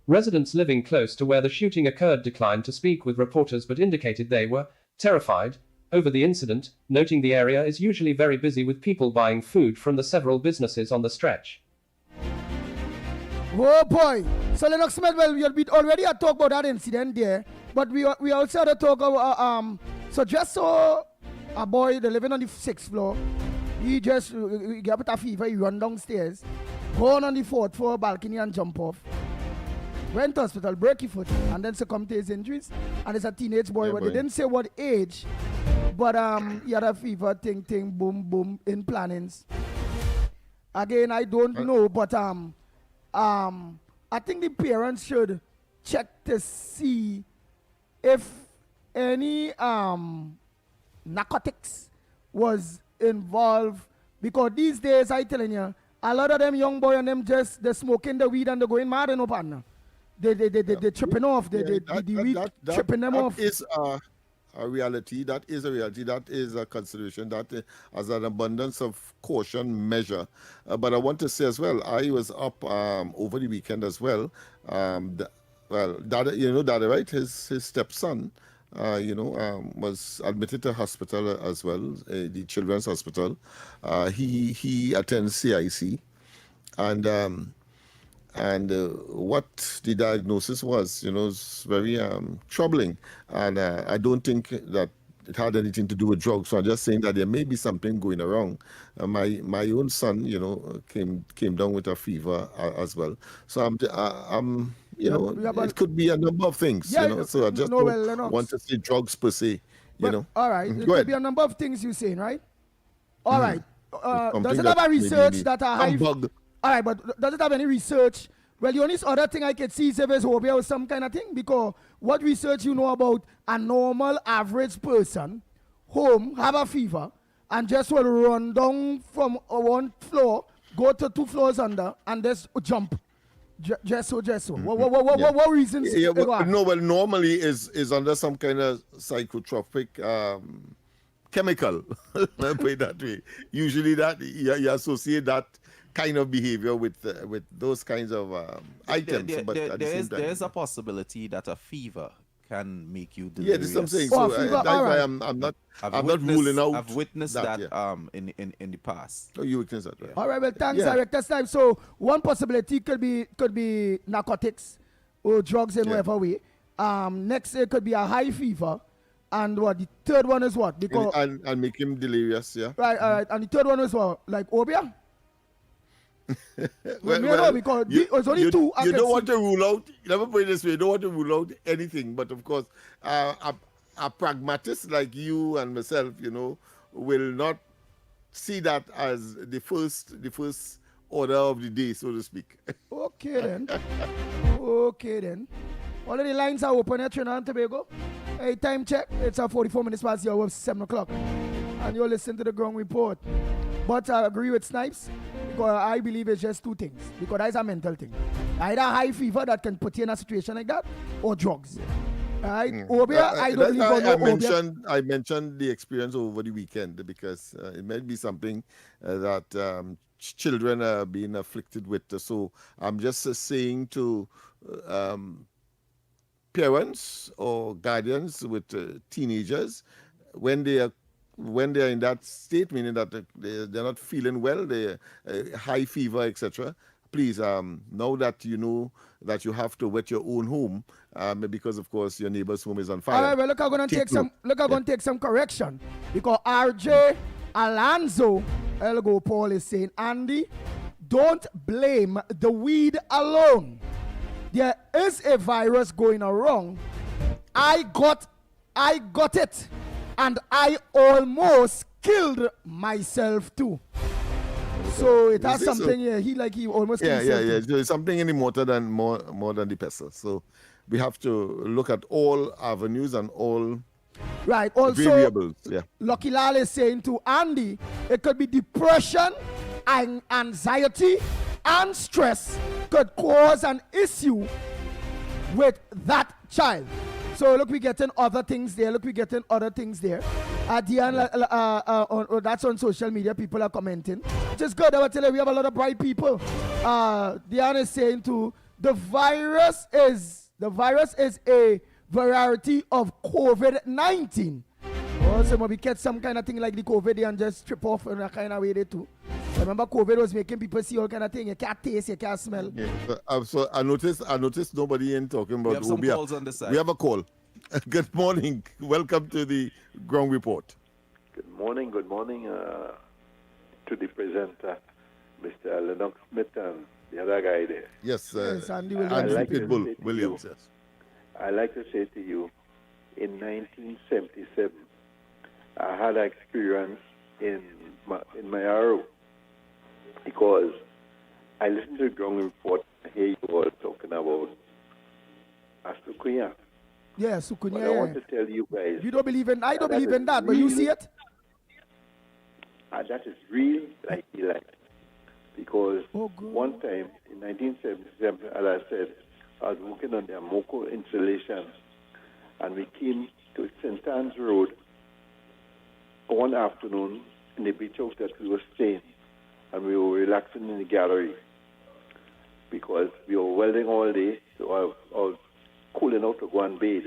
Residents living close to where the shooting occurred declined to speak with reporters but indicated they were terrified over the incident, noting the area is usually very busy with people buying food from the several businesses on the stretch. Oh boy! So Lennox Smith, well, we already had talked about that incident there, but we also had to talk about, so just so a boy that living on the 6th floor, he just get a fever, he run downstairs, go on the 4th floor balcony and jump off. Went to hospital, break his foot, and then succumbed to his injuries. And it's a teenage boy, but they didn't say what age. But he had a fever, ting, boom, boom, in plannings. Again, I don't know, but I think the parents should check to see if any narcotics was involved. Because these days, I telling you, a lot of them young boy and them just they smoking the weed and they going mad in no partner. They tripping off. The weed tripping them off. That is a reality. That is a reality. That is a consideration. That as an abundance of caution measure. But I want to say as well, I was up over the weekend as well. Dada, right? His stepson, was admitted to hospital as well, the Children's Hospital. He attends CIC, and what the diagnosis was, is very troubling. And I don't think that it had anything to do with drugs. So I'm just saying that there may be something going wrong. My own son, came down with a fever as well. So it could be a number of things. So I just don't want to say drugs per se. you know. All right. Go There could ahead. be a number of things you're saying, right? All right. Something Does it that have a maybe research that a high... humbug. All right, but does it have any research? Well, the only other thing I could see is if it's phobia or some kind of thing, because what research you know about a normal average person home, have a fever, and just will run down from one floor, go to 2 floors under, and just jump. Just so. What reasons? Yeah, well, normally is under some kind of psychotropic chemical. Let's put it that way. Usually, that you associate that kind of behavior with those kinds of items. But at the same time, there is a possibility that a fever can make you yeah, delirious. this is what I'm saying. So that's why I'm not ruling out. I've witnessed that yeah. in the past. Oh, you witnessed that, right? All right, well, thanks, Director Snipes. So one possibility could be narcotics or drugs in whatever way. Next, it could be a high fever. And what, the third one is what? Because and make him delirious, yeah. Right, all right. And the third one is what? Like obia? Because it's only two. You don't want to rule out, let me put it this way, you don't want to rule out anything, but of course, a pragmatist like you and myself, you know, will not see that as the first order of the day, so to speak. Okay then. All of the lines are open at Trinidad and Tobago. Hey, time check. It's 44 minutes past the hour of 7 o'clock. And you're listening to the Ground Report. But I agree with Snipes, because I believe it's just two things. Because that's a mental thing. Either high fever that can put you in a situation like that, or drugs. Right? Obia, I don't believe I mentioned the experience over the weekend because it might be something that children are being afflicted with. So I'm just saying to parents or guardians with teenagers, when they are in that state, meaning that they're not feeling well, they high fever, etc. Please, now that you know that you have to wet your own home, because of course your neighbor's home is on fire. All right, well, I'm gonna take some correction, because RJ Alonzo Elgo Paul is saying, Andy, don't blame the weed alone. There is a virus going around. I got it, and I almost killed myself too. So it has something. Yeah, he almost killed himself. Yeah. So it's something in the more than the pestle. So we have to look at all avenues and all variables. Yeah. Lucky Lal is saying to Andy, it could be depression and anxiety and stress could cause an issue with that child. So look, we're getting other things there. Diane, that's on social media. People are commenting. Just good. I will tell you, we have a lot of bright people. Diane is saying too, the virus is a variety of COVID-19. Also, we get some kind of thing like the COVID and just strip off in a kind of way they too. Remember, COVID was making people see all kind of thing. You can't taste, you can't smell. Yeah. So I noticed nobody in talking about. We have some calls on the side. We have a call. Good morning. Welcome to the Ground Report. Good morning to the presenter, Mr. Lennox Smith, and the other guy there. Yes, Andy Williams. Yes. I'd like to say to you, in 1977, I had an experience in my arrow, because I listened to the Ground Report and here you all talking about Asukunya. Yeah, Sukunya. But I want to tell you guys. You don't believe in, I don't believe in that, but you see it? That is real like delight. Because one time in 1977, as I said, I was working on the Amoko installation, and we came to St. Anne's Road one afternoon in the beach house that we were staying, and we were relaxing in the gallery because we were welding all day, so I was cooling out to go and bathe.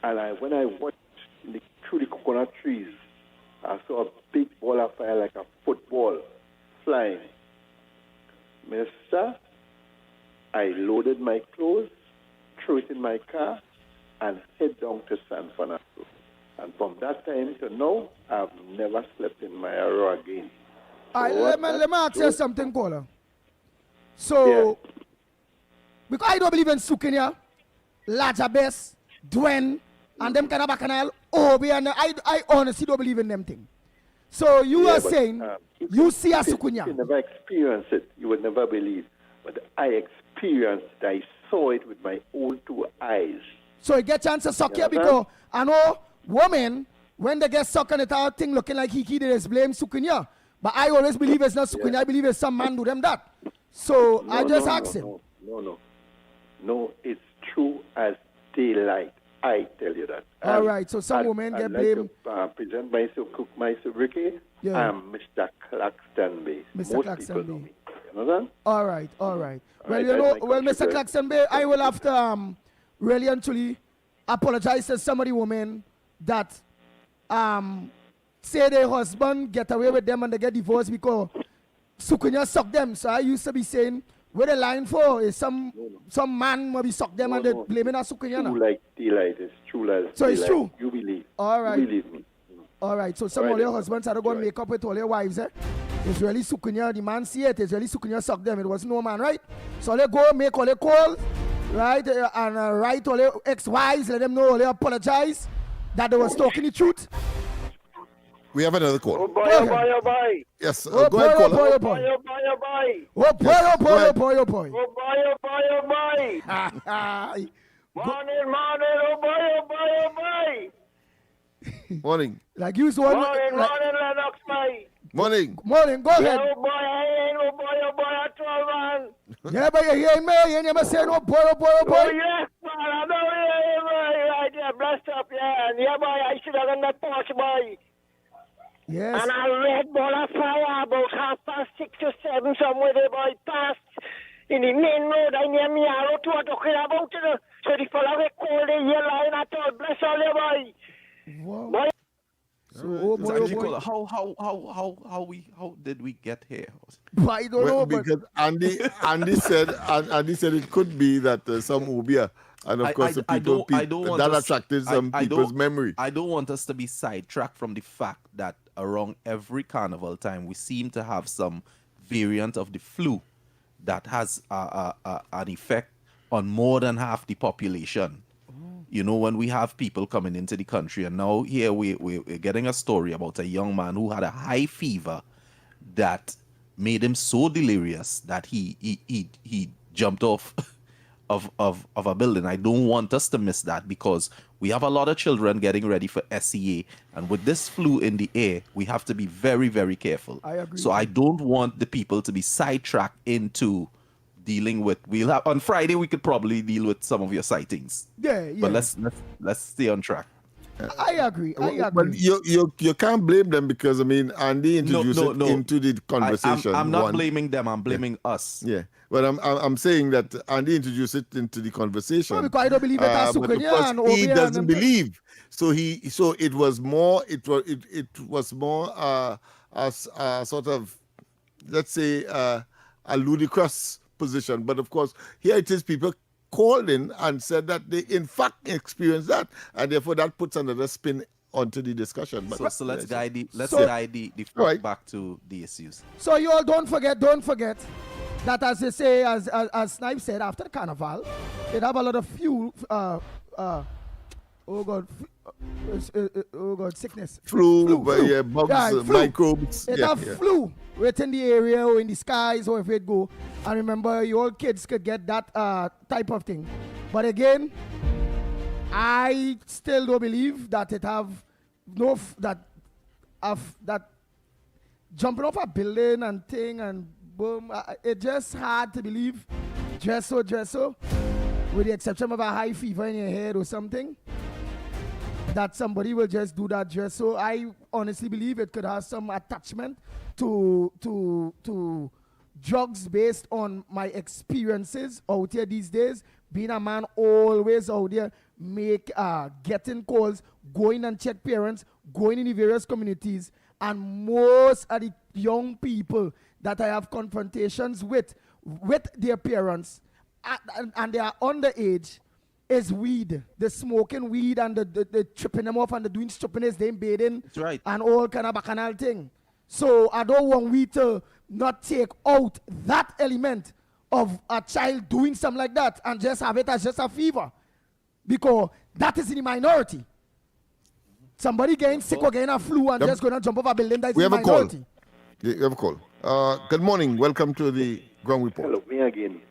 And when I watched through the coconut trees, I saw a big ball of fire like a football flying. Mister, I loaded my clothes, threw it in my car, and head down to San Fernando. And from that time to now, I've never slept in my arrow again. All right, let me ask you something, caller. So, because I don't believe in Sukinya, Lajabes, Dwen, and them kind of bacchanal, and I honestly don't believe in them thing. So you are saying you see a sukunya. If you never experience it, you would never believe. But I experienced it. I saw it with my own two eyes. So you get chance to suck here because I know women, when they get sucked on it, all thing looking like he they just blame sukunya. But I always believe it's not sukunya. I believe it's some man do them that. So I just ask him. No, it's true as daylight. I tell you that. All right, so some women get blamed. Like to, present myself, cook myself, Ricky. Yeah. I'm Mr. Claxton Bay. Mr. Claxton Bay. You understand? All right. Well, Mr. Claxton Bay, I will have to really and truly apologize to some of the women that say their husband get away with them and they get divorced because Sukunya suck them. So I used to be saying, where the line for is some man maybe suck them and they blaming us Sukunya. True like daylight. It's true like so daylight. It's true. You believe. All right. You believe me. All right. So some of your husbands are going to make up with all their wives. It's really Sukunya. The man see it. It's really Sukunya suck them. It was no man, right? So they go make all the calls, right? And write all their ex-wives. Let them know they apologize that they was talking the truth. We have another call. Oh boy. Yes, go ahead, caller. Oh boy. Oh boy. Morning. Oh boy. Morning. Like you one. Morning, Lennox, boy. Morning. Go ahead. Oh boy, at 12, man. Yeah, but you hear me? You never say no boy. Oh yes, man. I know you right there, blessed up, yeah. And yeah, boy, I should have done that porch, boy. Yes. And I read ball of fire about 6:30 to 7 somewhere there, boy, passed in the main road. I near me, I wrote to a talking about it. So the fellow we called the yellow line at all. Bless all you, boy. Wow. Boy. So, how did we get here? I don't know, because Andy said it could be that some Ubia, and of course that attracted some people's memory. I don't want us to be sidetracked from the fact that around every carnival time we seem to have some variant of the flu that has an effect on more than half the population. You know, when we have people coming into the country, and now here we're getting a story about a young man who had a high fever that made him so delirious that he jumped off of a building. I don't want us to miss that because we have a lot of children getting ready for SEA, and with this flu in the air, we have to be very, very careful. I agree. So I don't want the people to be sidetracked into dealing with. We'll have on Friday. We could probably deal with some of your sightings. Yeah. But let's stay on track. I agree. But you can't blame them because Andy introduced it into the conversation. I'm not blaming them. I'm blaming us. Yeah. But I'm saying that Andy introduced it into the conversation. No, because I don't believe it as because he doesn't believe. So it was more. It was more a sort of, let's say, a ludicrous position. But of course, here it is, people called in and said that they in fact experienced that, and therefore that puts another spin onto the discussion. But so let's guide the flock back to the issues. So you all don't forget that, as they say, as Snipe said, after the carnival, they'd have a lot of fuel. Sickness. Flu. Bugs, microbes. It have flu within the area or in the skies or if it go. And remember, your kids could get that type of thing. But again, I still don't believe that it have that jumping off a building and thing and boom. It just hard to believe. Dresso, with the exception of a high fever in your head or something, that somebody will just do that dress. So I honestly believe it could have some attachment to drugs based on my experiences out here these days. Being a man always out there, getting calls, going and check parents, going in the various communities, and most of the young people that I have confrontations with their parents, and they are underage, is weed. The smoking weed and the tripping them off and the doing stupidness, they bathing. That's right. And all kind of bacchanal thing. So I don't want we to not take out that element of a child doing something like that and just have it as just a fever. because that is in the minority. Somebody getting sick or getting a flu and just going to jump off a building, that is in the minority. We have a call. Good morning. Welcome to the Ground Report. Hello, me again.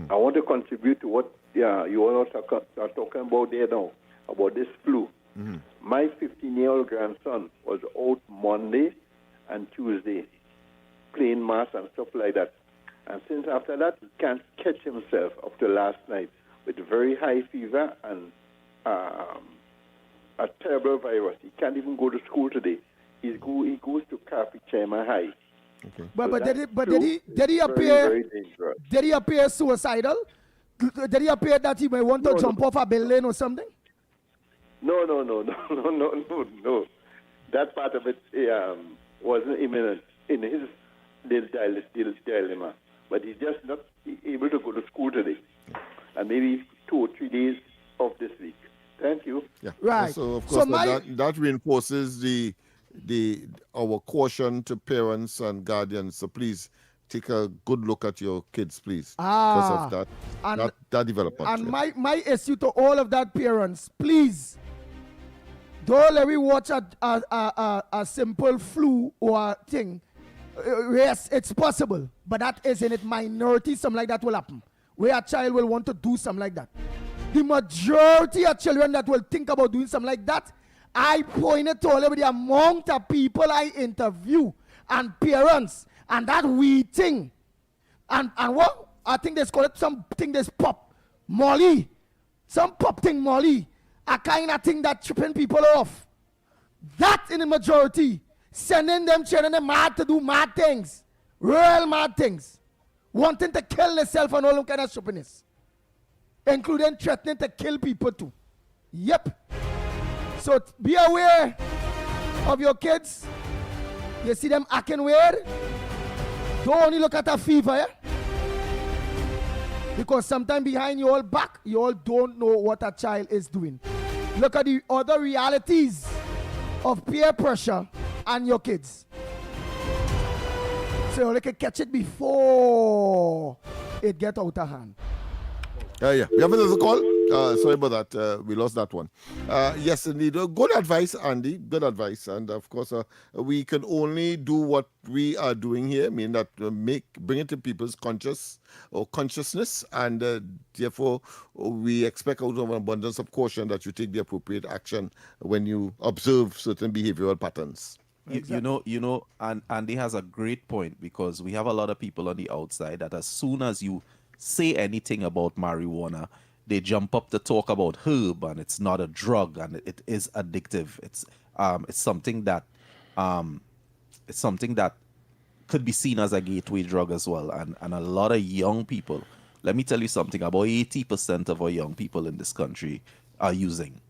I want to contribute to what you all are talking about there now, about this flu. My 15-year-old grandson was out Monday and Tuesday, playing mass and stuff like that. And since after that, he can't catch himself up to last night with very high fever and a terrible virus. He can't even go to school today. He goes to Carpichema High. Okay. But did he appear? Very dangerous. Did he appear suicidal? Did he appear that he may want to jump off a building or something? No. That part of it wasn't imminent in his dilemma. But he's just not able to go to school today. And maybe 2 or 3 days of this week. Thank you. Yeah. Right. So of course that reinforces our caution to parents and guardians. So please take a good look at your kids, please. Because of that development. And my issue to all of that parents, please don't let me watch a simple flu or a thing. Yes, it's possible, but that is in it minority. Something like that will happen, where a child will want to do something like that. The majority of children that will think about doing something like that, I pointed to all of the amount of people I interview and parents and that wee thing. And what? I think they call it something this pop. Molly. Some pop thing Molly. A kind of thing that tripping people off. That in the majority. Sending them children mad to do mad things. Real mad things. Wanting to kill themselves and all them kind of stupidness. Including threatening to kill people too. Yep. So be aware of your kids. You see them acting weird. Don't only look at a fever, yeah? Because sometimes behind your back, you all don't know what a child is doing. Look at the other realities of peer pressure and your kids. So you can catch it before it gets out of hand. Yeah. We have another call. Sorry about that. We lost that one. Yes, indeed. Good advice, Andy. Good advice. And of course, we can only do what we are doing here. I mean that bring it to people's consciousness, and therefore we expect out of an abundance of caution that you take the appropriate action when you observe certain behavioral patterns. Exactly. You know, and Andy has a great point, because we have a lot of people on the outside that as soon as you say anything about marijuana, they jump up to talk about herb, and it's not a drug, and it is addictive. It's something that could be seen as a gateway drug as well, and a lot of young people. Let me tell you something. About 80% of our young people in this country are using.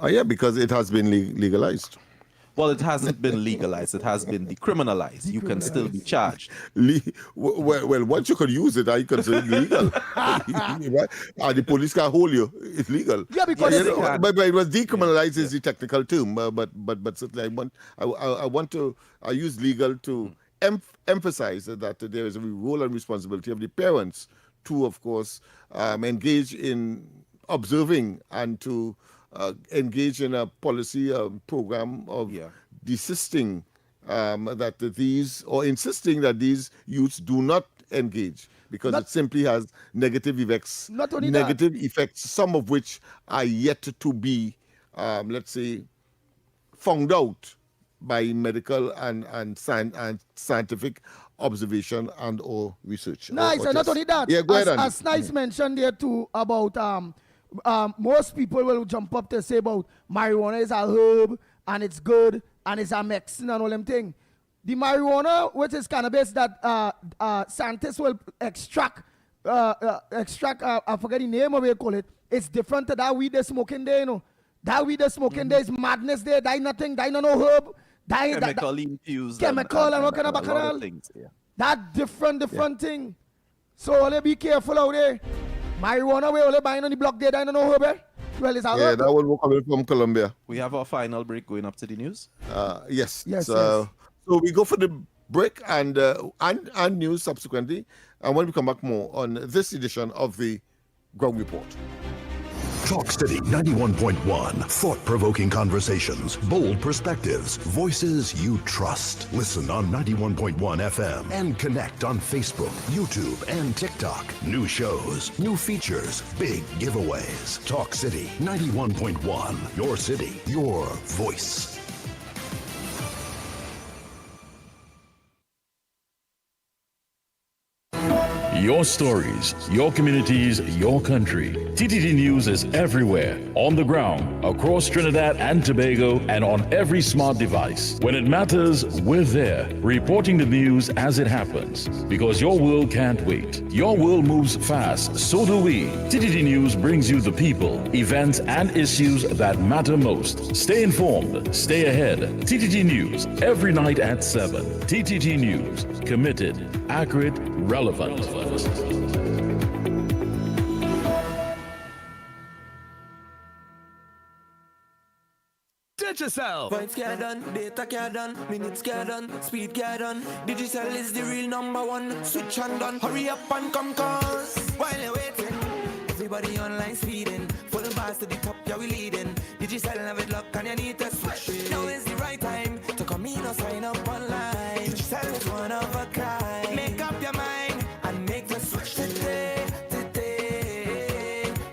Yeah, because it has been legalized. Well, it hasn't been legalized. It has been decriminalized. You can still be charged. Well, once you can use it, I consider it legal. Right? The police can hold you. It's legal. Yeah, because but it was decriminalized is the technical term. But certainly, I use legal to emphasize that there is a role and responsibility of the parents to, of course, engage in observing and to engage in a policy program of desisting that these, or insisting that these youths do not engage, because it simply has negative effects. Not only negative effects, some of which are yet to be, let's say, found out by medical and scientific observation and or research. Nice, and not only that. Yeah, go ahead, Andy. As Nice mentioned there too about most people will jump up to say about marijuana is a herb and it's good and it's a medicine and all them things. The marijuana, which is cannabis that scientists will extract, I forget the name of what you call it, it's different to that weed they're smoking there, you know. That weed they're smoking there is madness there, that nothing, that no herb. Chemical infused. Chemical and what kind of bacchanal. That different thing. So only be careful out there. Marijuana we only buying on the block there, that no herb. Well, it's that one will come from Colombia. We have our final break going up to the news. Yes. So we go for the break and news subsequently. And when we come back, more on this edition of the Ground Report. Talk City 91.1. Thought-provoking conversations, bold perspectives, voices you trust. Listen on 91.1 FM and connect on Facebook, YouTube, and TikTok. New shows, new features, big giveaways. Talk City 91.1. Your city, your voice. Your stories, your communities, your country. TTT News is everywhere, on the ground, across Trinidad and Tobago, and on every smart device. When it matters, we're there, reporting the news as it happens. Because your world can't wait. Your world moves fast, so do we. TTT News brings you the people, events, and issues that matter most. Stay informed, stay ahead. TTT News, every night at 7. TTT News, committed, accurate, relevant. Yourself. Vibes get done, data get done, minutes get done, speed get done. Digital is the real #1. Switch and done, hurry up and come cause while you're waiting, everybody online speeding, full bars to the top, yeah we leading. Digital have it luck and you need to switch. Now is the right time to come in or sign up online. Digital is one of a kind. Make up your mind and make the switch today.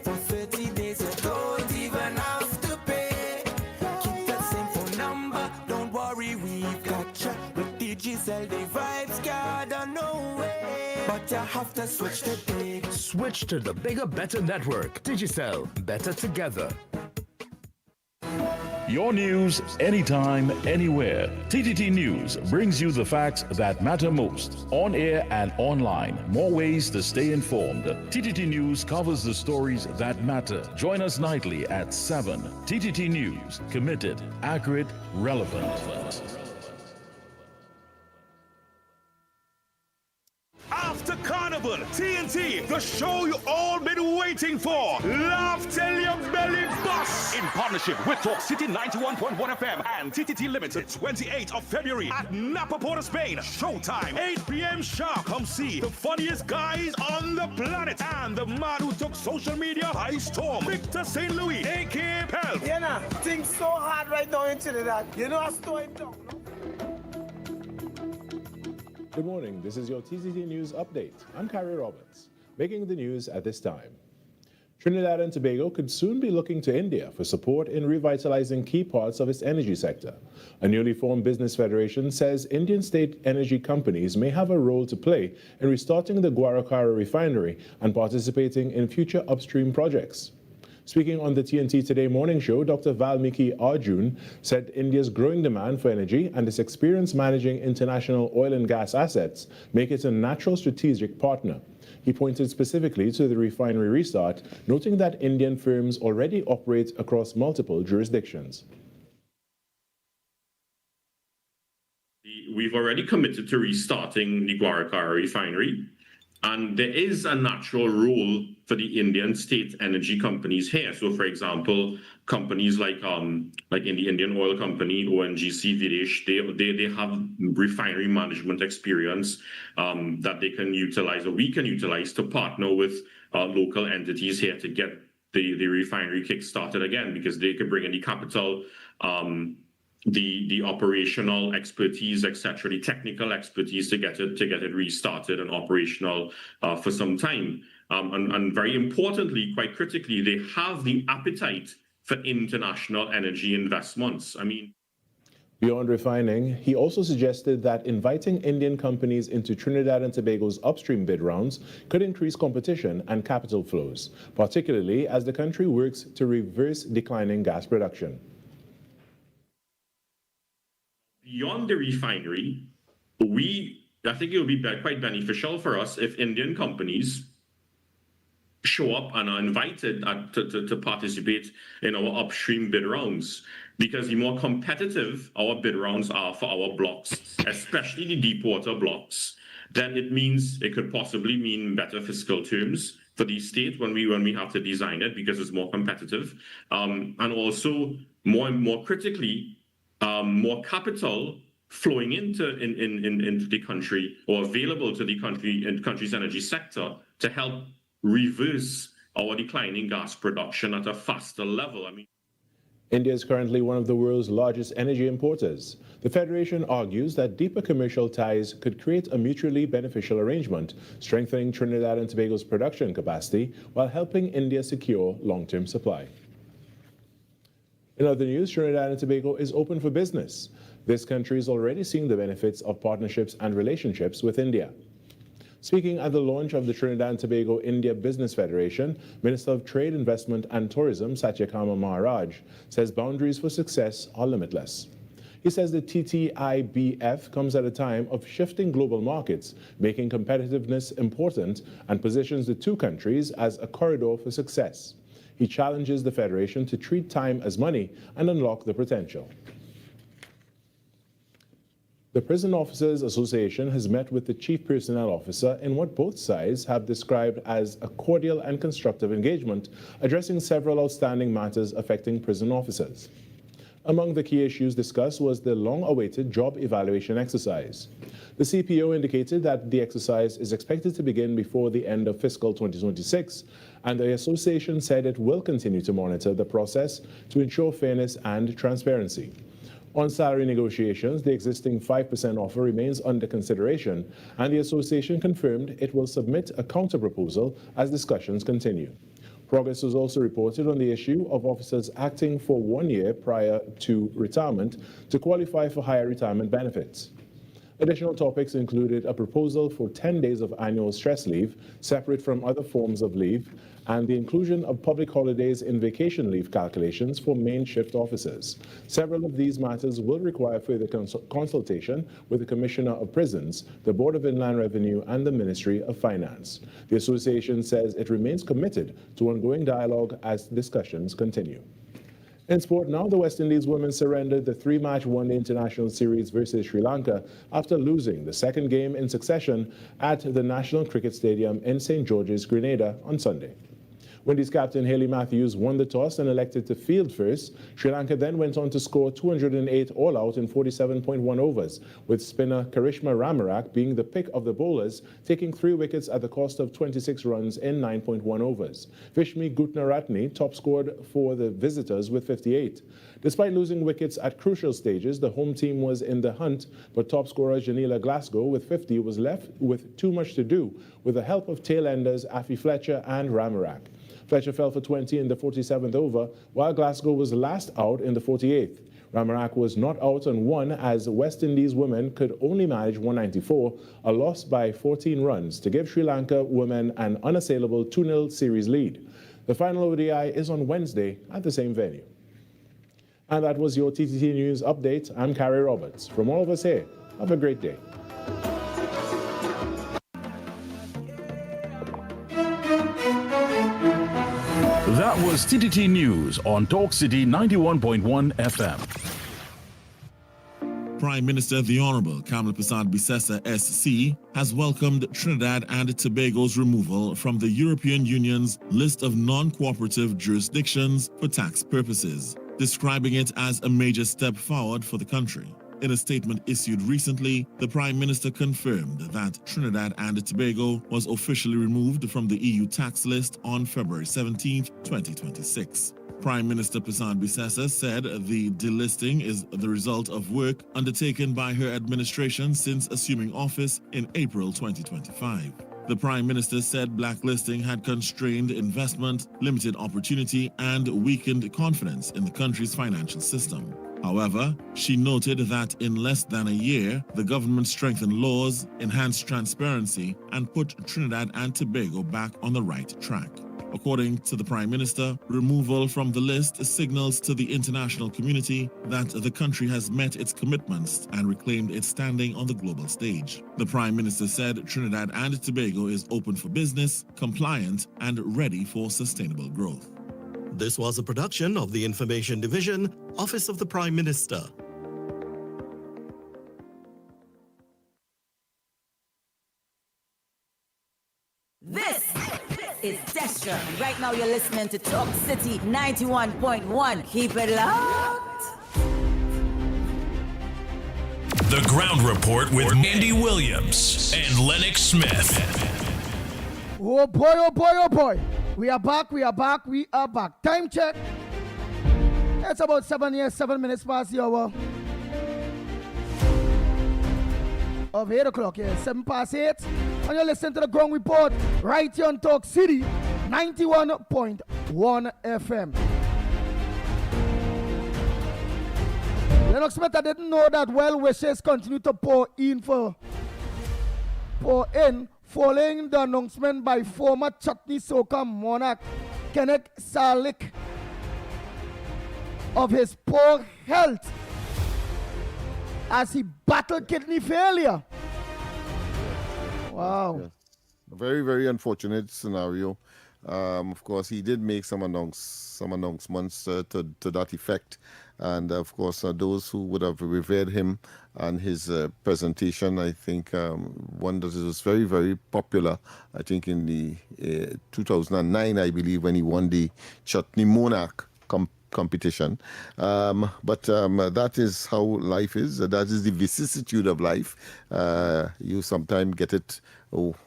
For 30 days you don't even have to pay. Keep that same phone number, don't worry, we've got you. With Digicel, the vibes got on no way. But you have to switch today. Switch to the bigger, better network. Digicel, better together. Your news, anytime, anywhere. TTT News brings you the facts that matter most. On air and online. More ways to stay informed. TTT News covers the stories that matter. Join us nightly at 7. TTT News. Committed, accurate, relevant. After Carnival, TNT, the show you all been waiting for. Laugh till your belly bust. In partnership with Talk City 91.1 FM and TTT Limited, 28th of February at Napa Port, Spain. Showtime, 8 p.m. sharp. Come see the funniest guys on the planet and the man who took social media by storm, Victor St. Louis, a.k.a. Pelp. Yeah, nah, things so hard right now in Trinidad. You know, I store it down. Good morning, this is your TCT News Update. I'm Carrie Roberts. Making the news at this time. Trinidad and Tobago could soon be looking to India for support in revitalizing key parts of its energy sector. A newly formed business federation says Indian state energy companies may have a role to play in restarting the Guaracara refinery and participating in future upstream projects. Speaking on the TNT Today morning show, Dr. Valmiki Arjun said India's growing demand for energy and its experience managing international oil and gas assets make it a natural strategic partner. He pointed specifically to the refinery restart, noting that Indian firms already operate across multiple jurisdictions. We've already committed to restarting the Guaracara refinery. And there is a natural role for the Indian state energy companies here. So, for example, companies like in the Indian Oil Company, ONGC Videsh, they have refinery management experience that they can utilize, or we can utilize, to partner with local entities here to get the refinery kick-started again, because they can bring in the capital, the operational expertise, etc., the technical expertise to get it restarted and operational for some time. And very importantly, quite critically, they have the appetite for international energy investments. I mean, beyond refining, he also suggested that inviting Indian companies into Trinidad and Tobago's upstream bid rounds could increase competition and capital flows, particularly as the country works to reverse declining gas production. Beyond the refinery, I think it would be quite beneficial for us if Indian companies show up and are invited to participate in our upstream bid rounds, because the more competitive our bid rounds are for our blocks, especially the deep water blocks, then it could possibly mean better fiscal terms for the state when we have to design it, because it's more competitive, and also more critically, more capital flowing into the country, or available to the country's energy sector, to help reverse our declining gas production at a faster level. I mean, India is currently one of the world's largest energy importers. The Federation argues that deeper commercial ties could create a mutually beneficial arrangement, strengthening Trinidad and Tobago's production capacity while helping India secure long-term supply. In other news, Trinidad and Tobago is open for business. This country is already seeing the benefits of partnerships and relationships with India. Speaking at the launch of the Trinidad and Tobago India Business Federation, Minister of Trade, Investment and Tourism Satyakama Maharaj says boundaries for success are limitless. He says the TTIBF comes at a time of shifting global markets, making competitiveness important, and positions the two countries as a corridor for success. He challenges the Federation to treat time as money and unlock the potential. The Prison Officers Association has met with the Chief Personnel Officer in what both sides have described as a cordial and constructive engagement, addressing several outstanding matters affecting prison officers. Among the key issues discussed was the long-awaited job evaluation exercise. The CPO indicated that the exercise is expected to begin before the end of fiscal 2026, and the association said it will continue to monitor the process to ensure fairness and transparency. On salary negotiations, the existing 5% offer remains under consideration, and the association confirmed it will submit a counter-proposal as discussions continue. Progress was also reported on the issue of officers acting for 1 year prior to retirement to qualify for higher retirement benefits. Additional topics included a proposal for 10 days of annual stress leave, separate from other forms of leave, and the inclusion of public holidays in vacation leave calculations for main shift officers. Several of these matters will require further consultation with the Commissioner of Prisons, the Board of Inland Revenue, and the Ministry of Finance. The association says it remains committed to ongoing dialogue as discussions continue. In sport now, the West Indies women surrendered the 3-match one-day international series versus Sri Lanka after losing the second game in succession at the National Cricket Stadium in St. George's, Grenada on Sunday. Windies captain Hayley Matthews won the toss and elected to field first. Sri Lanka then went on to score 208 all out in 47.1 overs, with spinner Karishma Ramarak being the pick of the bowlers, taking 3 wickets at the cost of 26 runs in 9.1 overs. Vishmi Gutnaratne top scored for the visitors with 58. Despite losing wickets at crucial stages, the home team was in the hunt, but top scorer Janila Glasgow with 50 was left with too much to do with the help of tail-enders Afi Fletcher and Ramarak. Fletcher fell for 20 in the 47th over, while Glasgow was last out in the 48th. Ramarak was not out on 1 as West Indies women could only manage 194, a loss by 14 runs to give Sri Lanka women an unassailable 2-0 series lead. The final ODI is on Wednesday at the same venue. And that was your TTT News Update. I'm Carrie Roberts. From all of us here, have a great day. That was TTT News on Talk City 91.1 FM. Prime Minister the Honorable Kamala Prasad Bisesa SC has welcomed Trinidad and Tobago's removal from the European Union's list of non-cooperative jurisdictions for tax purposes, describing it as a major step forward for the country. In a statement issued recently, the Prime Minister confirmed that Trinidad and Tobago was officially removed from the EU tax list on February 17, 2026. Prime Minister Prasad Bisesa said the delisting is the result of work undertaken by her administration since assuming office in April 2025. The Prime Minister said blacklisting had constrained investment, limited opportunity, and weakened confidence in the country's financial system. However, she noted that in less than a year, the government strengthened laws, enhanced transparency, and put Trinidad and Tobago back on the right track. According to the Prime Minister, removal from the list signals to the international community that the country has met its commitments and reclaimed its standing on the global stage. The Prime Minister said Trinidad and Tobago is open for business, compliant, and ready for sustainable growth. This was a production of the Information Division, Office of the Prime Minister. This is Destra. Right now you're listening to Talk City 91.1. Keep it locked. The Ground Report with Andy Williams and Lennox Smith. Oh boy, oh boy, oh boy. We are back. Time check. It's about 7 minutes past the hour of 8 o'clock. 7 past 8. And you're listening to the Ground Report right here on Talk City 91.1 FM. Lennox Smith, I didn't know that well wishes continue to pour in following the announcement by former Chutney Soca monarch Kenneth Salik of his poor health as he battled kidney failure. Wow. Yes. A very, very unfortunate scenario. Of course, he did make some announcements to that effect. And of course, those who would have revered him and his presentation, I think one that was very, very popular, I think in the 2009, I believe, when he won the Chutney Monarch competition. But that is how life is. That is the vicissitude of life. You sometimes get it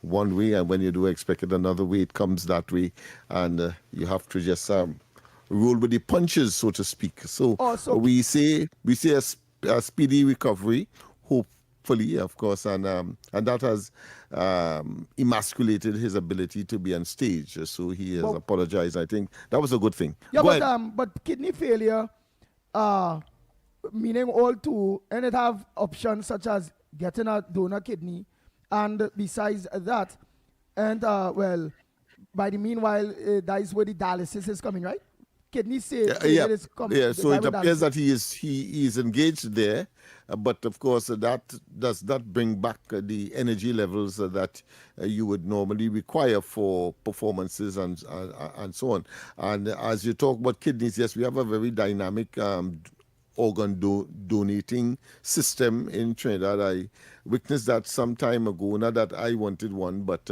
one way, and when you do expect it another way, it comes that way. And you have to just roll with the punches, so to speak. So we say a speedy recovery, hopefully, of course, and that has emasculated his ability to be on stage. So he has apologized. I think that was a good thing. Yeah, but kidney failure, meaning all two, and it have options such as getting a donor kidney, and besides that, and by the meanwhile, that is where the dialysis is coming, right? Kidney say so it appears that he is engaged there, but of course that does not bring back the energy levels that you would normally require for performances and so on. And as you talk about kidneys, yes, we have a very dynamic organ donating system in Trinidad. I witnessed that some time ago. Not that I wanted one, but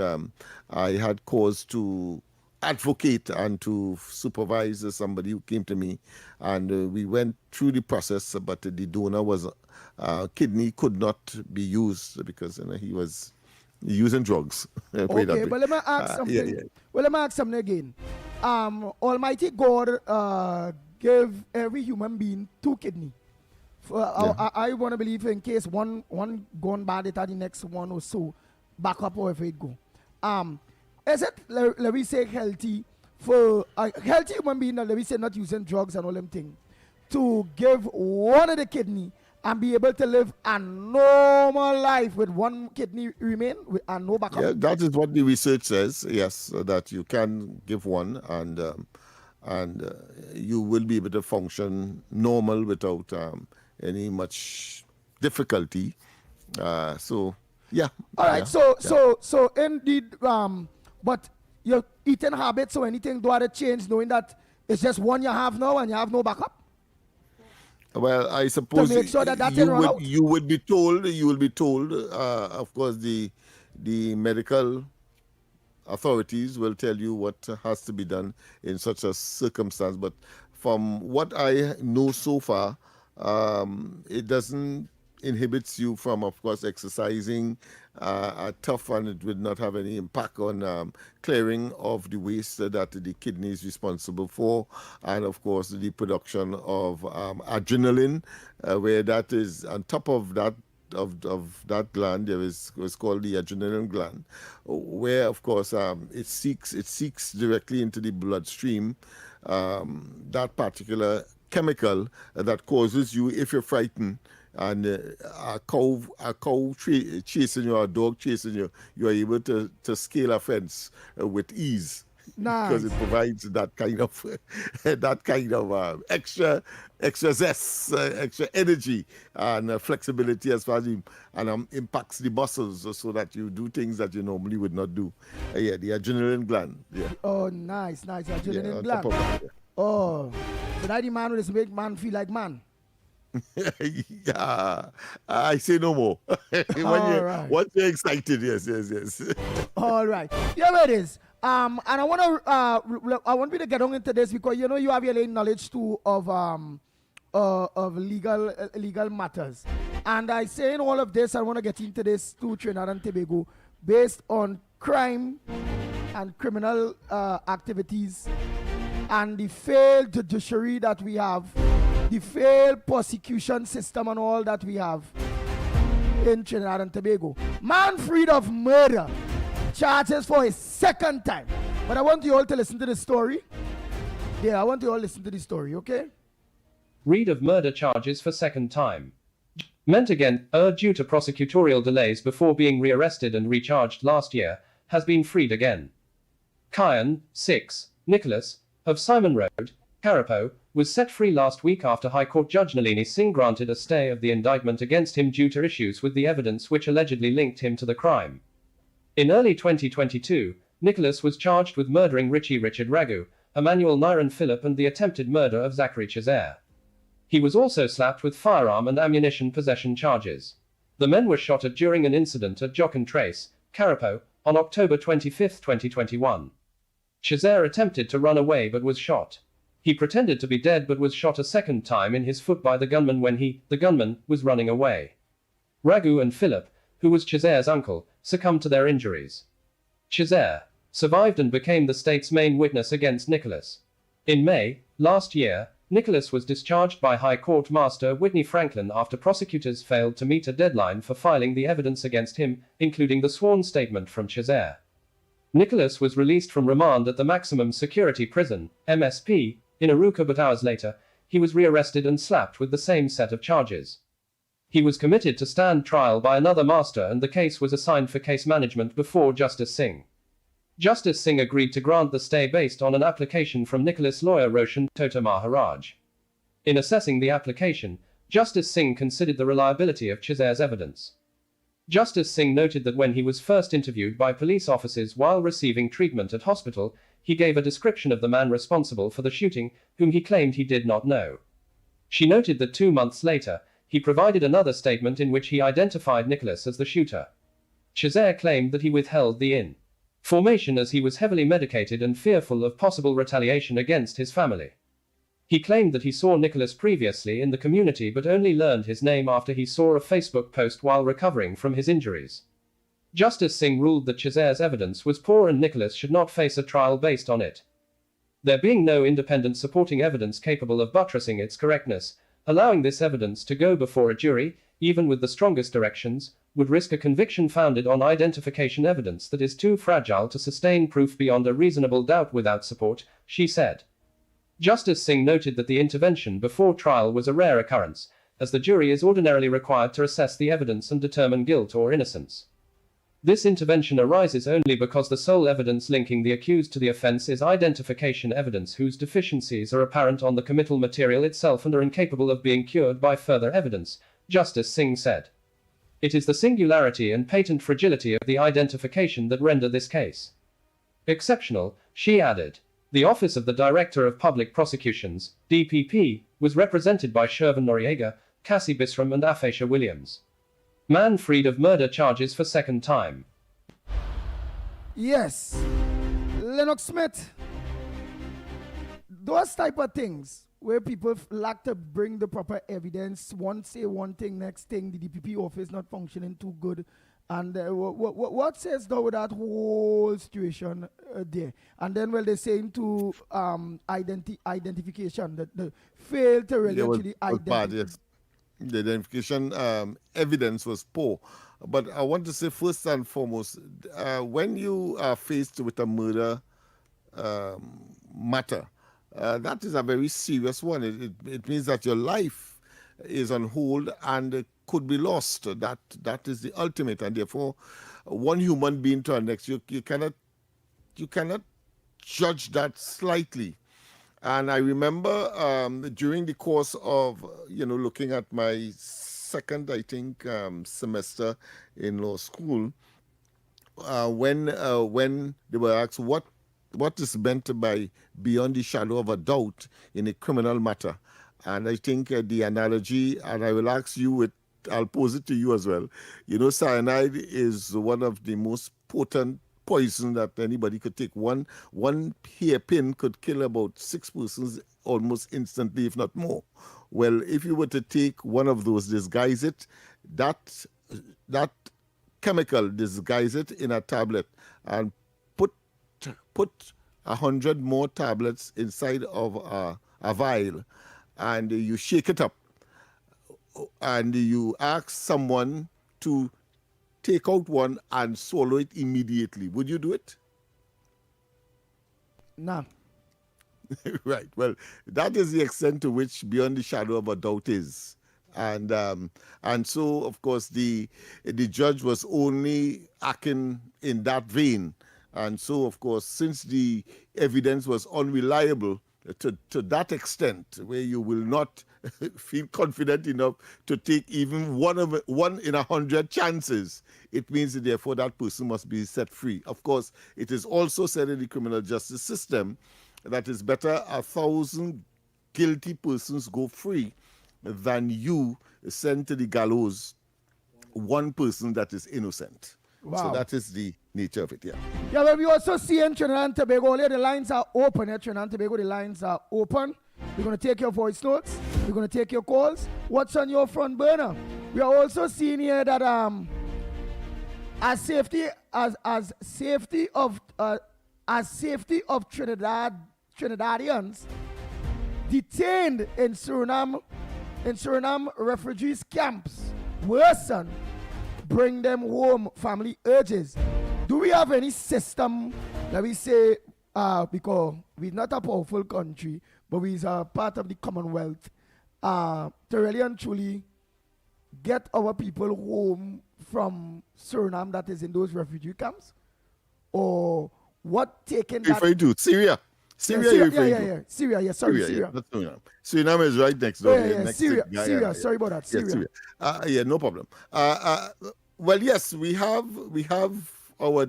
I had cause to advocate and to supervise somebody who came to me, and we went through the process, but the donor was kidney could not be used because he was using drugs. Okay, but let me ask something. Well, let me ask something again. Almighty God gave every human being 2 kidney. I want to believe in case one gone bad, it had the next one or so back up or if it go. Is it, let me say, healthy for a healthy human being, let me say, not using drugs and all them things, to give one of the kidney and be able to live a normal life with one kidney remain and no backup? Yeah, that is what the research says, yes, that you can give one and you will be able to function normal without any much difficulty. So, yeah. All right, so indeed, but your eating habits or anything do have to change, knowing that it's just one you have now and you have no backup? Well, I suppose to make sure that you will be told, of course, the medical authorities will tell you what has to be done in such a circumstance. But from what I know so far, it doesn't inhibits you from, of course, exercising tough, and it would not have any impact on clearing of the waste that the kidney is responsible for, and of course the production of adrenaline, where that is on top of that of that gland. There is what's called the adrenaline gland, where of course it seeks directly into the bloodstream that particular chemical that causes you, if you're frightened, and a cow chasing you, or a dog chasing you, you are able to scale a fence with ease. Nice. Because it provides that kind of extra zest, extra energy and flexibility as far as impacts the muscles, so that you do things that you normally would not do. The adrenaline gland. Yeah. Oh, nice, adrenaline gland. Oh, so that the man will make man feel like man. Yeah, I say no more. Once you're excited, yes. All right, here it is. And I want me to get on into this because you have your knowledge too of legal matters. And I say in all of this, I want to get into this to Trinidad and Tobago based on crime and criminal activities, and the failed judiciary that we have, the failed prosecution system and all that we have in Trinidad and Tobago. Man freed of murder, charges for a second time. But I want you all to listen to the story. Yeah, I want you all to listen to the story, okay? Read of murder charges for second time. Meant again, due to prosecutorial delays before being rearrested and recharged last year, has been freed again. Kyan, 6, Nicholas, of Simon Road, Karapo, was set free last week after High Court Judge Nalini Singh granted a stay of the indictment against him due to issues with the evidence which allegedly linked him to the crime. In early 2022, Nicholas was charged with murdering Richie Richard Ragu, Emmanuel Niran Philip, and the attempted murder of Zachary Chazair. He was also slapped with firearm and ammunition possession charges. The men were shot at during an incident at Jock and Trace, Karapo, on October 25, 2021. Chazair attempted to run away but was shot. He pretended to be dead but was shot a second time in his foot by the gunman when the gunman, was running away. Ragu and Philip, who was Chazair's uncle, succumbed to their injuries. Chazair survived and became the state's main witness against Nicholas. In May, last year, Nicholas was discharged by High Court Master Whitney Franklin after prosecutors failed to meet a deadline for filing the evidence against him, including the sworn statement from Chazair. Nicholas was released from remand at the Maximum Security Prison, MSP, in Aruca, but hours later, he was rearrested and slapped with the same set of charges. He was committed to stand trial by another master and the case was assigned for case management before Justice Singh. Justice Singh agreed to grant the stay based on an application from Nicholas' lawyer Roshan Tota Maharaj. In assessing the application, Justice Singh considered the reliability of Chazair's evidence. Justice Singh noted that when he was first interviewed by police officers while receiving treatment at hospital, he gave a description of the man responsible for the shooting, whom he claimed he did not know. She noted that 2 months later, he provided another statement in which he identified Nicholas as the shooter. Chazair claimed that he withheld the information as he was heavily medicated and fearful of possible retaliation against his family. He claimed that he saw Nicholas previously in the community but only learned his name after he saw a Facebook post while recovering from his injuries. Justice Singh ruled that Chazair's evidence was poor and Nicholas should not face a trial based on it. There being no independent supporting evidence capable of buttressing its correctness, allowing this evidence to go before a jury, even with the strongest directions, would risk a conviction founded on identification evidence that is too fragile to sustain proof beyond a reasonable doubt without support, she said. Justice Singh noted that the intervention before trial was a rare occurrence, as the jury is ordinarily required to assess the evidence and determine guilt or innocence. This intervention arises only because the sole evidence linking the accused to the offense is identification evidence whose deficiencies are apparent on the committal material itself and are incapable of being cured by further evidence, Justice Singh said. It is the singularity and patent fragility of the identification that render this case exceptional, she added. The Office of the Director of Public Prosecutions, DPP, was represented by Shervin Noriega, Cassie Bisram and Afesha Williams. Man freed of murder charges for second time. Yes. Lennox Smith. Those type of things where people lack to bring the proper evidence, one say one thing, next thing, the DPP office not functioning too good. And what says though with that whole situation there? And then, well, they're saying to identification, that the failed to really actually identify. Yes. The identification evidence was poor. But I want to say first and foremost, when you are faced with a murder matter, that is a very serious one. It means that your life is on hold and could be lost. That is the ultimate, and therefore, one human being to the next, you cannot judge that slightly. And I remember during the course of looking at my second, I think, semester in law school, when they were asked what is meant by beyond the shadow of a doubt in a criminal matter. And I think the analogy, and I will ask you I'll pose it to you as well. Cyanide is one of the most potent poison that anybody could take. One hairpin could kill about 6 persons almost instantly, if not more. Well, if you were to take one of those, disguise it, that chemical, disguise it in a tablet and put put 100 more tablets inside of a vial, and you shake it up, and you ask someone to take out one and swallow it immediately, would you do it? No. Right. Well, that is the extent to which Beyond the Shadow of a Doubt is. And so, of course, the judge was only acting in that vein. And so, of course, since the evidence was unreliable to that extent, where you will not feel confident enough to take even one in 100 chances, it means that therefore that person must be set free. Of course, it is also said in the criminal justice system that it's better 1,000 guilty persons go free than you send to the gallows one person that is innocent. Wow. So that is the nature of it, yeah. Yeah, well, we also see in Trinidad and Tobago, the lines are open. Here, Trinidad and Tobago, the lines are open. We're going to take your voice notes. We're going to take your calls. What's on your front burner? We are also seeing here that as safety of Trinidadians detained in Suriname refugees camps worsen, bring them home, family urges. Do we have any system that we say, because we're not a powerful country, but we're part of the Commonwealth, to really and truly get our people home from Suriname that is in those refugee camps? Or what taking that? Referring to Syria. Syria, you're referring to? Yeah. Syria, yeah, sorry, Syria. Yeah, that's Suriname. Suriname is right next door. Yeah, Syria, sorry about that, Syria. Yeah, no problem. Well, yes, we have our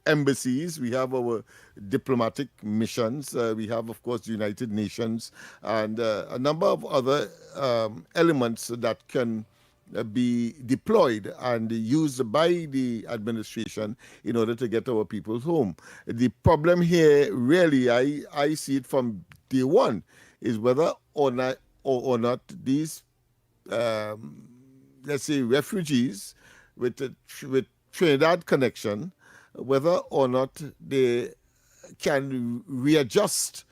embassies, we have our diplomatic missions, we have, of course, the United Nations, and a number of other elements that can be deployed and used by the administration in order to get our people home. The problem here, really, I see it from day one, is whether or not these, let's say, refugees with Trinidad connection, whether or not they can readjust,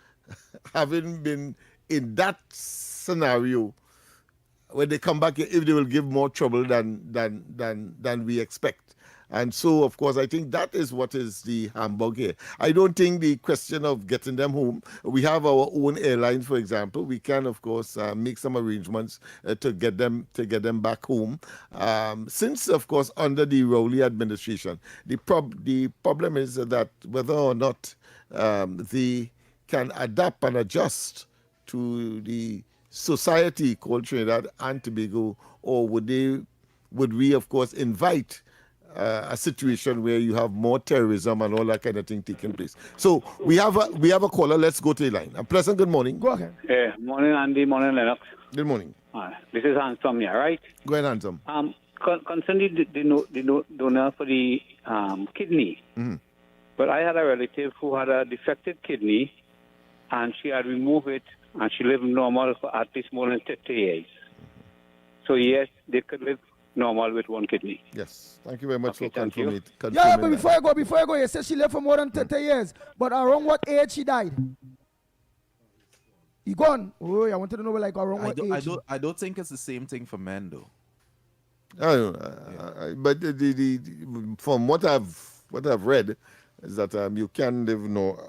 having been in that scenario, when they come back, if they will give more trouble than we expect. And so, of course, I think that is what is the humbug here. I don't think the question of getting them home, we have our own airlines, for example. We can, of course, make some arrangements to get them back home. Since, of course, under the Rowley administration, the problem is that whether or not they can adapt and adjust to the society called Trinidad and Tobago, or would we, of course, invite a situation where you have more terrorism and all that kind of thing taking place? So we have a caller. Let's go to the line. Pleasant good morning. Go ahead. Morning, Andy. Morning, Lennox. Good morning. This is Handsome here, right? Go ahead, Handsome. Concerning the donor for the kidney, but I had a relative who had a defective kidney, and she had removed it, and she lived normal for at least more than 30 years. So yes, they could live normal with one kidney. Yes. Thank you very much for confirming it. Yeah, but before I go, you said she lived for more than 30 years. But around what age she died? You gone? Oh, I wanted to know like around what age. I don't think it's the same thing for men though. But from what I've read is that you can live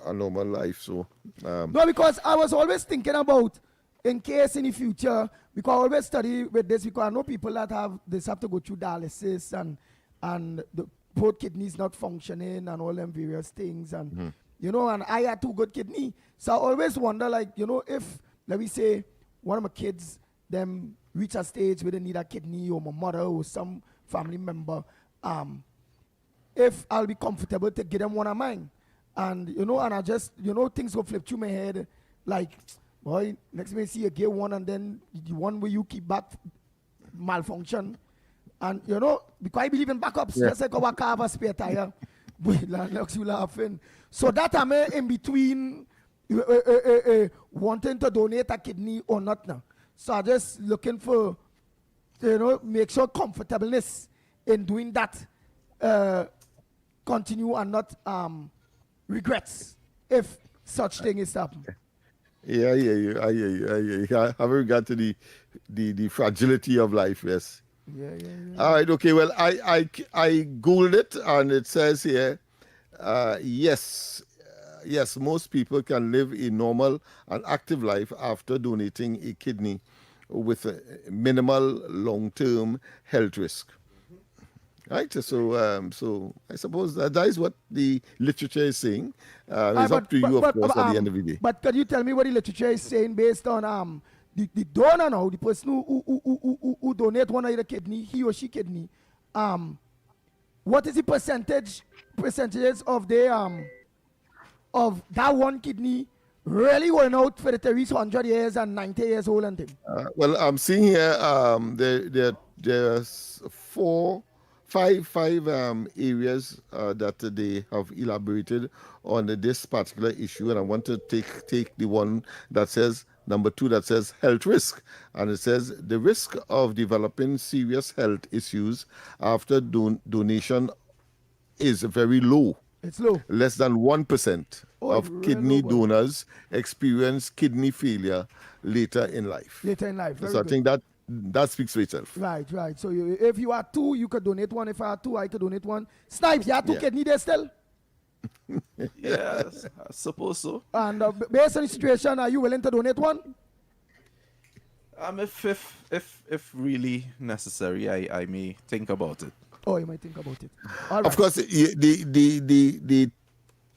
a normal life. So no, because I was always thinking about in case in the future, because I always study with this, because I know people that have to go through dialysis and both kidneys not functioning and all them various things, and you know, and I had 2 good kidney, so I always wonder, like, you know, if let me say one of my kids them reach a stage where they need a kidney, or my mother or some family member, if I'll be comfortable to give them one of mine, and you know, and I just, you know, things go flip through my head, like, boy, next time you see you get one, and then the one where you keep back malfunction, and you know, because I believe in backups, just like our car have a spare tire, but Lennox, you laughing. So that I'm in between wanting to donate a kidney or not now. So I'm just looking for, you know, make sure comfortableness in doing that continue and not regrets if such thing is happening. Yeah, I hear you. I haven't got to the fragility of life, yes. Yeah. All right, okay. Well, I Googled it, and it says here, yes, most people can live a normal and active life after donating a kidney with a minimal long-term health risk. Right, so I suppose that is what the literature is saying. It's up to you, of course, at the end of the day. But can you tell me what the literature is saying based on the donor now, the person who donate one of the kidney, he or she kidney, what is the percentages of the of that one kidney really going out for the 100 years and 90 years old and thing? Well, I'm seeing here there's five areas that they have elaborated on this particular issue, and I want to take the one that says number 2, that says health risk, and it says the risk of developing serious health issues after donation is very low. It's low. Less than 1% of kidney donors experience kidney failure later in life. So I think that speaks for itself. Right. So if you are 2, you could donate 1. If I are 2, I could donate 1. Snipes, you have 2 kidney there still? Yes, I suppose so. And based on the situation, are you willing to donate 1? If really necessary, I may think about it. Oh, you might think about it. Of course,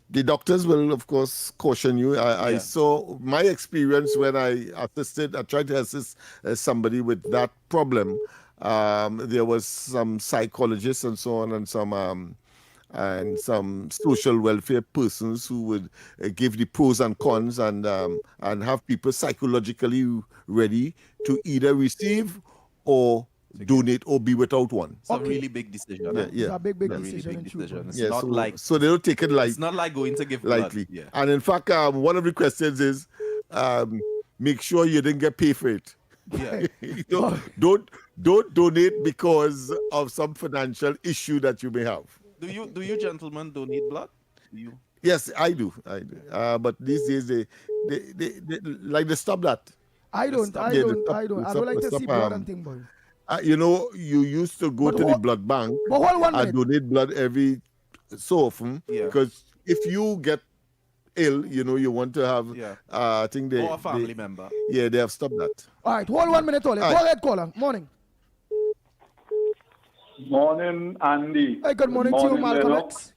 the doctors will, of course, caution you. I saw my experience when I tried to assist somebody with that problem. There was some psychologists and so on, and some social welfare persons who would give the pros and cons and have people psychologically ready to either receive or donate or be without one. It's a really big decision. It's a big really decision. big decision. It's Yeah, not like so they don't take it light. It's not like going to give lightly. blood. Yeah. And in fact, one of the questions is make sure you didn't get paid for it. Yeah. don't donate because of some financial issue that you may have. Do you gentlemen donate blood? You? Yes, I do. But these days they stop that. I don't like to see blood and thing, boy. You used to go to the blood bank and donate blood every so often because if you get ill, you want to have, I think or a family member. Yeah, they have stopped that. All right, hold 1 minute, Ole. Go ahead, caller. Morning. Morning, Andy. Hey, good morning to you, Malcolm X.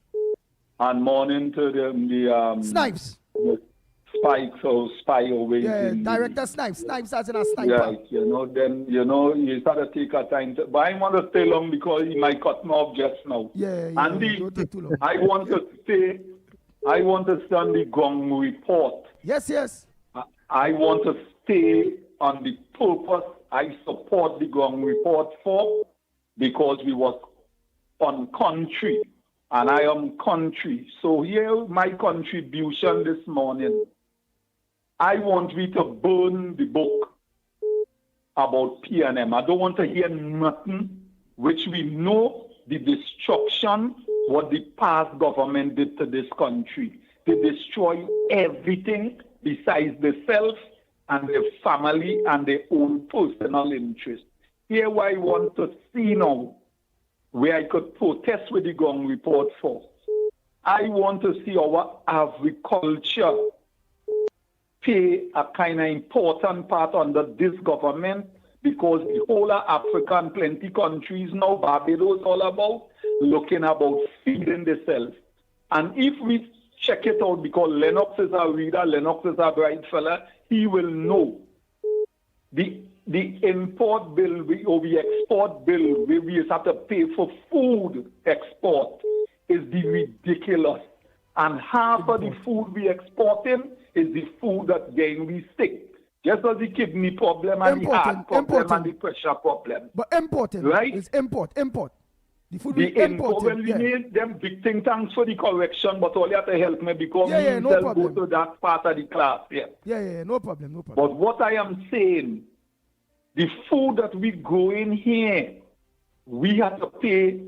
And morning to the Snipes. Spikes or spy away. Yeah, Director Snipes. Snipes as in a sniper. Right, then you start to take a time to, but I want to stay long because he might cut me off just now. Yeah, Andy, don't take too long. I want to stay on the Gong report. Yes. I want to stay on the purpose I support the Gong report for, because we was on country, and I am country. So here my contribution this morning. I want we to burn the book about PNM. I don't want to hear nothing which we know the destruction what the past government did to this country. They destroy everything besides themselves and their family and their own personal interest. Here what I want to see now, where I could protest with the Gong report for. I want to see our agriculture play a kind of important part under this government, because the whole of Africa and plenty countries now, Barbados all about, looking about feeding themselves. And if we check it out, because Lennox is a reader, Lennox is a bright fella, he will know. The import bill or the export bill where we have to pay for food export is the ridiculous. And half of the food we exporting is the food that gain we sick. Just as the kidney problem and the heart problem and the pressure problem. But importing, right? It's import. The food we import. When we need them big thing, thanks for the correction, but all you have to help me because no problem. go to that part of the class. Yeah, no problem. But what I am saying, the food that we grow in here, we have to pay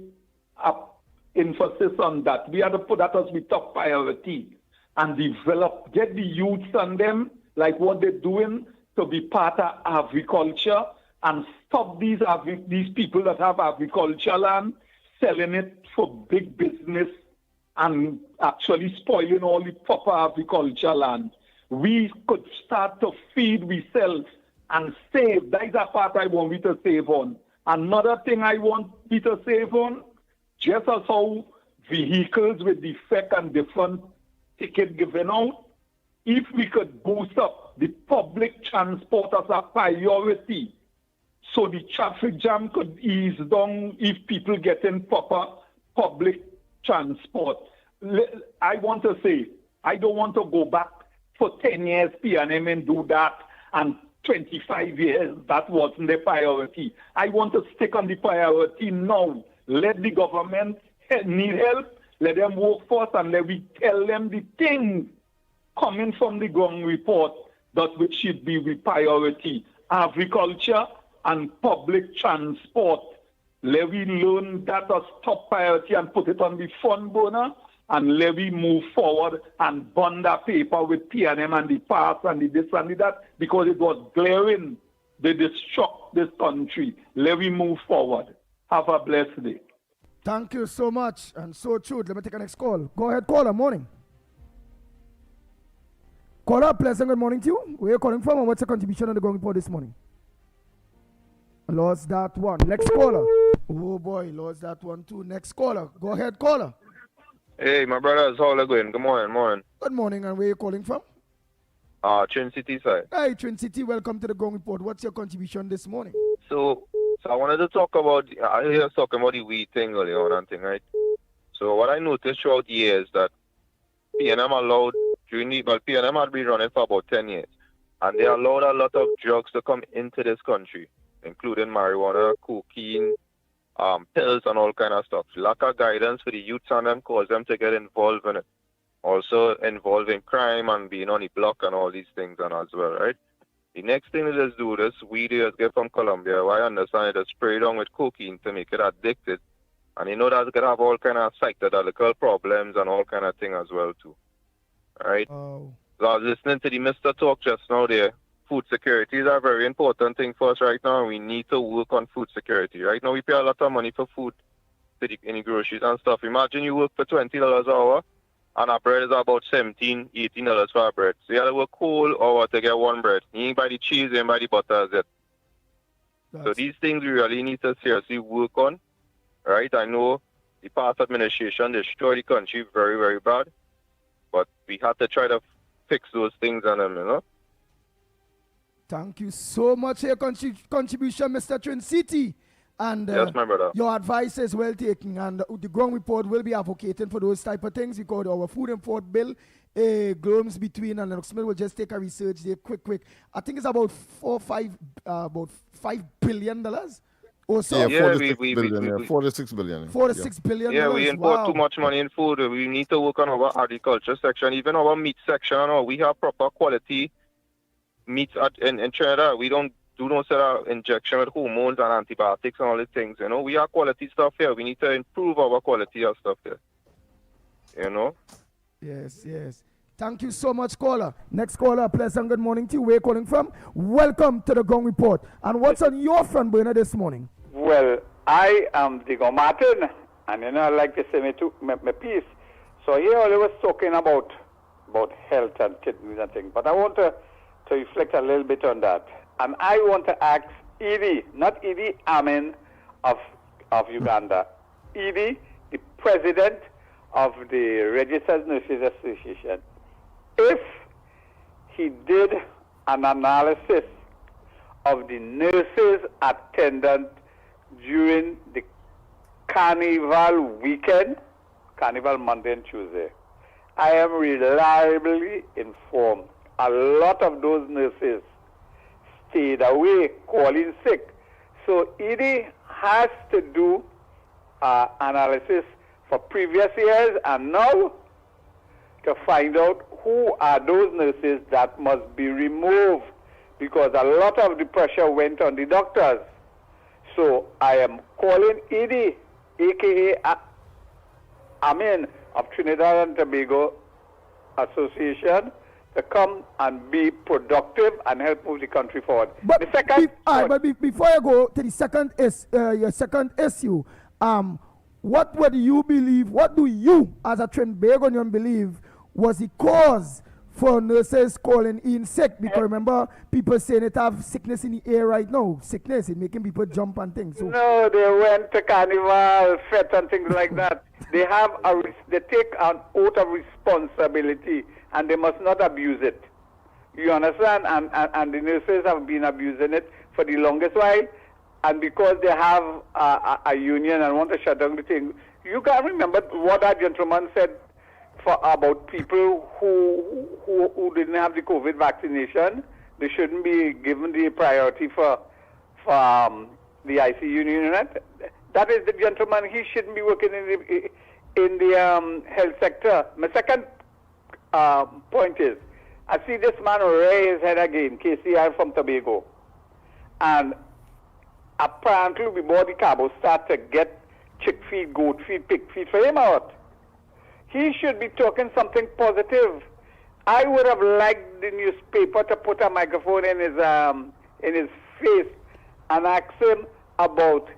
emphasis on that. We have to put that as the top priority. and develop, get the youths on them, like what they're doing, to be part of agriculture and stop these people that have agriculture land selling it for big business and actually spoiling all the proper agriculture land. We could start to feed ourselves and save. That is a part I want me to save on. Another thing I want me to save on, just as how vehicles with defect and different ticket given out, if we could boost up the public transport as a priority, so the traffic jam could ease down if people get in proper public transport. I want to say, I don't want to go back for 10 years PNM and do that, and 25 years, that wasn't the priority. I want to stick on the priority now. Let the government need help, let them work for us, and let me tell them the things coming from the ground report that which should be the priority. Agriculture and public transport. Let we learn that as top priority and put it on the front burner, and let we move forward and burn that paper with PNM and the past and the this and the that, because it was glaring. They destruct this country. Let me move forward. Have a blessed day. Thank you so much. And so true. Let me take a next call. Go ahead, caller. Morning. Caller, pleasant good morning to you. Where are you calling from and what's your contribution on the Going Report this morning? Lost that one. Next caller. Oh boy, lost that one too. Next caller. Go ahead, caller. Hey, my brothers, how are you going? Good morning, Good morning, and where are you calling from? Trin City side. Hey, Trin City, welcome to the Going Report. What's your contribution this morning? So I wanted to talk about, I hear us talking about the weed thing earlier on and thing, right? So what I noticed throughout the years that PNM allowed, PNM had been running for about 10 years, and they allowed a lot of drugs to come into this country, including marijuana, cocaine, pills and all kind of stuff. Lack of guidance for the youths and them cause them to get involved in it. Also involved in crime and being on the block and all these things and as well, right? The next thing they just do this, weed is get from Colombia. I understand it is sprayed on with cocaine to make it addicted. And you know that's gonna have all kind of psychological problems and all kind of thing as well too. Right? Oh. So I was listening to the Mr. Talk just now there. Food security is a very important thing for us right now. We need to work on food security. Right now we pay a lot of money for food in the groceries and stuff. Imagine you work for $20 an hour and our bread is about $17, $18 for our bread. So you have to work whole hour to get one bread. You ain't buy the cheese, you ain't buy the butter as it. So these things we really need to seriously work on. Right? I know the past administration destroyed the country very, very bad. But we have to try to fix those things on them, you know? Thank you so much for your contribution, Mr. Trin City. And yes, my brother. Your advice is well taken. And the Ground Report will be advocating for those type of things because our food import bill, Glomes between and Lennox will just take a research there quick. I think it's about $5 billion. Or so. Yeah, 46 billion. 46 billion. 46 billion. Yeah, we import too much money in food. We need to work on our agriculture section, even our meat section. We have proper quality meats in Trinidad. We don't sell injection with hormones and antibiotics and all these things. You know, we have quality stuff here. We need to improve our quality of stuff here. You know. Yes. Thank you so much, caller. Next caller, pleasant good morning to you. Where are you calling from? Welcome to the Gong Report. And what's on your front burner this morning? Well, I am Diego Martin, and I like to say my piece. So here I was talking about health and kidneys and things, but I want to reflect a little bit on that. And I want to ask Edie, not Idi Amin of Uganda, Edie, the president of the Registered Nurses Association, if he did an analysis of the nurses attendant during the Carnival weekend, Carnival Monday and Tuesday, I am reliably informed a lot of those nurses stayed away, calling sick. So ED has to do analysis for previous years and now to find out who are those nurses that must be removed, because a lot of the pressure went on the doctors. So I am calling ED, a.k.a. Amin of Trinidad and Tobago, association to come and be productive and help move the country forward. But, the second before you go to the second your second issue, what do you as a Trinbagonian believe was the cause for nurses calling in sick? Because remember, people saying it have sickness in the air right now. Sickness is making people jump and things. So. No, they went to carnival, fete and things like that. They take an oath of responsibility and they must not abuse it. You understand? And the nurses have been abusing it for the longest while. And because they have a union and want to shut down the thing, you can remember what that gentleman said about people who didn't have the COVID vaccination. They shouldn't be given the priority for the ICU unit. That is the gentleman. He shouldn't be working in the health sector. My second point is, I see this man raise his head again, KCI from Tobago, and apparently before the cabo start to get chick feed, goat feed, pig feed for him out. He should be talking something positive. I would have liked the newspaper to put a microphone in his face and ask him about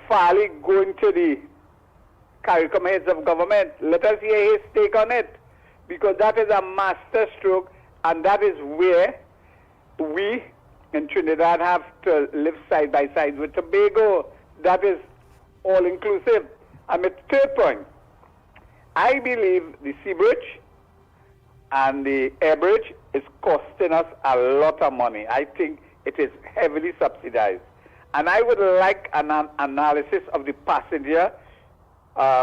Farley going to the CARICOM heads of government. Let us hear his take on it, because that is a master stroke, and that is where we in Trinidad have to live side by side with Tobago. That is all inclusive. And my third point, I believe the sea bridge and the air bridge is costing us a lot of money. I think it is heavily subsidized. And I would like an analysis of the passenger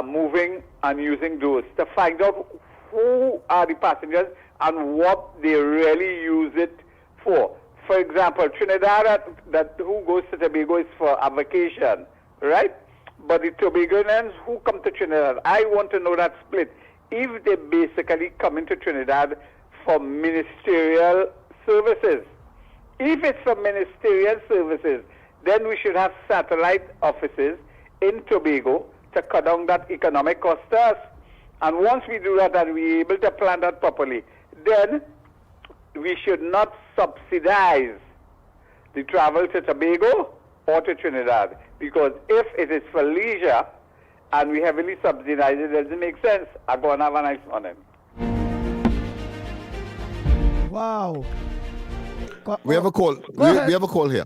moving and using those to find out who are the passengers and what they really use it for. For example, Trinidad, that who goes to Tobago is for a vacation, right? But the Tobagonians who come to Trinidad, I want to know that split. If they basically come into Trinidad for ministerial services. If it's for ministerial services, then we should have satellite offices in Tobago to cut down that economic cost to us. And once we do that and we're able to plan that properly, then we should not subsidize the travel to Tobago or to Trinidad, because if it is for leisure and we heavily subsidize it, it doesn't make sense. I go and have a nice morning. Wow. We have a call. We have a call here.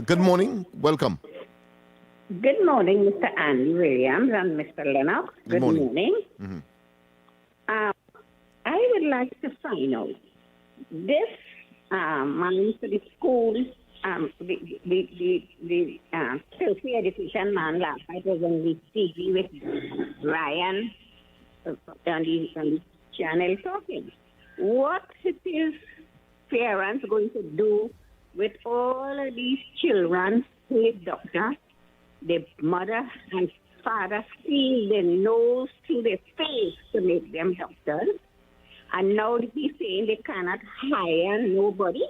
Good morning. Welcome. Good morning, Mr. Andy Williams and Mr. Lennox. Good morning. Mm-hmm. I would like to find out this man to the school, the filthy education man last night was on the TV with Ryan on the channel talking. What is parents going to do with all of these children who is doctors? The mother and father steal their nose to their face to make them doctors. And now he's saying they cannot hire nobody.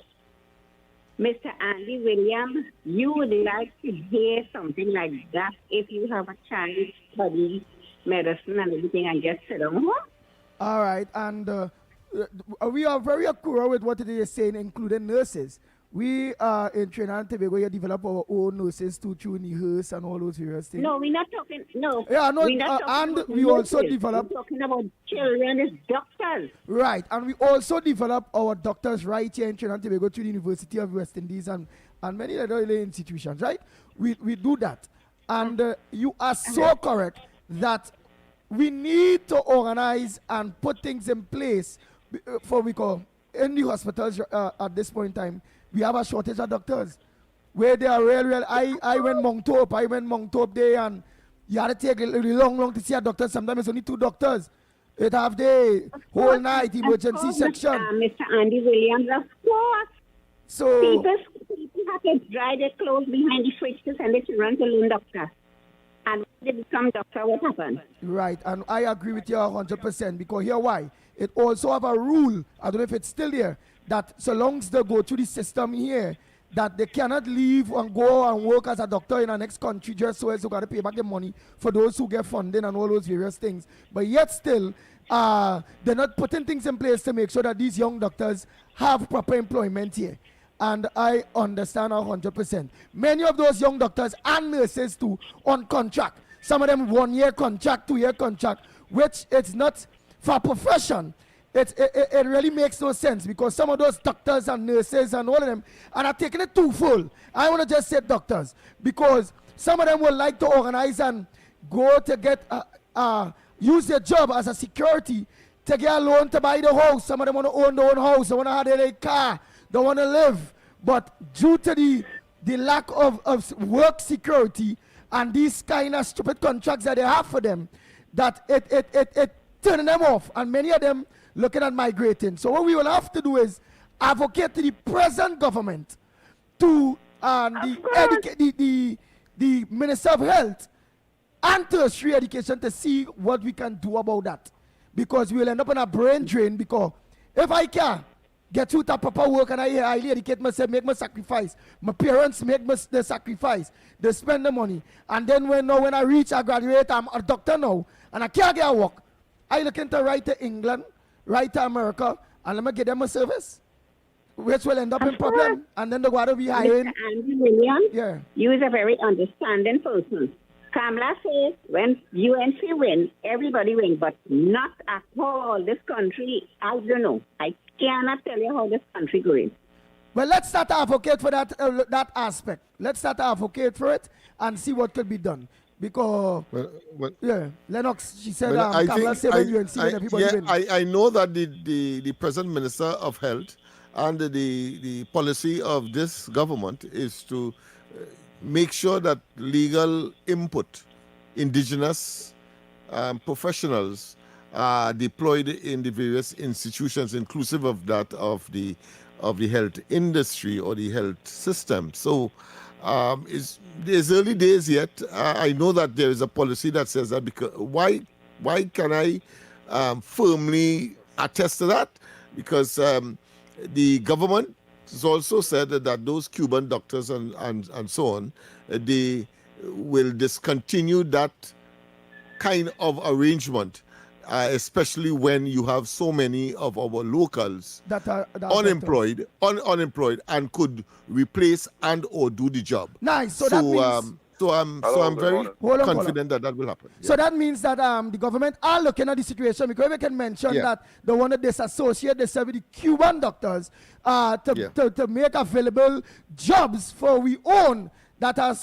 Mr. Andy Williams, you would like to hear something like that if you have a chance to study medicine and everything and just sit down home? All right, and we are very accurate with what it is saying, including nurses. We in Trinidad and Tobago, we develop our own nurses to through rehearse and all those various things. No, we're not talking. No. Yeah, no. We're not talking And we also develop. We're talking about children as doctors. Right, and we also develop our doctors right here in Trinidad and Tobago through the University of West Indies and many other institutions. Right, we do that, and you are so correct that we need to organize and put things in place for we call in the hospitals at this point in time. We have a shortage of doctors. Where they are real. I went Mongtop there, and you had to take a long to see a doctor. Sometimes it's only 2 doctors. It have the whole night emergency section. Mr. Andy Williams, of course. So people have to dry their clothes behind the fridge to send the children to learn doctor. And when they become doctor, what happens? Right, and I agree with you 100%, because here why? It also have a rule, I don't know if it's still there, that so long as they go through the system here, that they cannot leave and go and work as a doctor in the next country just so as to got to pay back the money for those who get funding and all those various things. But yet still, they're not putting things in place to make sure that these young doctors have proper employment here. And I understand 100%. Many of those young doctors and nurses too on contract. Some of them 1 year contract, 2 year contract, which it's not for profession. It really makes no sense because some of those doctors and nurses and all of them are taking it too full. I want to just say doctors because some of them would like to organize and go to get use their job as a security to get a loan to buy the house. Some of them want to own their own house. They want to have their car. They want to live. But due to the lack of work security and these kind of stupid contracts that they have for them, that it turning them off. And many of them looking at migrating. So what we will have to do is advocate to the present government, to the Minister of Health and tertiary education to see what we can do about that. Because we will end up in a brain drain because if I can get through the proper work and I highly educate myself, make my sacrifice, my parents make the sacrifice, they spend the money. And then when I reach, I graduate, I'm a doctor now, and I can't get a work. I looking to write to England, write to America, and let me get them a service, which will end up in problem. And then they're going to be hiring. Mr. Andy Williams, you is a very understanding person. Kamala says when UNC win, everybody win, but not at all. This country, I don't know. I cannot tell you how this country going. Well, let's start to advocate for that aspect. Let's start to advocate for it and see what could be done. Because, Lennox, she said, Kamala said when UNC win, everybody win. I know that the present Minister of Health and the policy of this government is to make sure that legal input, indigenous professionals are deployed in the various institutions, inclusive of that of the health industry or the health system. So there's early days yet. I know that there is a policy that says that because why can I firmly attest to that? Because the government has also said that those Cuban doctors and so on, they will discontinue that kind of arrangement, especially when you have so many of our locals that are unemployed and could replace and or do the job. Nice. So that means. So I'm very confident that will happen. So that means that the government are looking at the situation because we can mention that they want to disassociate themselves with the Cuban doctors to make available jobs for we own that are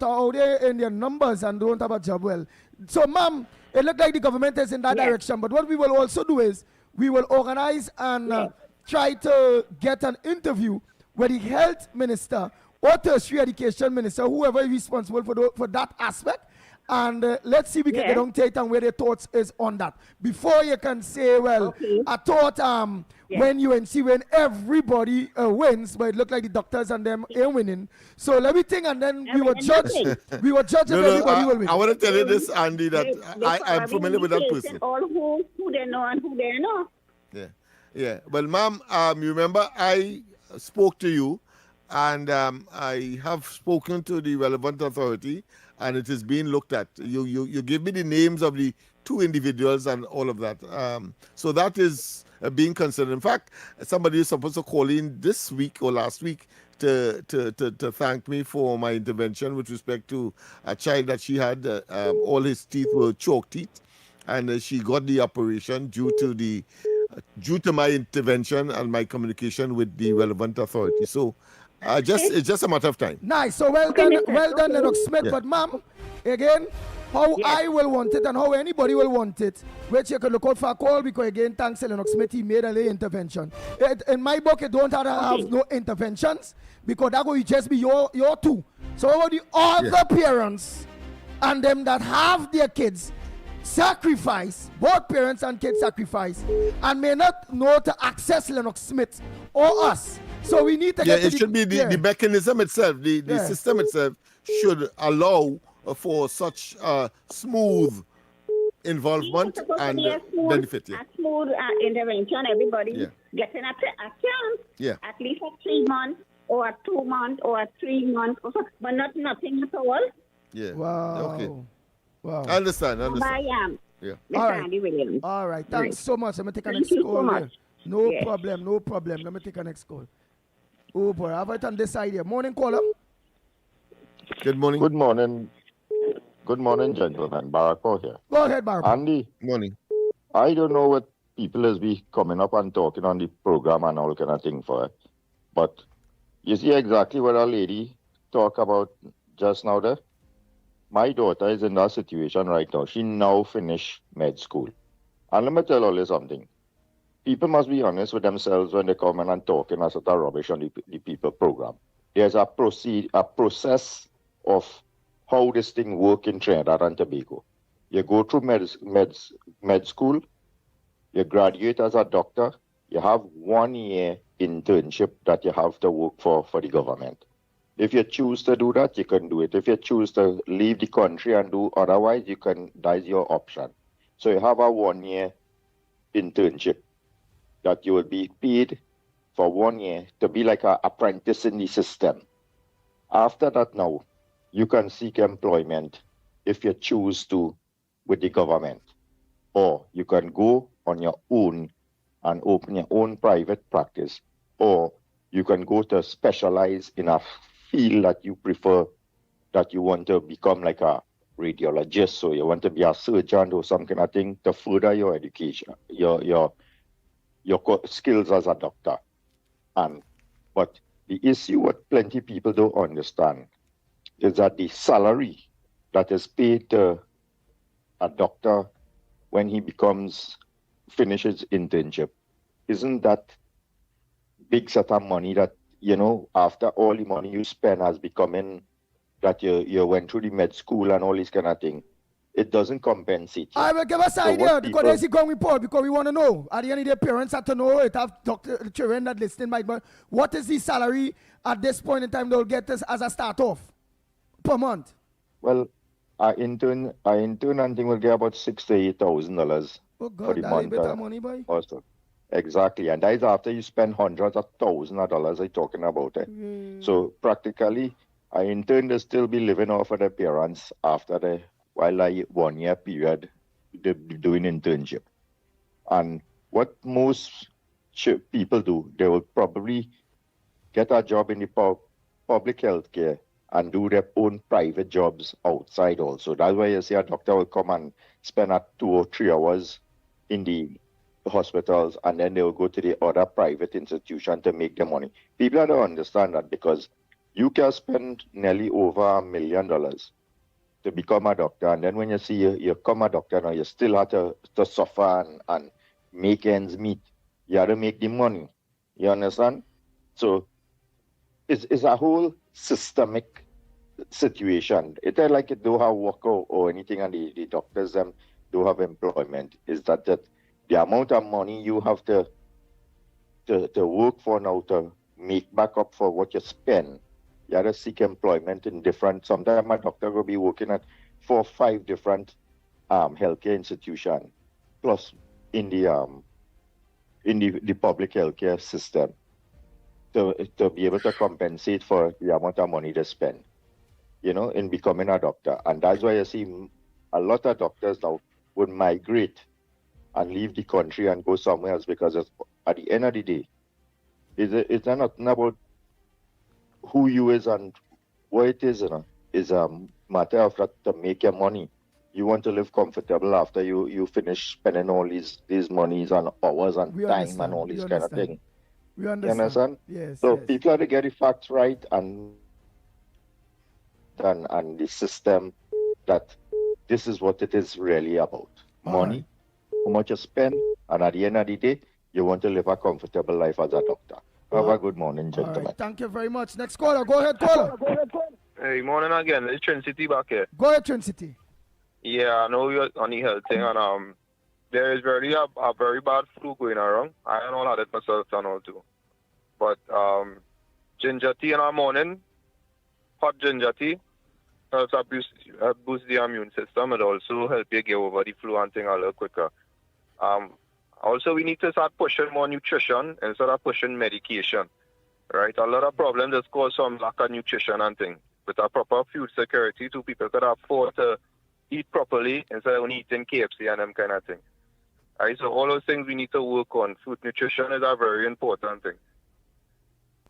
out there in their numbers and don't have a job well. So, ma'am, it looks like the government is in that direction. But what we will also do is we will organize and try to get an interview with the health minister or tertiary education minister, whoever is responsible for that aspect. And let's see if we can get on tape and where their thoughts is on that. Before you can say, well, I thought when UNC win, everybody wins, but it looked like the doctors and them ain't winning. So let me think, and then we will judge. We will judge if everybody will win. I want to tell you this, Andy, that I'm familiar with that person. All who they know and who they know. Yeah. Well, ma'am, you remember I spoke to you, and I have spoken to the relevant authority, and it is being looked at. You give me the names of the two individuals and all of that. So that is being considered. In fact, somebody is supposed to call in this week or last week to thank me for my intervention with respect to a child that she had. All his teeth were chalk teeth, and she got the operation due to my intervention and my communication with the relevant authority. So it's just a matter of time. Nice. So well done, Lennox Smith. But ma'am, again, how I will want it and how anybody will want it, which you can look out for a call because again, thanks to Lennox Smith, he made a late intervention. In my book, you don't have to have no interventions because that will just be your two. So over the other parents and them that have their kids sacrifice, both parents and kids sacrifice, and may not know to access Lennox Smith or us. So we need to get it should be the mechanism itself, the system itself should allow for such smooth involvement and benefit. A smooth intervention, everybody getting a chance, at least for 3 months, or a 2 month or a 3 month, or so, but not nothing at all. Yeah. Wow. Okay. Wow. I understand. I am. Yeah. All right. Andy Williams. All right. Thanks so much. Let me take a Thank next you so call. much. No Yes. problem. No problem. Let me take a next call. Oh boy, I have it on this side here. Morning caller. Good morning. Good morning. Good morning, gentlemen. Barako here. Go ahead, Barako. Andy. Morning. I don't know what people is be coming up and talking on the program and all kind of thing for, but you see exactly what our lady talk about just now there. My daughter is in that situation right now. She now finished med school. And let me tell you something. People must be honest with themselves when they come in and talking as sort of rubbish on the people program. There's a process of how this thing work in Trinidad and Tobago. You go through med school, you graduate as a doctor, you have 1 year internship that you have to work for the government. If you choose to do that, you can do it. If you choose to leave the country and do otherwise, you can. That's your option. So you have a 1 year internship that you will be paid for 1 year to be like an apprentice in the system. After that now, you can seek employment if you choose to with the government. Or you can go on your own and open your own private practice. Or you can go to specialize in a field that you prefer, that you want to become like a radiologist, so you want to be a surgeon or some kind of thing to further your education, your skills as a doctor. But the issue what plenty people don't understand is that the salary that is paid to a doctor when he finishes internship isn't that big set of money that, after all the money you spend has becoming that you went through the med school and all this kind of thing. It doesn't compensate you. I will give us an idea because there's a going report because we want to know. At the end of the day, parents have to know it. Have doctor children that listening might. But what is the salary at this point in time they'll get this as a start off per month? Well, our intern and thing will get about $6,000 to $8,000 for the that month. Ain't better money, boy. Also, exactly, and that is after you spend hundreds of thousands of dollars. I'm talking about it. So practically, our intern will still be living off of their parents after while a 1 year period they doing internship. And what most people do, they will probably get a job in the public health care and do their own private jobs outside also. That's why you see a doctor will come and spend 2 or 3 hours in the hospitals, and then they will go to the other private institution to make the money. People don't understand that because you can spend nearly over $1 million to become a doctor, and then when you see you become a doctor now, you still have to suffer and make ends meet. You have to make the money. You understand? So it's a whole systemic situation. It's not like it don't have work or anything, and the doctors don't have employment. Is that the amount of money you have to work for now to make back up for what you spend. You have to seek employment in different. Sometimes my doctor will be working at 4 or 5 different healthcare institutions, plus in the public healthcare system, to be able to compensate for the amount of money they spend, in becoming a doctor. And that's why you see a lot of doctors now would migrate and leave the country and go somewhere else, because at the end of the day, it's not about who you is and what it is, is a matter of that to make your money. You want to live comfortable after you finish spending all these monies and hours and time and all these kind of thing. We understand. You understand? Yes. So yes. people have to get the facts right and the system that this is what it is really about. Money, how much you spend, and at the end of the day, you want to live a comfortable life as a doctor. Have a good morning, gentlemen. Right. Thank you very much. Next caller. Go ahead, caller. Hey, morning again. It's Trinity back here. Go ahead, Trinity. Yeah, I know you're on the health thing, and there is really a very bad flu going around. I don't know that myself and all too. But ginger tea in the morning, hot ginger tea, helps boost the immune system. It also helps you get over the flu and thing a little quicker. Also, we need to start pushing more nutrition instead of pushing medication. right? A lot of problems just cause from lack of nutrition and things. With a proper food security, two people could afford to eat properly instead of only eating KFC and them kind of thing. Right? So all those things we need to work on. Food nutrition is a very important thing.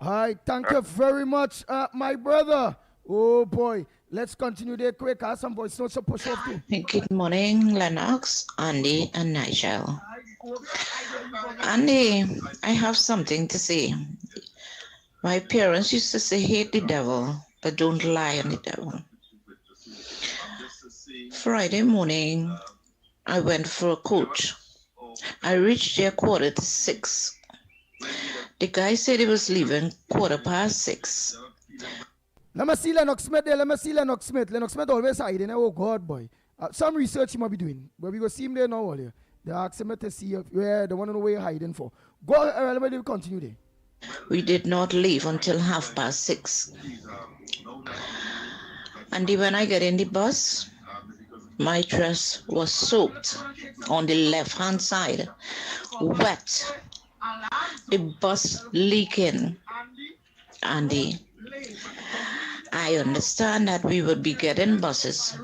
All right, thank you very much, my brother. Oh boy, let's continue there quick. I have some voice notes to push off too. Good morning, Lennox, Andy, and Nigel. Andy, I have something to say. My parents used to say, hate the devil, but don't lie on the devil. Friday morning, I went for a coach. I reached there 6:15. The guy said he was leaving 6:15. Let me see Lennox Smith there. Lennox Smith always hiding. Oh, God, boy. Some research he might be doing. But we go see him there now. Earlier. They asked him to see where they want to know where you're hiding for. Go ahead. Let me continue there. We did not leave until 6:30. And when I get in the bus, my dress was soaked on the left-hand side, wet. The bus leaking. Andy, I understand that we would be getting buses,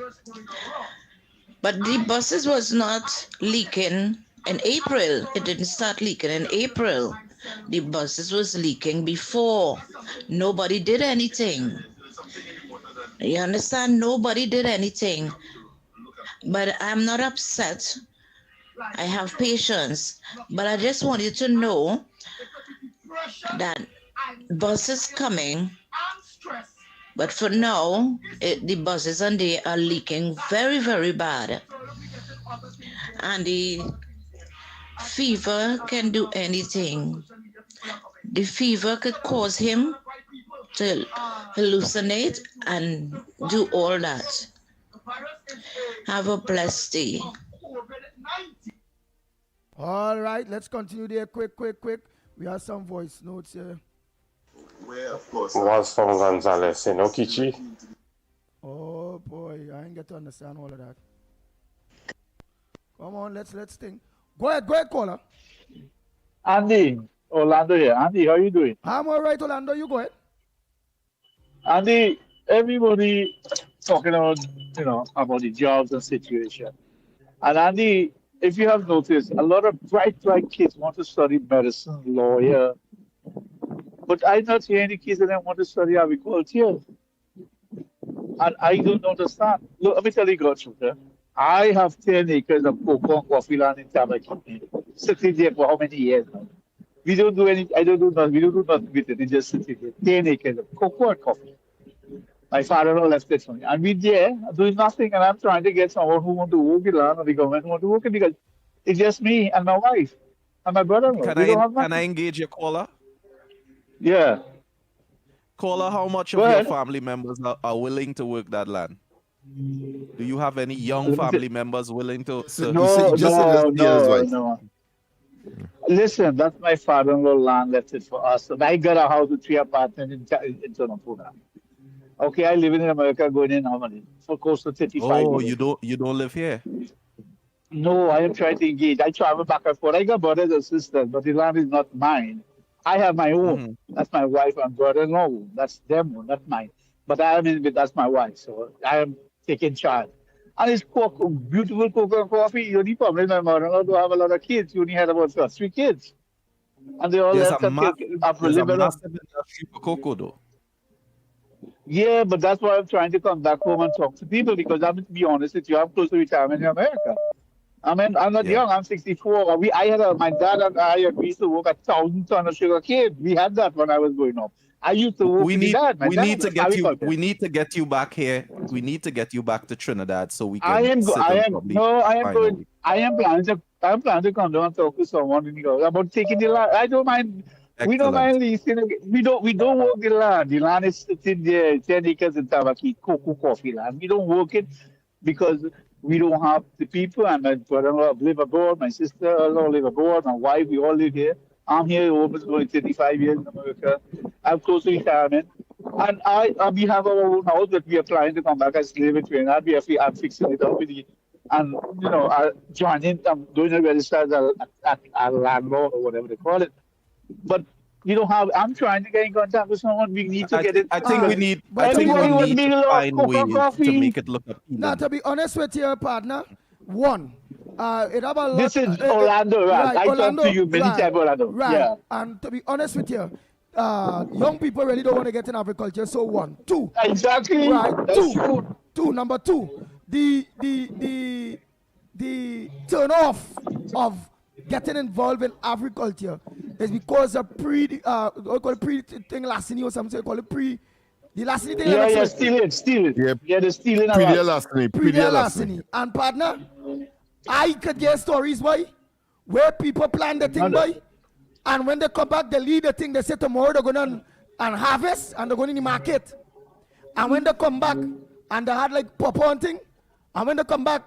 but the buses was not leaking in April. It didn't start leaking in April. The buses was leaking before. Nobody did anything. You understand? Nobody did anything. But I'm not upset. I have patience. But I just want you to know that buses coming. But for now, the buses and they are leaking very, very bad. And the fever can do anything. The fever could cause him to hallucinate and do all that. Have a blessed day. All right, let's continue there. Quick. We have some voice notes here. Was from Gonzalez in Okichi. Oh boy, I ain't get to understand all of that. Come on, let's think. Go ahead, caller. Andy, Orlando here. Andy, how you doing? I'm all right, Orlando. You go ahead. Andy, everybody talking about, about the jobs and situation. And Andy, if you have noticed, a lot of bright kids want to study medicine, lawyer. But I not hear any kids that want to study agriculture. And I don't understand. Look, let me tell you God's truth. I have 10 acres of cocoa and coffee land in Tamakini, sitting there for how many years now? We don't do anything. I don't do nothing. We don't do nothing with it. It's just sitting there. 10 acres of cocoa and coffee. My father-in-law left it for me. And we there doing nothing. And I'm trying to get someone who want to work the land or the government who want to work it because it's just me and my wife and my brother-in-law. Can I engage your caller? Yeah. Caller, how much of your family members are willing to work that land? Do you have any young family members willing to? No. Listen, that's my father-in-law land left it for us. And I got a house with 3 apartments in Tonopuna. Okay, I live in America, going in how many? For close to 35 years. You don't live here? No, I am trying to engage. I travel back and forth. I got brothers and sisters, but the land is not mine. I have my own. That's my wife and brother-in-law. That's them, not mine. But I am in with that's my wife, so I am taking charge. And it's beautiful cocoa and coffee. The only problem is my mother-in-law don't have a lot of kids. She only had about 3 kids. And they all left a massive industry for cocoa, though. Yeah, but that's why I'm trying to come back home and talk to people because I'm, to be honest with you, I'm close to retirement in America. I mean, I'm not young. I'm 64. My dad and I used to work 1,000 tons of sugar cane. We had that when I was growing up. I used to work with dad. We need to get you back here. We need to get you back to Trinidad so we can. I am planning to come down and talk to someone about taking the land. I don't mind. Excellent. We don't mind leasing. We don't work the land. The land is sitting there, 10 acres in Tabaki, cocoa coffee land. We don't work it because we don't have the people. And my brother-in-law live abroad. My sister-in-law live abroad. My wife, we all live here. I'm here almost going 35 years in America. I'm close to retirement. And we have our own house, but we are planning to come back as live in Trinidad. I'm fixing it up with the, and, joining, I'm doing a register as a landlord or whatever they call it. But you don't have. I'm trying to get in contact with someone. We need to get it. I think we need. But I think everybody we was need making to a lot of find cocoa ways coffee. to make it look appealing. Now, to be honest with you, partner, one, it have a lot. This is Orlando, right? I talked to you many times, Orlando. Right. Yeah. And to be honest with you, young people really don't want to get in agriculture. So one, two. Exactly. Right. That's Two. Number two, the turn off of getting involved in agriculture is because of we call it pre thing larceny or something. Call it pre. The larceny thing. Yeah, stealing. Yeah, the stealing. Pre larceny. And partner, I could get stories, boy, where people plan the thing, boy, and when they come back, they leave the thing. They say tomorrow they're going and harvest, and they're going in the market. And when they come back, and they had like pop hunting, and when they come back,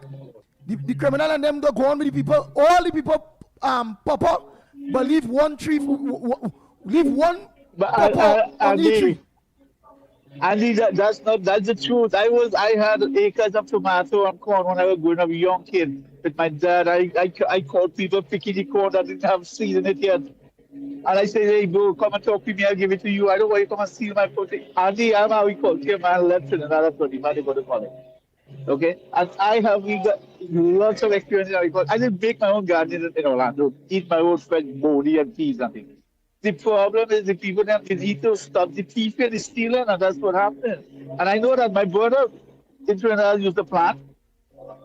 the criminal and them, they go on with the people. All the people, papa, but leave one tree, leave one papa on each tree. And that's the truth. I had acres of tomato and corn when I was growing up, a young kid with my dad. I called people picking the corn that didn't have seed in it yet. And I said, hey, bro, come and talk to me. I'll give it to you. I don't want you to come and steal my protein. Andy, I'm agriculture man, left in another country, man, they go to college. Okay? And we got lots of experience in agriculture. I didn't make my own garden in Orlando, eat my own fresh body and peas and things. The problem is the people that need to stop the thieving, the stealing, and that's what happened. And I know that my brother in Trinidad used to plant.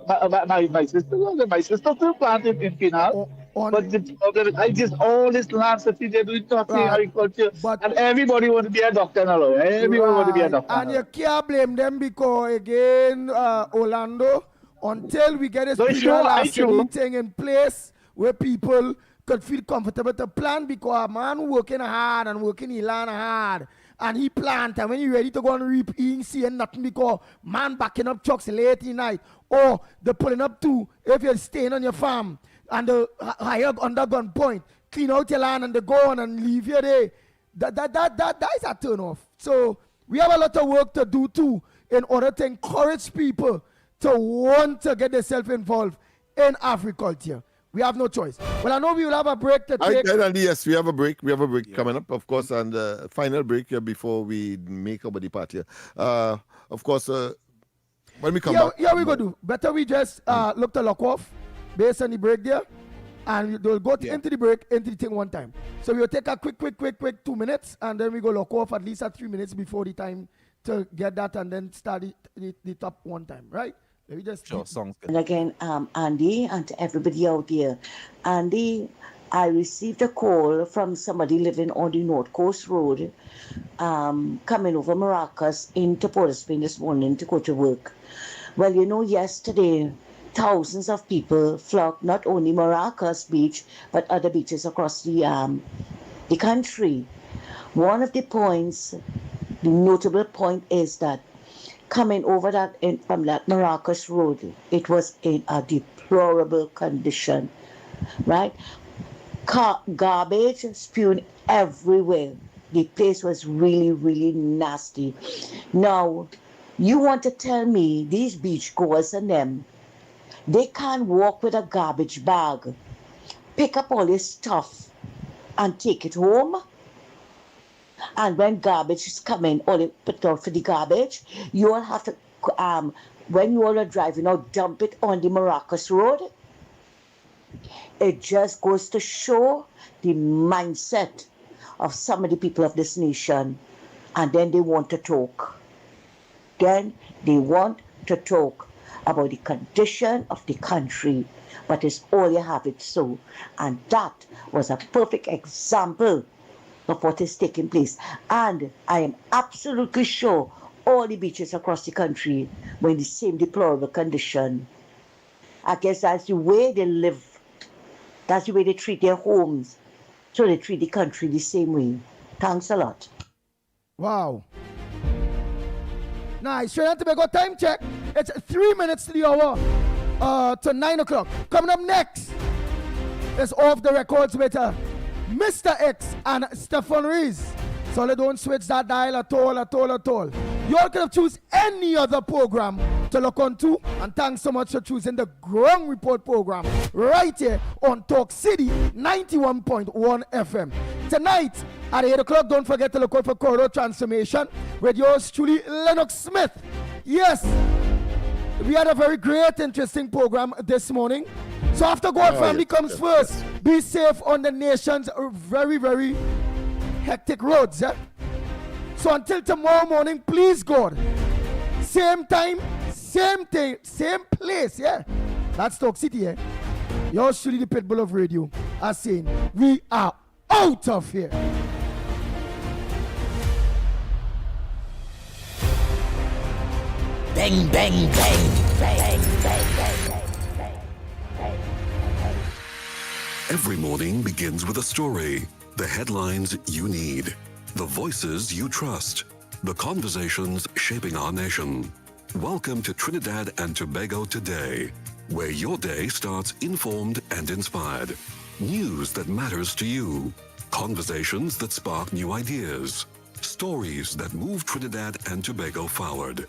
My sister still planted in Pinal. But the problem is, I just all this land sitting there doing nothing agriculture, and everybody want to be a doctor now. Everyone want to be a doctor. And you can't blame them because again, Orlando, until we get a spiritual thing in place where people could feel comfortable to plant, because a man working hard and working in land hard, and he plant, and when he ready to go and reap, he ain't seeing nothing because man backing up trucks late in night, or they're pulling up too if you're staying on your farm and the higher under gunpoint, clean out your land and they go on and leave you there. That is a turn off. So we have a lot of work to do too in order to encourage people to want to get themselves involved in agriculture. We have no choice. Well, I know we will have a break to take. Yes, we have a break. We have a break coming up, of course, and final break here before we make our part here. Of course, when we come back. Yeah, we go do. Better we just look to lock off based on the break there, and they'll go into the break, into the thing one time. So we'll take a quick 2 minutes, and then we go lock off at least 3 minutes before the time to get that, and then start the top one time, right? Let me just songs. And again, Andy, and to everybody out there, Andy, I received a call from somebody living on the North Coast Road, coming over Maracas into Port of Spain this morning to go to work. Well, you know, yesterday, thousands of people flocked not only Maracas Beach, but other beaches across the country. One of the points, the notable point is that coming over from that Maracas Road, it was in a deplorable condition, right? Garbage spewing everywhere. The place was really, really nasty. Now, you want to tell me these beachgoers and them, they can't walk with a garbage bag, pick up all this stuff and take it home? And when garbage is coming, all they put out for the garbage, you all have to, when you all are driving out, dump it on the Maracas Road. It just goes to show the mindset of some of the people of this nation. And then they want to talk. Then they want to talk about the condition of the country, but it's all you have it so. And that was a perfect example of what is taking place. And I am absolutely sure all the beaches across the country were in the same deplorable condition. I guess that's the way they live. That's the way they treat their homes. So they treat the country the same way. Thanks a lot. Wow. Nice. Straight on to make a time check. It's 3 minutes to the hour to 9 o'clock. Coming up next is Off the Records with Mr. X and Stefan Rees. So they don't switch that dial at all. You all could have choose any other program to look on to. And thanks so much for choosing the Ground Report program right here on Talk City 91.1 FM. Tonight, At 8 o'clock, don't forget to look out for Corridor Transformation with yours truly, Lennox Smith. Yes, we had a very great, interesting program this morning. So after God Family comes first, be safe on the nation's very, very hectic roads. Yeah? So until tomorrow morning, please God, same time, same thing, same place. Yeah, that's Talk City. Yeah, yours truly, the Pitbull of Radio, are saying we are out of here. Bang, bang, bang, bang, bang, bang. Every morning begins with a story, the headlines you need, the voices you trust, the conversations shaping our nation. Welcome to Trinidad and Tobago Today, where your day starts informed and inspired. News that matters to you, conversations that spark new ideas, stories that move Trinidad and Tobago forward.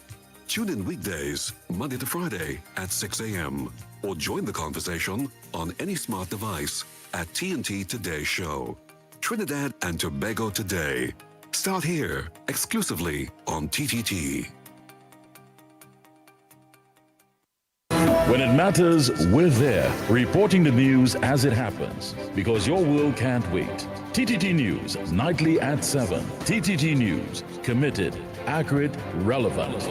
Tune in weekdays, Monday to Friday at 6 a.m. or join the conversation on any smart device at TNT Today Show. Trinidad and Tobago Today. Start here, exclusively on TTT. When it matters, we're there, reporting the news as it happens, because your world can't wait. TTT News, nightly at 7. TTT News, committed, accurate, relevant.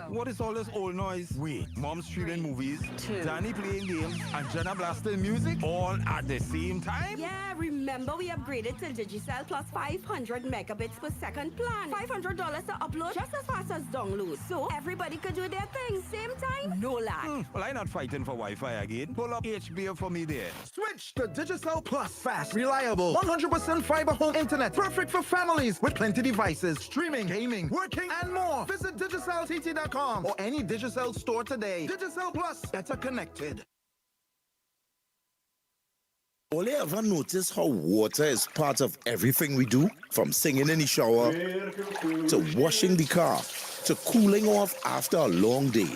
What is all this old noise? Wait, Mom streaming movies, Danny playing games, and Jenna blasting music all at the same time? Yeah, remember we upgraded to Digicel plus 500 megabits per second plan. $500 to upload just as fast as download. So everybody could do their thing, same time, no lag. Well, I'm not fighting for Wi-Fi again. Pull up HBO for me there. Switch to Digicel Plus. Fast, reliable, 100% fiber home internet. Perfect for families with plenty devices, streaming, gaming, working, and more. Visit DigicelTT.com or any Digicel store today. Digicel Plus, better connected. Ole, ever notice how water is part of everything we do? From singing in the shower, to washing the car, to cooling off after a long day.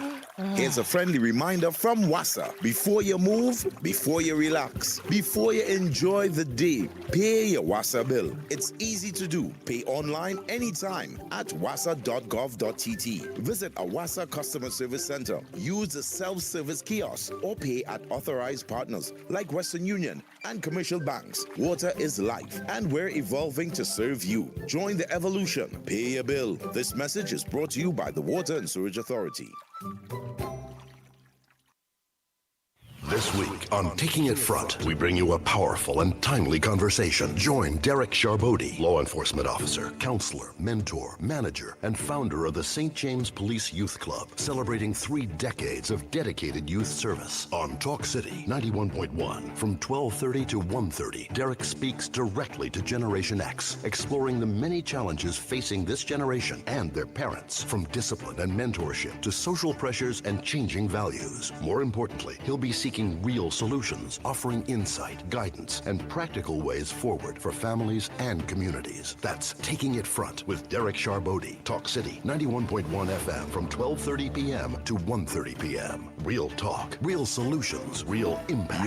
Here's a friendly reminder from WASA. Before you move, before you relax, before you enjoy the day, pay your WASA bill. It's easy to do. Pay online anytime at wasa.gov.tt. Visit a WASA customer service center. Use the self-service kiosk or pay at authorized partners like Western Union and commercial banks. Water is life, and we're evolving to serve you. Join the evolution. Pay your bill. This message is brought to you by the Water and Sewerage Authority. This week on Taking It Front, we bring you a powerful and timely conversation. Join Derek Charbodi, law enforcement officer, counselor, mentor, manager, and founder of the St. James Police Youth Club, celebrating 3 decades of dedicated youth service. On Talk City 91.1 from 12:30 to 1:30, Derek speaks directly to Generation X, exploring the many challenges facing this generation and their parents, from discipline and mentorship to social pressures and changing values. More importantly, he'll be seeking real solutions, offering insight, guidance, and practical ways forward for families and communities. That's Taking It Front with Derek Charbodi. Talk City 91.1 FM from 12:30 p.m. to 1:30 p.m. Real talk, real solutions, real impact.